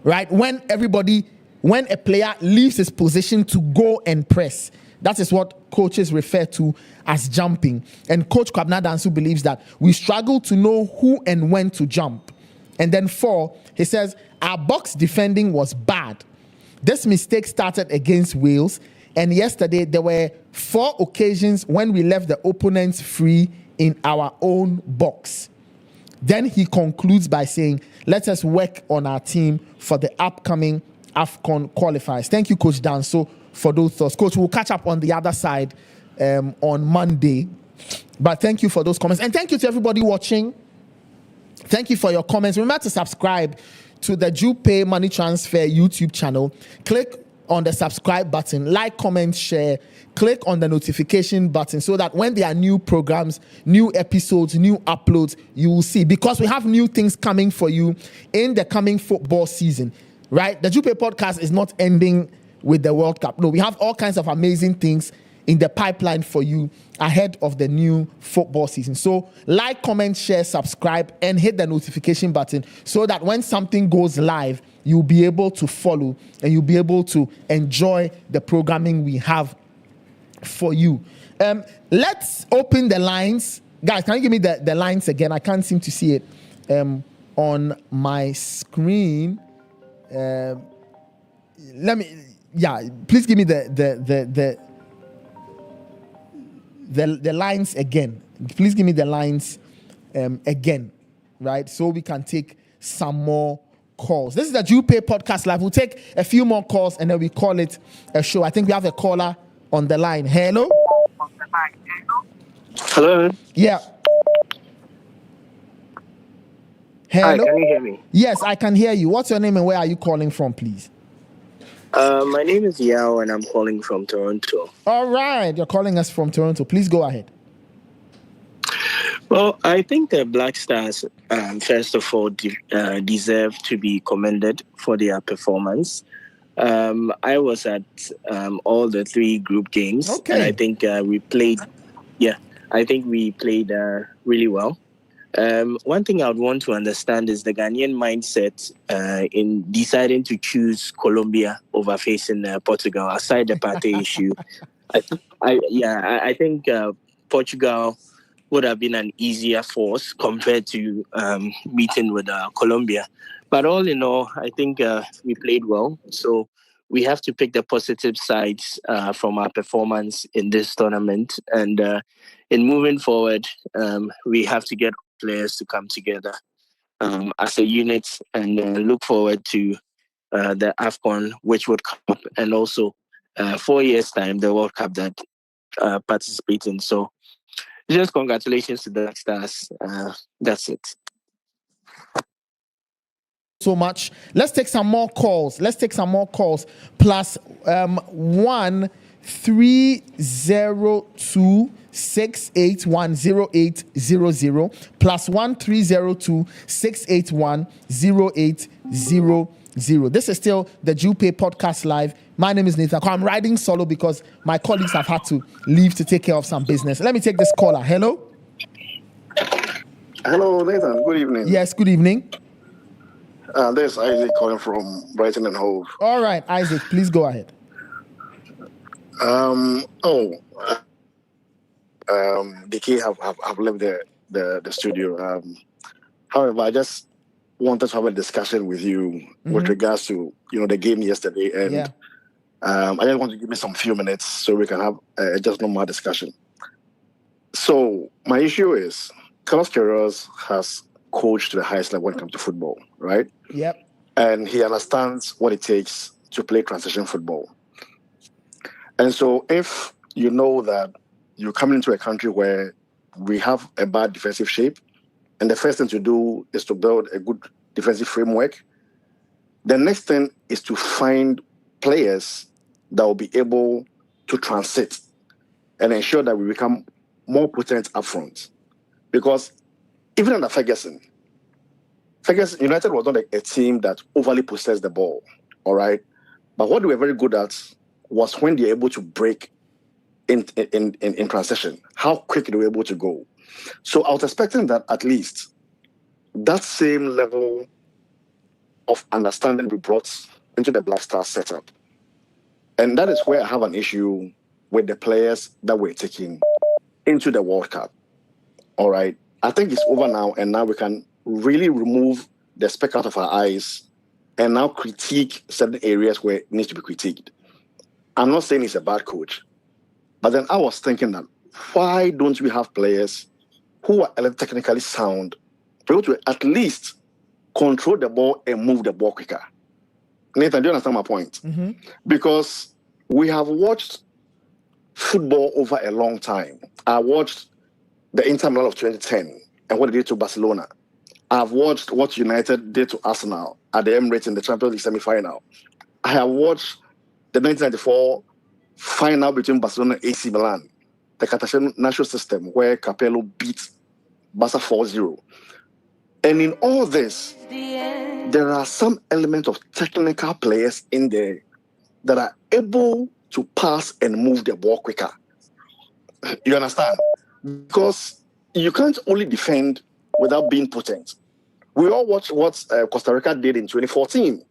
Right? When a player leaves his position to go and press, that is what coaches refer to as jumping. And Coach Kwabena Danso believes that we struggle to know who and when to jump. And then 4, he says, our box defending was bad. This mistake started against Wales. And yesterday, there were 4 occasions when we left the opponents free in our own box. Then he concludes by saying, let us work on our team for the upcoming AFCON qualifiers. Thank you, Coach Danso, for those thoughts. Coach, we'll catch up on the other side on Monday. But thank you for those comments. And thank you to everybody watching. Thank you for your comments. Remember to subscribe to the Jupay Money Transfer YouTube channel. Click on the subscribe button, like, comment, share. Click on the notification button so that when there are new programs, new episodes, new uploads, you will see. Because we have new things coming for you in the coming football season, right? The Jupay Podcast is not ending with the World Cup. No, we have all kinds of amazing things in the pipeline for you ahead of the new football season. So like, comment, share, subscribe, and hit the notification button so that when something goes live, you'll be able to follow and you'll be able to enjoy the programming we have for you. Let's open the lines. Guys, can you give me the lines again? I can't seem to see it on my screen. Please give me the lines again. Please give me the lines again, right? So we can take some more calls. This is the Jupay Podcast Live. We'll take a few more calls and then we call it a show. I think we have a caller on the line. Hello?
Hello?
Yeah. Hello?
Hi, can you hear me?
Yes, I can hear you. What's your name and where are you calling from, please?
My name is Yao and I'm calling from Toronto.
All right. You're calling us from Toronto. Please go ahead.
Well, I think the Black Stars, first of all, deserve to be commended for their performance. I was at all the 3 group games, and I think we played. Yeah, I think we played really well. One thing I would want to understand is the Ghanaian mindset in deciding to choose Colombia over facing Portugal. Aside the Partey issue, I think Portugal would have been an easier force compared to meeting with Colombia. But all in all, I think we played well. So we have to pick the positive sides from our performance in this tournament. And in moving forward, we have to get players to come together as a unit and look forward to the AFCON, which would come up, and also 4 years' time, the World Cup that participating. So just congratulations to the Black Stars. That's it.
So much. Let's take some more calls. Plus 1-302 6810800 plus 1-302 681 0800. This is still the Jupay Podcast Live. My name is Nathan. I'm riding solo because my colleagues have had to leave to take care of some business. Let me take this caller. Hello?
Hello, Nathan. Good evening.
Yes, good evening.
This is Isaac calling from Brighton and Hove.
All right, Isaac, please go ahead.
The key have left the studio. However, I just wanted to have a discussion with you with regards to the game yesterday, and I just want to give me some few minutes so we can have just normal discussion. So my issue is Carlos Queiroz has coached to the highest level when it comes to football, right?
Yep.
And he understands what it takes to play transition football. And so if you know that you're coming into a country where we have a bad defensive shape, and the first thing to do is to build a good defensive framework, the next thing is to find players that will be able to transit and ensure that we become more potent up front. Because even under Ferguson, United was not a team that overly possessed the ball, all right? But what they were very good at was when they're able to break in transition, how quick they were able to go. So I was expecting that at least that same level of understanding be brought into the Black Star setup. And that is where I have an issue with the players that we're taking into the World Cup. All right. I think it's over now, and now we can really remove the speck out of our eyes and now critique certain areas where it needs to be critiqued. I'm not saying he's a bad coach, but then I was thinking that why don't we have players who are technically sound, able to at least control the ball and move the ball quicker? Nathan, do you understand my point?
Mm-hmm.
Because we have watched football over a long time. I watched the Inter Milan of 2010 and what they did to Barcelona. I've watched what United did to Arsenal at the Emirates in the Champions League semi-final. I have watched the 1994 final between Barcelona and AC Milan, the Catenaccio system where Capello beat Barca 4-0. And in all this, there are some elements of technical players in there that are able to pass and move the ball quicker. You understand? Because you can't only defend without being potent. We all watched what Costa Rica did in 2014.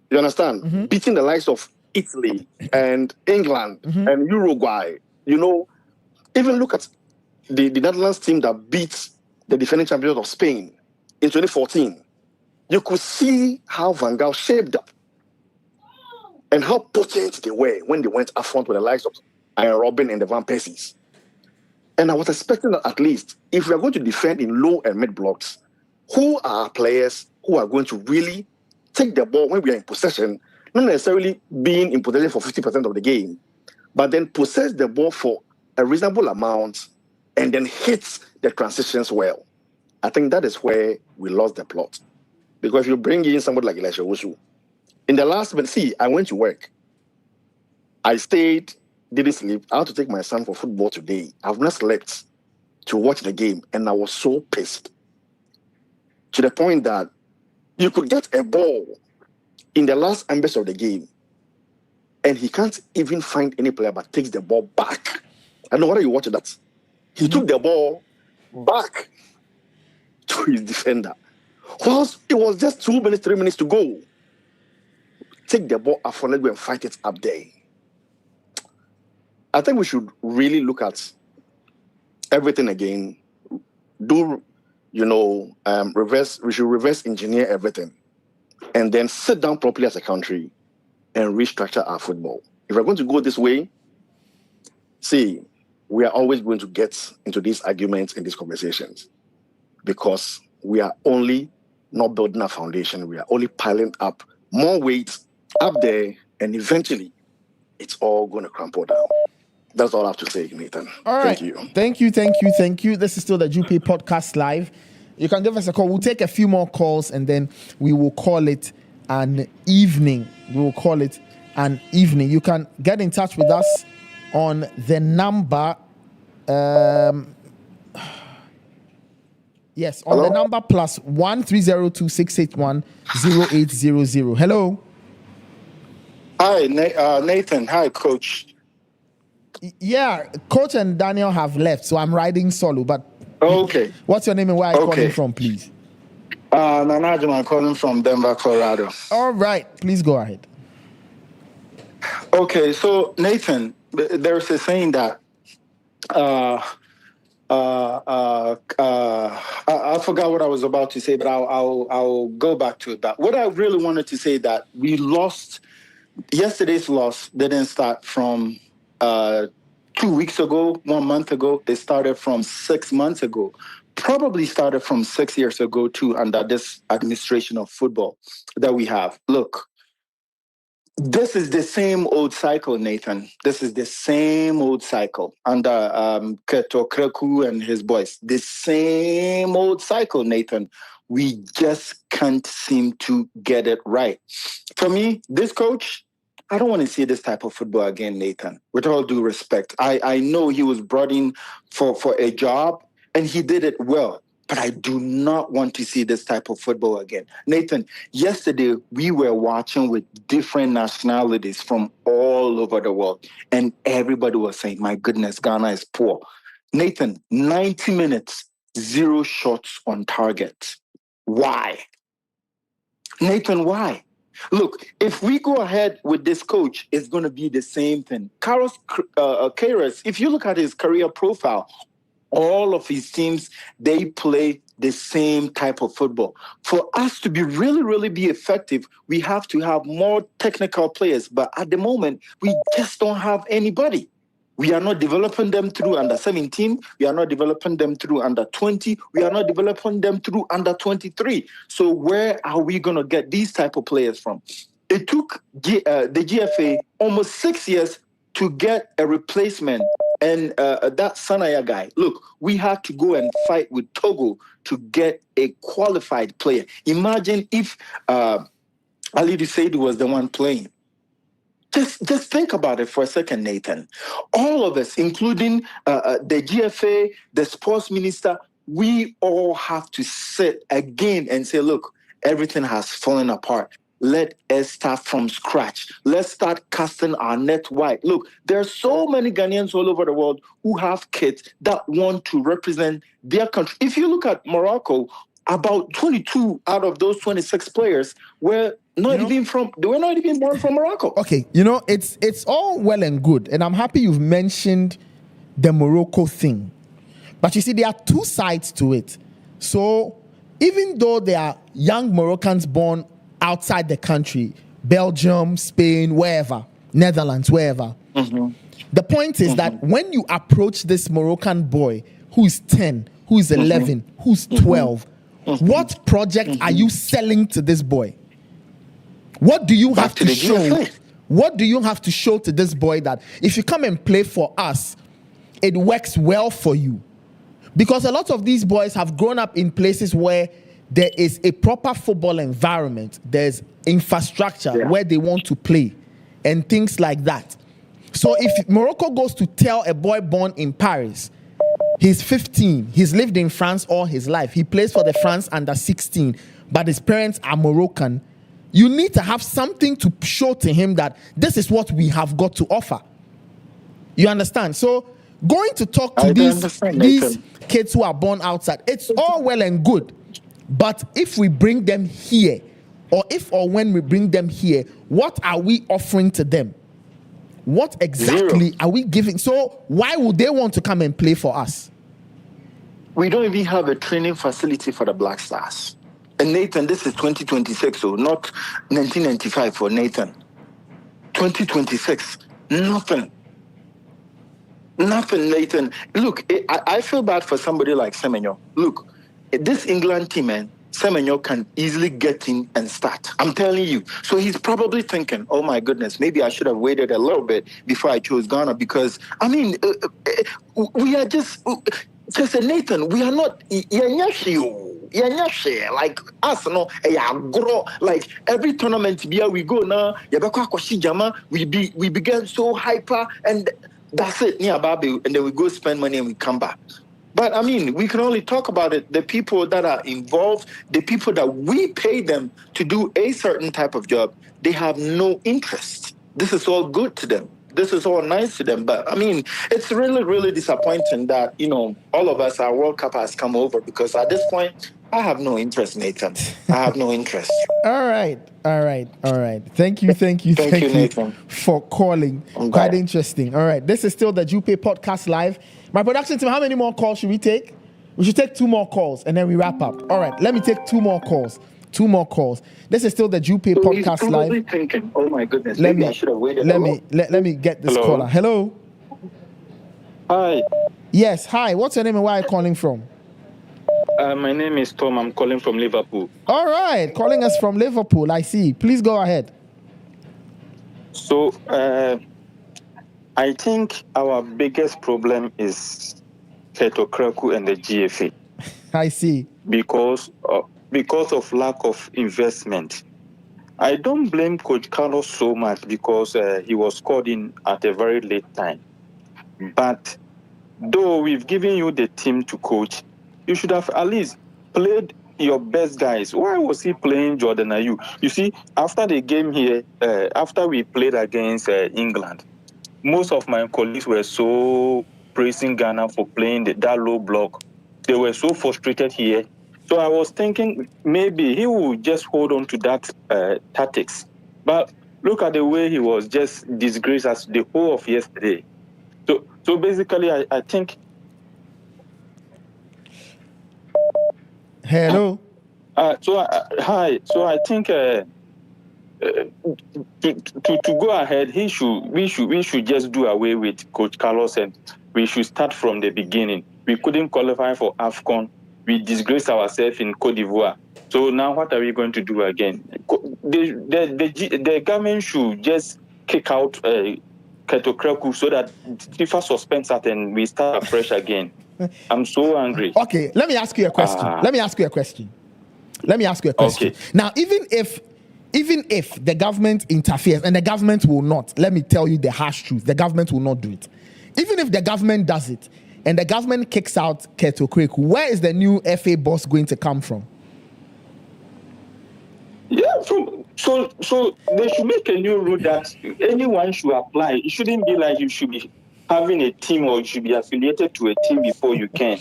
You understand?
Mm-hmm.
Beating the likes of Italy and England and Uruguay. Even look at the Netherlands team that beat the defending champions of Spain in 2014. You could see how Van Gaal shaped up and how potent they were when they went up front with the likes of Iron Robin and the Van Persies. And I was expecting that at least, if we are going to defend in low and mid blocks, who are players who are going to really take the ball when we are in possession, not necessarily being in possession for 50% of the game, but then possess the ball for a reasonable amount and then hit the transitions well. I think that is where we lost the plot. Because if you bring in somebody like Elisha Owusu, in the last minute, see, I went to work. I stayed, didn't sleep. I had to take my son for football today. I've not slept. to watch the game, and I was so pissed to the point that you could get a ball in the last ambers of the game, and he can't even find any player but takes the ball back. I don't know whether you watched that. He took the ball back to his defender. Whilst it was just 2 minutes, 3 minutes to go. Take the ball up, let go and fight it up there. I think we should really look at everything again. We should reverse engineer everything, and then sit down properly as a country and restructure our football. If we're going to go this way, we are always going to get into these arguments and these conversations because we are only not building a foundation. We are only piling up more weight up there, and eventually it's all going to crumple down. That's all I have to say, Nathan.
All right. Thank you. This is still the Jupay Podcast Live. You can give us a call. We'll take a few more calls, and then we will call it an evening. You can get in touch with us on the number. Yes, on the number plus 13026810800. Hello.
Hi, Nathan. Hi, Coach.
Yeah, Coach and Daniel have left, so I'm riding solo. But
okay,
what's your name and where are you calling from, please?
Nanajum, I'm calling from Denver, Colorado.
All right, please go ahead.
Okay, so Nathan, there's a saying that I forgot what I was about to say, but I'll go back to it. But what I really wanted to say that we lost. Yesterday's loss didn't start from 2 weeks ago, 1 month ago. They started from 6 months ago. Probably started from 6 years ago too, under this administration of football that we have. Look, this is the same old cycle, Nathan. This is the same old cycle under Keto Kreku and his boys. The same old cycle, Nathan. We just can't seem to get it right. For me, this coach, I don't want to see this type of football again, Nathan. With all due respect, I know he was brought in for a job and he did it well, but I do not want to see this type of football again. Nathan, yesterday we were watching with different nationalities from all over the world, and everybody was saying, my goodness, Ghana is poor. Nathan, 90 minutes, 0 shots on target. Why? Nathan, why? Look, if we go ahead with this coach, it's going to be the same thing. Carlos Queiroz, if you look at his career profile, all of his teams, they play the same type of football. For us to be really be effective, we have to have more technical players. But at the moment, we just don't have anybody. We are not developing them through under 17. We are not developing them through under 20. We are not developing them through under 23. So where are we going to get these type of players from? It took the GFA almost 6 years to get a replacement. And that Sanaya guy, look, we had to go and fight with Togo to get a qualified player. Imagine if Ali Seidu was the one playing. Just think about it for a second, Nathan. All of us, including the GFA, the sports minister, we all have to sit again and say, look, everything has fallen apart. Let us start from scratch. Let's start casting our net wide. Look, there are so many Ghanaians all over the world who have kids that want to represent their country. If you look at Morocco, about 22 out of those 26 players were not even born from Morocco.
Okay, it's all well and good, and I'm happy you've mentioned the Morocco thing. But you see, there are two sides to it. So even though there are young Moroccans born outside the country, Belgium, Spain, wherever, Netherlands, wherever, the point is that when you approach this Moroccan boy who is 10, who is 11, who's 12, what project are you selling to this boy? What do you have to show? What do you have to show to this boy that if you come and play for us, it works well for you? Because a lot of these boys have grown up in places where there is a proper football environment. There's infrastructure where they want to play and things like that. So if Morocco goes to tell a boy born in Paris He's 15. He's lived in France all his life. He plays for the France under 16, but his parents are Moroccan. You need to have something to show to him that this is what we have got to offer. You understand? So going to talk to these kids who are born outside, it's all well and good. But if we bring them here, or if or when we bring them here, what are we offering to them? What exactly are we giving? So why would they want to come and play for us?
We don't even have a training facility for the Black Stars. And Nathan, this is 2026, so not 1995 for Nathan. 2026, nothing. Nothing, Nathan. Look, I feel bad for somebody like Semenyo. Look, this England team, man, Semenyo can easily get in and start. I'm telling you. So he's probably thinking, oh my goodness, maybe I should have waited a little bit before I chose Ghana because, I mean, we are just a Nathan, we are not, like us, no, like every tournament we go now, we began so hyper and that's it, and then we go spend money and we come back. But I mean, we can only talk about it. The people that are involved, the people that we pay them to do a certain type of job, they have no interest. This is all good to them. This is all nice to them. But I mean, it's really, really disappointing that, all of us, our World Cup has come over because at this point, I have no interest, Nathan. I have no interest.
All right. Thank you,
Nathan,
for calling. Quite interesting. All right. This is still the Jupay Podcast Live. My production team, how many more calls should we take? We should take 2 more calls and then we wrap up. All right. Let me take 2 more calls. 2 more calls. This is still the Jupay Podcast
he's
Live.
Thinking, oh my goodness, maybe I should have waited.
Let me get this caller. Hello.
Hi.
Yes. Hi. What's your name and where are you calling from?
My name is Tom. I'm calling from Liverpool.
All right. Calling us from Liverpool. I see. Please go ahead.
So, I think our biggest problem is Keto Kraku and the GFA.
I see.
Because of lack of investment. I don't blame Coach Carlos so much because he was called in at a very late time. But though we've given you the team to coach, you should have at least played your best guys. Why was he playing Jordan Ayew? You see, after the game here, after we played against England, most of my colleagues were so praising Ghana for playing that low block. They were so frustrated here. So I was thinking maybe he would just hold on to that tactics. But look at the way he was just disgraced as the whole of yesterday. So basically, I think...
Hello.
Hi. So I think to go ahead, we should just do away with Coach Carlos and we should start from the beginning. We couldn't qualify for AFCON. We disgraced ourselves in Côte d'Ivoire. So now what are we going to do again? The government should just kick out Keto Kraku so that FIFA suspends that and we start afresh again. I'm so angry.
Okay, let me ask you a question. Okay. Now, even if the government interferes, and the government will not, let me tell you the harsh truth, the government will not do it. Even if the government does it, and the government kicks out Keto Kraku, where is the new FA boss going to come from?
Yeah, so they should make a new rule that anyone should apply. It shouldn't be like you should be having a team or you should be affiliated to a team before you can.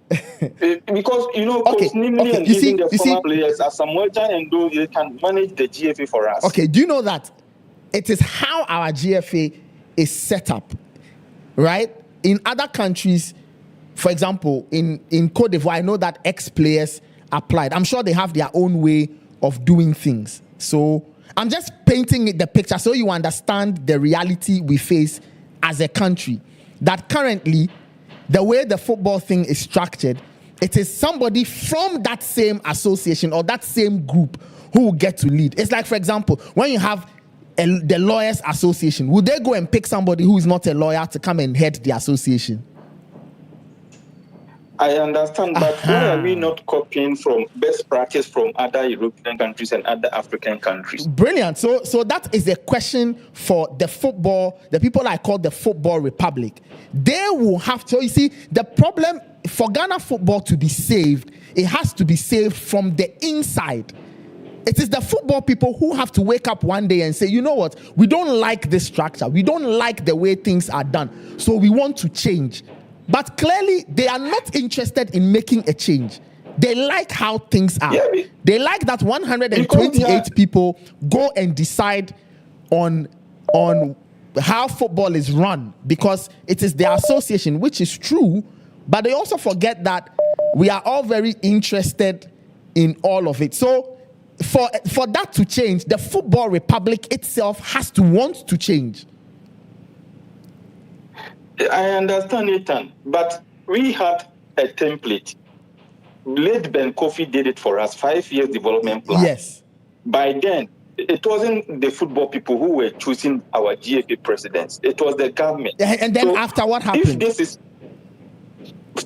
Because, Coach Nimley and even the former players are Samuel Jan and those, they can manage the GFA for us.
Okay, do you know that it is how our GFA is set up, right? In other countries, for example, in Côte d'Ivoire, I know that ex-players applied. I'm sure they have their own way of doing things. So I'm just painting the picture so you understand the reality we face as a country, that currently the way the football thing is structured, it is somebody from that same association or that same group who will get to lead. It's like, for example, when you have the lawyers association, would they go and pick somebody who is not a lawyer to come and head the association?
I understand, but why are we not copying from best practice from other European countries and other African countries?
Brilliant. So that is a question for the people I call the Football Republic. They will have to, you see, the problem for Ghana football to be saved, it has to be saved from the inside. It is the football people who have to wake up one day and say, you know what, we don't like this structure. We don't like the way things are done. So we want to change. But clearly, they are not interested in making a change. They like how things are. Yeah, they like that 128 people go and decide on how football is run because it is their association, which is true. But they also forget that we are all very interested in all of it. So for that to change, the Football Republic itself has to want to change.
I understand, Ethan, but we had a template. Late Ben Kofi did it for us, 5 years development plan.
Yes.
By then, it wasn't the football people who were choosing our GFA presidents. It was the government.
And then after what happened?
If this is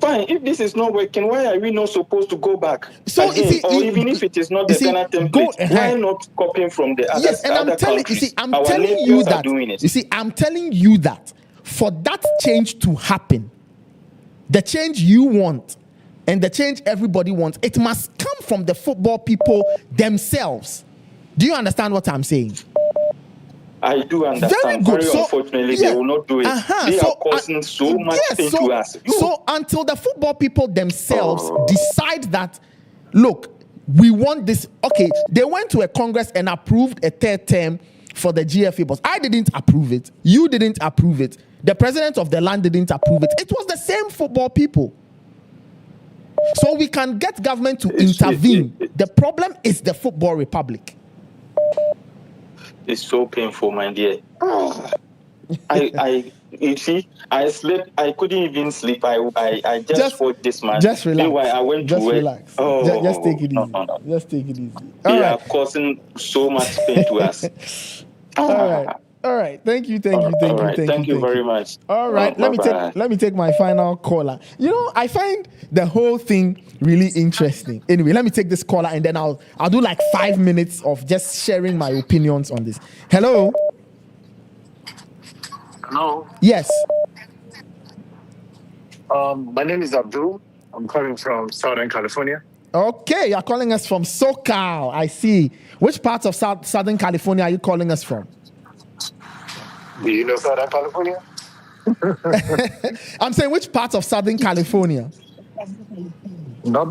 fine, if this is not working, why are we not supposed to go back?
So
again, even if it is not the Ghana template, why not copying from the other, other countries?
I'm telling you that. You see, I'm telling you that for that change to happen, the change you want and the change everybody wants, it must come from the football people themselves. Do you understand what I'm saying?
I do understand. Very unfortunately, they will not do it. They are causing so much pain to us.
So until the football people themselves decide that, look, we want this. Okay, they went to a Congress and approved a third term for the GFA boss. I didn't approve it. You didn't approve it. The president of the land didn't approve it. It was the same football people. So we can get government to intervene. The problem is the Football Republic.
It's so painful, my dear. You see, I slept. I couldn't even sleep. I just fought this man.
Just relax.
Anyway, I went to work.
Relax. Just take it easy. No. Just take it easy.
They are causing so much pain to us.
All right. Thank you very
much.
All right. Let me take my final caller. You know, I find the whole thing really interesting. Anyway, let me take this caller and then I'll do like 5 minutes of just sharing my opinions on this. Hello.
Hello.
Yes.
My name is Abdul. I'm calling from Southern California.
Okay, you're calling us from SoCal. I see. Which part of Southern California are you calling us from?
Do you know Southern California?
I'm saying which part of Southern California?
Not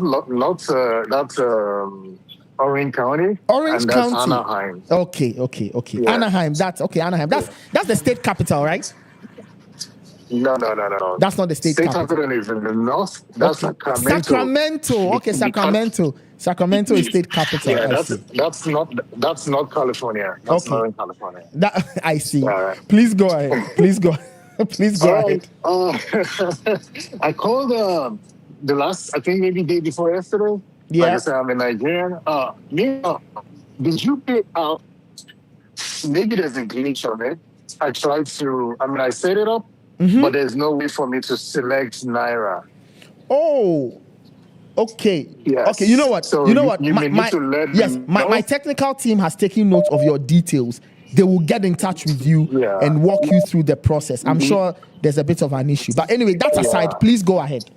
Orange County.
Orange County.
Anaheim.
Okay. Yeah. Anaheim. That's Anaheim. That's the state capital, right?
No.
That's not the state capital.
State capital is in the north. That's Sacramento.
Okay, Sacramento. Sacramento is state capital.
Yeah, that's not California. That's not in California.
I see.
Right.
Please go ahead. Please go ahead.
I called the last, I think maybe day before yesterday.
Yeah.
Like I said, I'm in Nigeria. Did you pick out? Maybe there's a glitch on it. I set it up, but there's no way for me to select Naira.
Oh, okay.
Yes.
Okay, you know what?
So you may need to let them know.
My technical team has taken note of your details. They will get in touch with you and walk you through the process. I'm sure there's a bit of an issue. But anyway, that aside, please go ahead.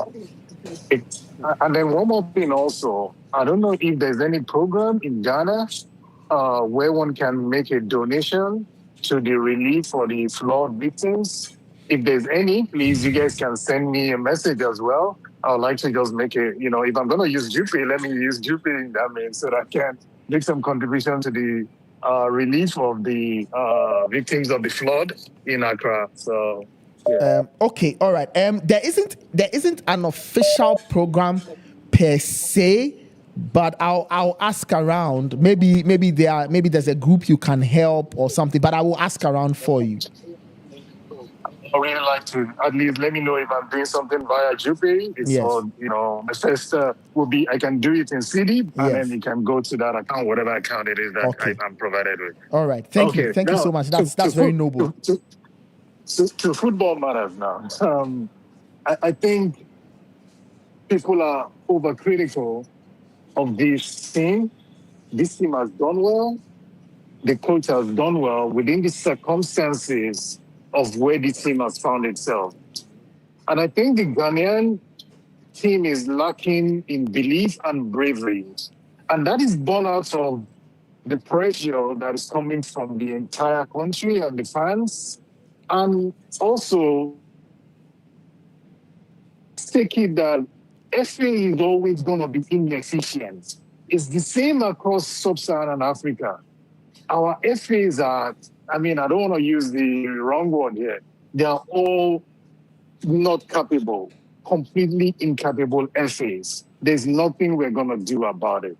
And then one more thing also, I don't know if there's any program in Ghana where one can make a donation to the relief for the flood victims. If there's any, please, you guys can send me a message as well. I would like to just make if I'm going to use Jupay, let me use Jupay in that means so that I can make some contribution to the relief of the victims of the flood in Accra. So, yeah.
Okay, all right. There isn't an official program per se, but I'll ask around. Maybe there's a group you can help or something, but I will ask around for you.
I really like to at least let me know if I'm doing something via Jupay. The first will be I can do it in CD, and then you can go to that account, whatever account it is that I'm provided with.
All right, thank you so much. That's very noble.
To football matters now. I think people are overcritical of this team. This team has done well. The coach has done well within the circumstances of where the team has found itself. And I think the Ghanaian team is lacking in belief and bravery. And that is born out of the pressure that is coming from the entire country and the fans. And also, take it that FA is always going to be inefficient. It's the same across sub-Saharan Africa. Our FAs are, I don't want to use the wrong word here. They are all not capable, completely incapable FAs. There's nothing we're going to do about it.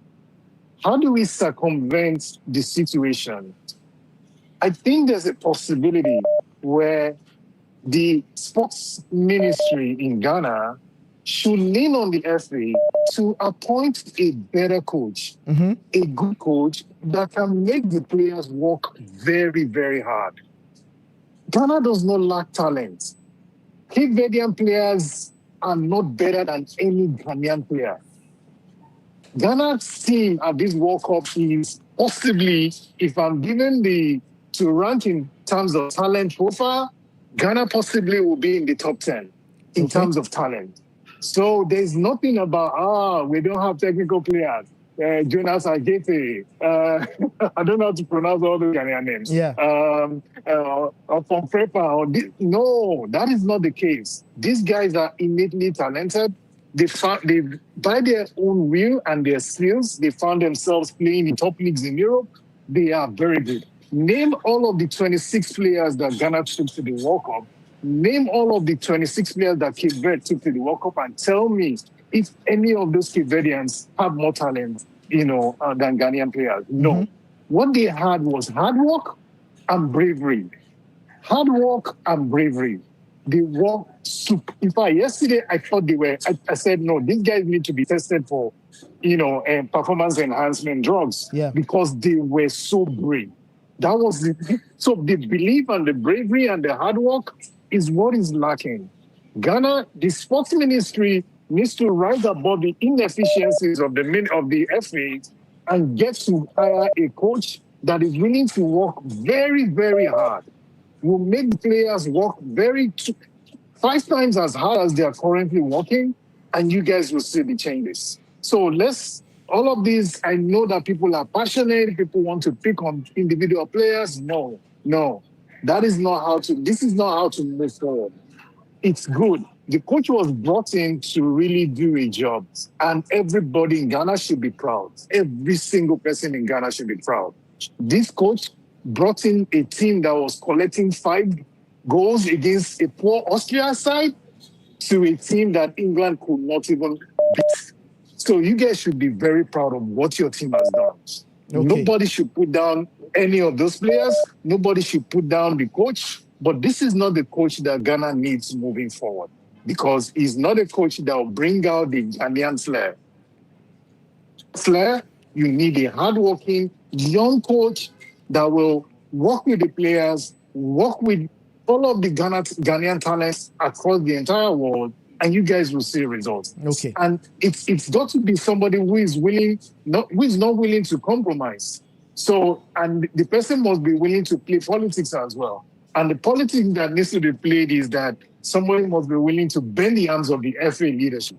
How do we circumvent the situation? I think there's a possibility where the sports ministry in Ghana should lean on the FA to appoint a better coach, a good coach that can make the players work very, very hard. Ghana does not lack talent. Cape Verdean players are not better than any Ghanaian player. Ghana's team at this World Cup is possibly, if I'm given to rank in terms of talent profile, Ghana possibly will be in the top 10 in terms of talent. So there's nothing about, we don't have technical players. Jonas Agete, I don't know how to pronounce all the Ghanaian names.
Yeah.
From Prepa. No, that is not the case. These guys are innately talented. They by their own will and their skills, they found themselves playing in top leagues in Europe. They are very good. Name all of the 26 players that Ghana took to the World Cup. Name all of the 26 players that Cape Verde took to the World Cup and tell me if any of those Cape Verdeans have more talent, than Ghanaian players. No. What they had was hard work and bravery. Hard work and bravery. They worked super. In fact, yesterday I thought I said, no, these guys need to be tested for, performance enhancement drugs.
Yeah.
Because they were so brave. That was so the belief and the bravery and the hard work is what is lacking. Ghana, the sports ministry needs to rise above the inefficiencies of the FA and get to hire a coach that is willing to work very, very hard. Will make players work 5 times as hard as they are currently working, and you guys will see the changes. So all of these, I know that people are passionate, people want to pick on individual players. No. This is not how to move forward. It's good. The coach was brought in to really do a job, and everybody in Ghana should be proud. Every single person in Ghana should be proud. This coach brought in a team that was collecting 5 goals against a poor Austria side to a team that England could not even beat. So you guys should be very proud of what your team has done. Okay. Nobody should put down any of those players. Nobody should put down the coach. But this is not the coach that Ghana needs moving forward, because he's not a coach that will bring out the Ghanaian flair. You need a hardworking, young coach that will work with the players, work with all of the Ghanaian talents across the entire world, and you guys will see results.
Okay.
And it's got to be somebody who is not willing to compromise. So, and the person must be willing to play politics as well. And the politics that needs to be played is that somebody must be willing to bend the arms of the FA leadership.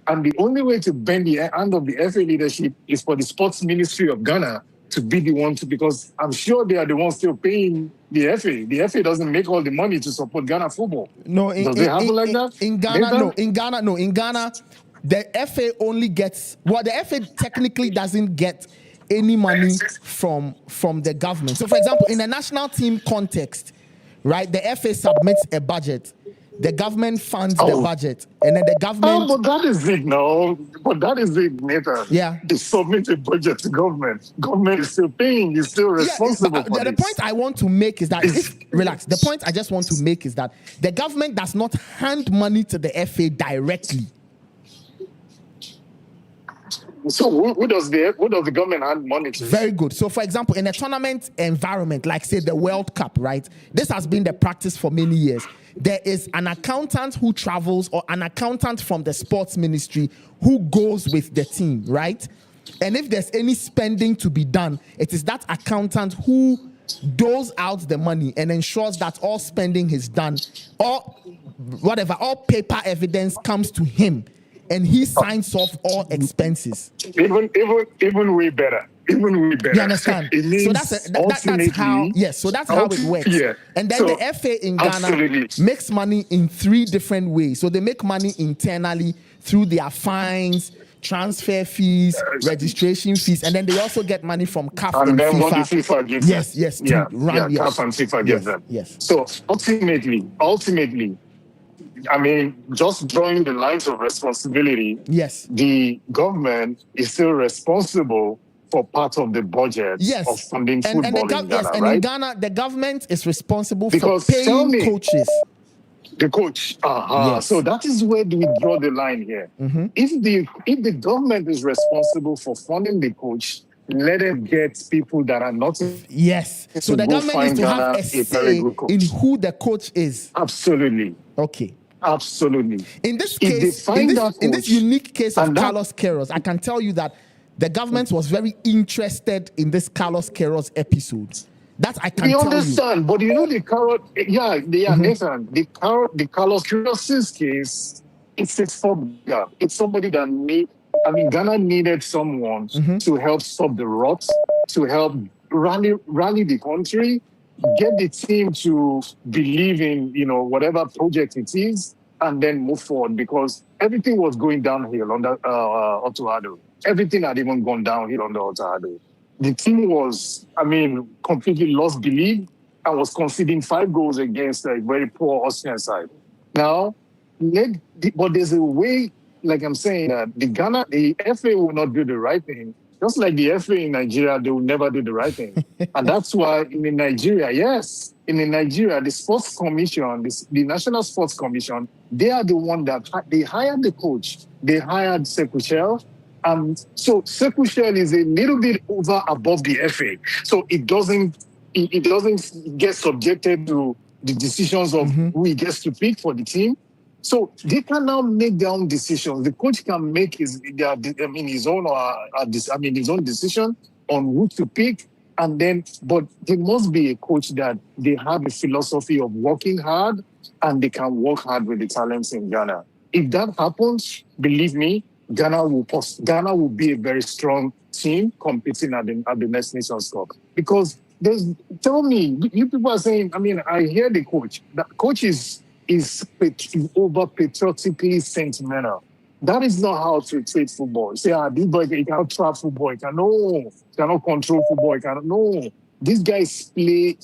And the only way to bend the hand of the FA leadership is for the sports ministry of Ghana to be the one to, because I'm sure they are the ones still paying the FA. The FA doesn't make all the money to support Ghana football.
No,
does it happen like that?
In Ghana, no. In Ghana, the FA only gets, the FA technically doesn't get any money from the government. So, for example, in a national team context, right, the FA submits a budget. The government funds the budget, and then the government.
But that is it, no. But that is it, Nathan.
Yeah.
They submit a budget to government. Government is still paying. Is still responsible for
the point I want to make is that relax. The point I just want to make is that the government does not hand money to the FA directly.
So who does the government hand money to?
Very good. So, for example, in a tournament environment, like say the World Cup, right? This has been the practice for many years. there is an accountant who travels or an accountant from the sports ministry who goes with the team, right? And if there's any spending to be done, it is that accountant who doles out the money and ensures that all spending is done, or whatever, all paper evidence comes to him, and he signs off all expenses.
Even way better. Even way better.
You understand? So that's how. Yes. So that's how it works.
Yeah.
And then the FA in Ghana
absolutely.
makes money in 3 different ways. So they make money internally through their fines, transfer fees, registration fees, and then they also get money from CAF and
then
FIFA.
what the FIFA gives
Yes,
them.
yes,
Yeah,
yes.
CAF and FIFA gives them.
Yes.
So ultimately, I mean, just drawing the lines of responsibility.
Yes.
The government is still responsible for part of the budget of funding football in Ghana,
yes, and
right?
in Ghana, the government is responsible
Because
for paying coaches.
The coach.
Yes.
So that is where we draw the line here.
Mm-hmm.
If the government is responsible for funding the coach, let it get people that are not.
Yes. So the government needs to have a say in who the coach is.
Absolutely.
Okay.
Absolutely.
In this case, in this unique case of Carlos Queiroz, I can tell you that the government was very interested in this Carlos Queiroz episode. That I can tell you.
We understand, but you know the Carlos, Nathan, the Carlos Queiroz's case, it's a phobia. It's somebody that Ghana needed someone to help stop the rot, to help rally the country, get the team to believe in, whatever project it is, and then move forward, because everything was going downhill under Otto Addo. Everything had even gone downhill under Otto Addo. The team was, completely lost belief and was conceding 5 goals against a very poor Austrian side. Now, but there's a way, like I'm saying, that the FA will not do the right thing. Just like the FA in Nigeria, they will never do the right thing. And that's why in Nigeria, the Sports Commission, the National Sports Commission, they are the one that they hired the coach. They hired Sekushel. So Sekushel is a little bit above the FA. So it doesn't get subjected to the decisions of who he gets to pick for the team. So they can now make their own decisions. The coach can make his own decision on who to pick, but there must be a coach that they have a philosophy of working hard and they can work hard with the talents in Ghana. If that happens, believe me, Ghana will be a very strong team competing at the next Nations Cup. Because tell me, you people are saying, I hear the coach. The coach is over patriotically sentimental. That is not how to treat football. You say, this boy, he cannot trap football. He cannot control football. No. These guys play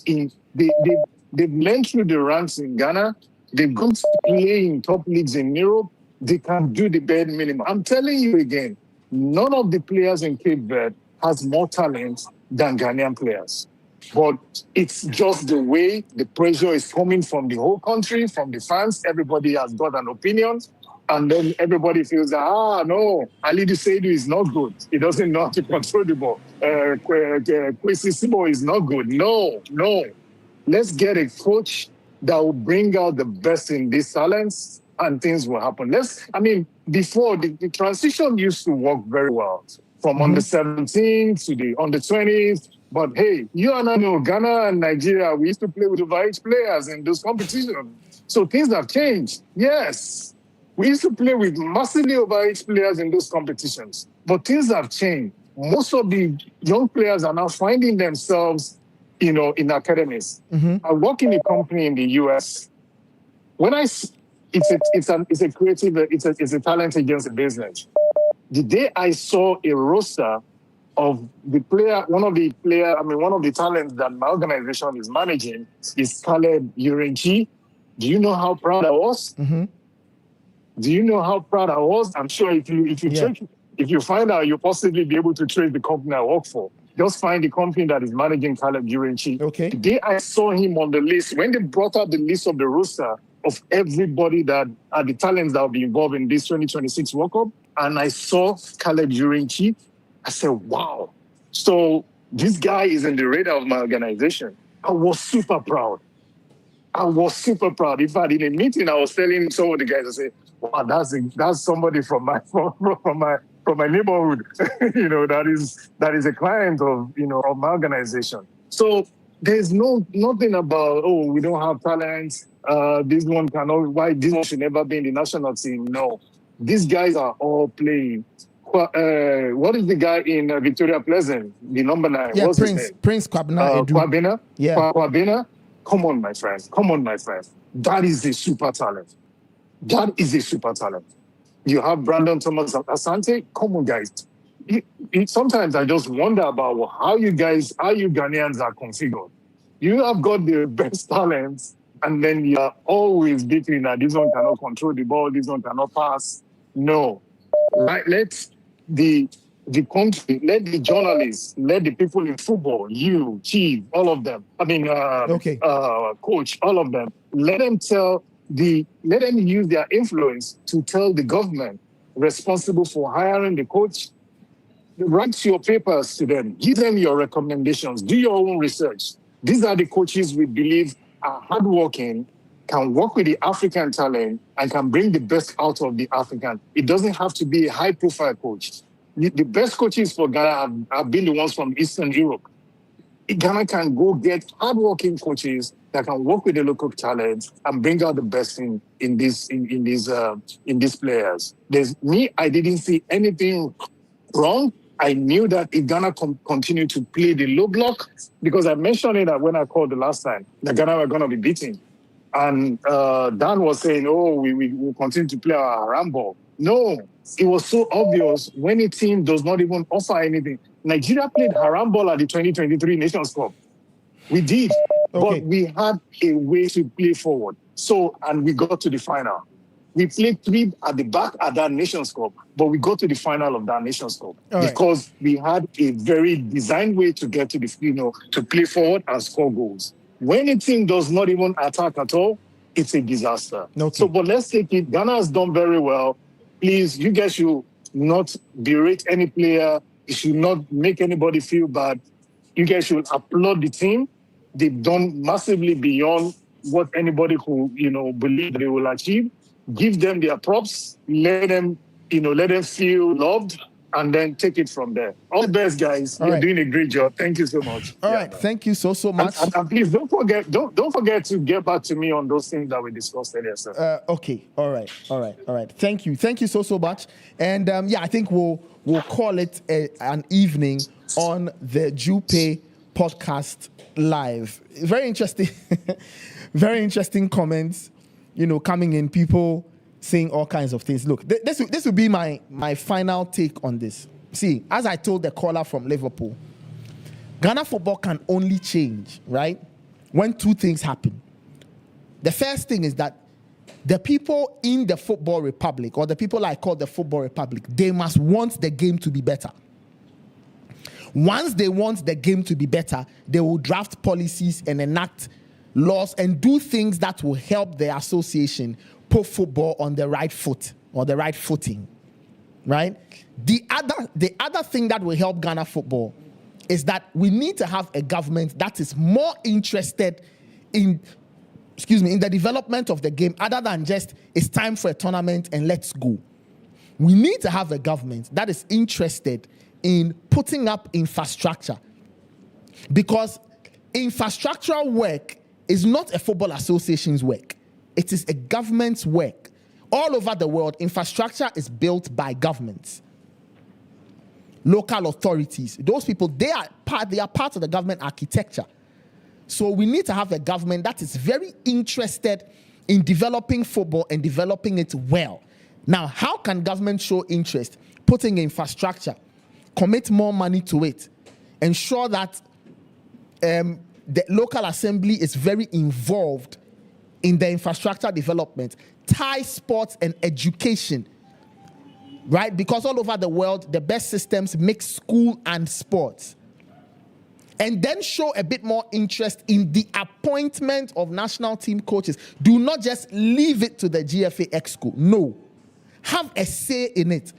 they've learned through the ranks in Ghana. They've gone to play in top leagues in Europe. They can do the bare minimum. I'm telling you again, none of the players in Cape Verde has more talent than Ghanaian players. But it's just the way the pressure is coming from the whole country, from the fans. Everybody has got an opinion. And then everybody feels that, no, R32 Seydou is not good. He doesn't know how to control the ball. Kwesi Sibo is not good. No. Let's get a coach that will bring out the best in these talents and things will happen. Before, the transition used to work very well. From under 17 to the under 20s. But hey, you and I know Ghana and Nigeria, we used to play with overage players in those competitions. So things have changed. Yes. We used to play with massively overage players in those competitions. But things have changed. Most of the young players are now finding themselves, in academies. I work in a company in the US. It's a talent agency business. The day I saw a roster of the player, one of the talents that my organization is managing is Caleb Urenchi. Do you know how proud I was? Do you know how proud I was? I'm sure if you find out, you'll possibly be able to trace the company I work for. Just find the company that is managing Caleb Urenchi. Okay. The day I saw him on the list, when they brought out the list of the roster of everybody that are the talents that will be involved in this 2026 World Cup, and I saw Caleb Urenchi, I said, wow. So this guy is in the radar of my organization. I was super proud. I was super proud. In fact, in a meeting, I was telling some of the guys, I said, "Wow, that's somebody from my neighborhood. that is a client of of my organization." So there's nothing about we don't have talent. This one cannot. Why this one should never be in the national team? No, these guys are all playing. What is the guy in Victoria Pleasant? The number 9.
Yeah,
what's his name?
Prince Kwabena.
Kwabena.
Yeah.
Kwabena. Come on, my friend. That is a super talent. You have Brandon Thomas Asante. Come on, guys. Sometimes I just wonder about how you Ghanaians are configured. You have got the best talents, and then you are always between that this one cannot control the ball, this one cannot pass. No. Right? Let the country, let the journalists, let the people in football, you, Chief, all of them. Coach, all of them. Let them use their influence to tell the government responsible for hiring the coach. Write your papers to them. Give them your recommendations. Do your own research. These are the coaches we believe are hardworking, can work with the African talent, and can bring the best out of the African. It doesn't have to be a high-profile coach. The best coaches for Ghana have been the ones from Eastern Europe. Ghana can go get hardworking coaches that can work with the local talents and bring out the best in these players. I didn't see anything wrong. I knew that if Ghana continue to play the low block, because I mentioned it when I called the last time, that Ghana were going to be beaten. And Dan was saying, we will continue to play our handball. No, it was so obvious when a team does not even offer anything. Nigeria played handball at the 2023 Nations Cup. We did, but we had a way to play forward. And we got to the final. We played 3 at the back at that Nations Cup, but we got to the final of that Nations Cup because we had a very designed way to get to to play forward and score goals. When a team does not even attack at all, it's a disaster. Okay. But let's take it. Ghana has done very well. Please, you guys should not berate any player. You should not make anybody feel bad. You guys should applaud the team. They've done massively beyond what anybody could, believe they will achieve. Give them their props. Let them feel loved, and then take it from there. All the best, guys. You're doing a great job. Thank you so much.
All right. Thank you so much.
And please don't forget to get back to me on those things that we discussed earlier, sir.
Okay. All right. Thank you so much. And I think we'll call it an evening on the Jupay Podcast live. Very interesting, very interesting comments. Coming in, people saying all kinds of things. Look, this will be my final take on this. See, as I told the caller from Liverpool, Ghana football can only change, right, when 2 things happen. The first thing is that the people in the football republic, or the people I call the football republic, they must want the game to be better. Once they want the game to be better, they will draft policies and enact laws and do things that will help the association put football on the right foot or the right footing, right? The other thing that will help Ghana football is that we need to have a government that is more interested in the development of the game, other than just it's time for a tournament and let's go. We need to have a government that is interested in putting up infrastructure, because infrastructural work is not a football association's work. It is a government's work. All over the world, infrastructure is built by governments, local authorities. Those people, they are part of the government architecture. So we need to have a government that is very interested in developing football and developing it well. Now, how can government show interest? Putting infrastructure, commit more money to it, ensure that the local assembly is very involved in the infrastructure development, tie sports and education, right? Because all over the world, the best systems mix school and sports. And then show a bit more interest in the appointment of national team coaches. Do not just leave it to the GFA Exco. No. Have a say in it.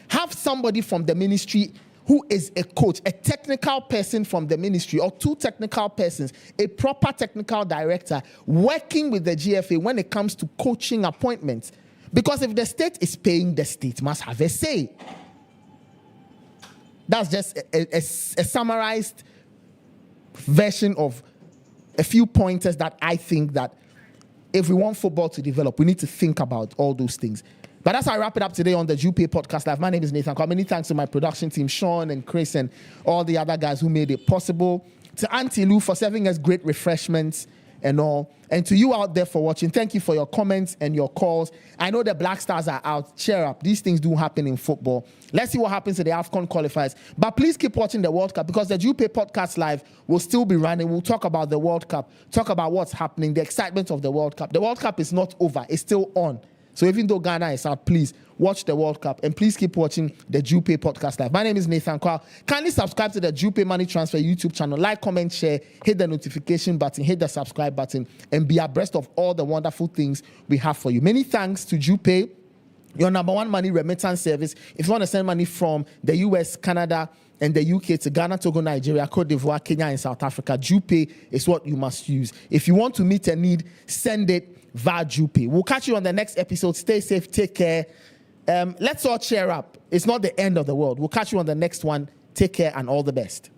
Have somebody from the ministry who is a coach, a technical person from the ministry, or 2 technical persons, a proper technical director working with the GFA when it comes to coaching appointments. Because if the state is paying, the state must have a say. That's just a summarized version of a few pointers that I think that if we want football to develop, we need to think about all those things. But that's how I wrap it up today on the Jupay Podcast Live. My name is Nathan. Many thanks to my production team, Sean and Chris and all the other guys who made it possible. To Auntie Lou for serving us great refreshments and all. And to you out there for watching, thank you for your comments and your calls. I know the Black Stars are out. Cheer up. These things do happen in football. Let's see what happens to the AFCON qualifiers. But please keep watching the World Cup because the Jupay Podcast Live will still be running. We'll talk about the World Cup, talk about what's happening, the excitement of the World Cup. The World Cup is not over. It's still on. So even though Ghana is out, please watch the World Cup and please keep watching the Jupay Podcast Live. My name is Nathan Kwao. Kindly subscribe to the Jupay Money Transfer YouTube channel. Like, comment, share, hit the notification button, hit the subscribe button, and be abreast of all the wonderful things we have for you. Many thanks to Jupay, your number 1 money remittance service. If you want to send money from the US, Canada, and the UK to Ghana, Togo, Nigeria, Cote d'Ivoire, Kenya, and South Africa, Jupay is what you must use. If you want to meet a need, send it via Jupay. We'll catch you on the next episode. Stay safe, take care. Let's all cheer up. It's not the end of the world. We'll catch you on the next one. Take care and all the best.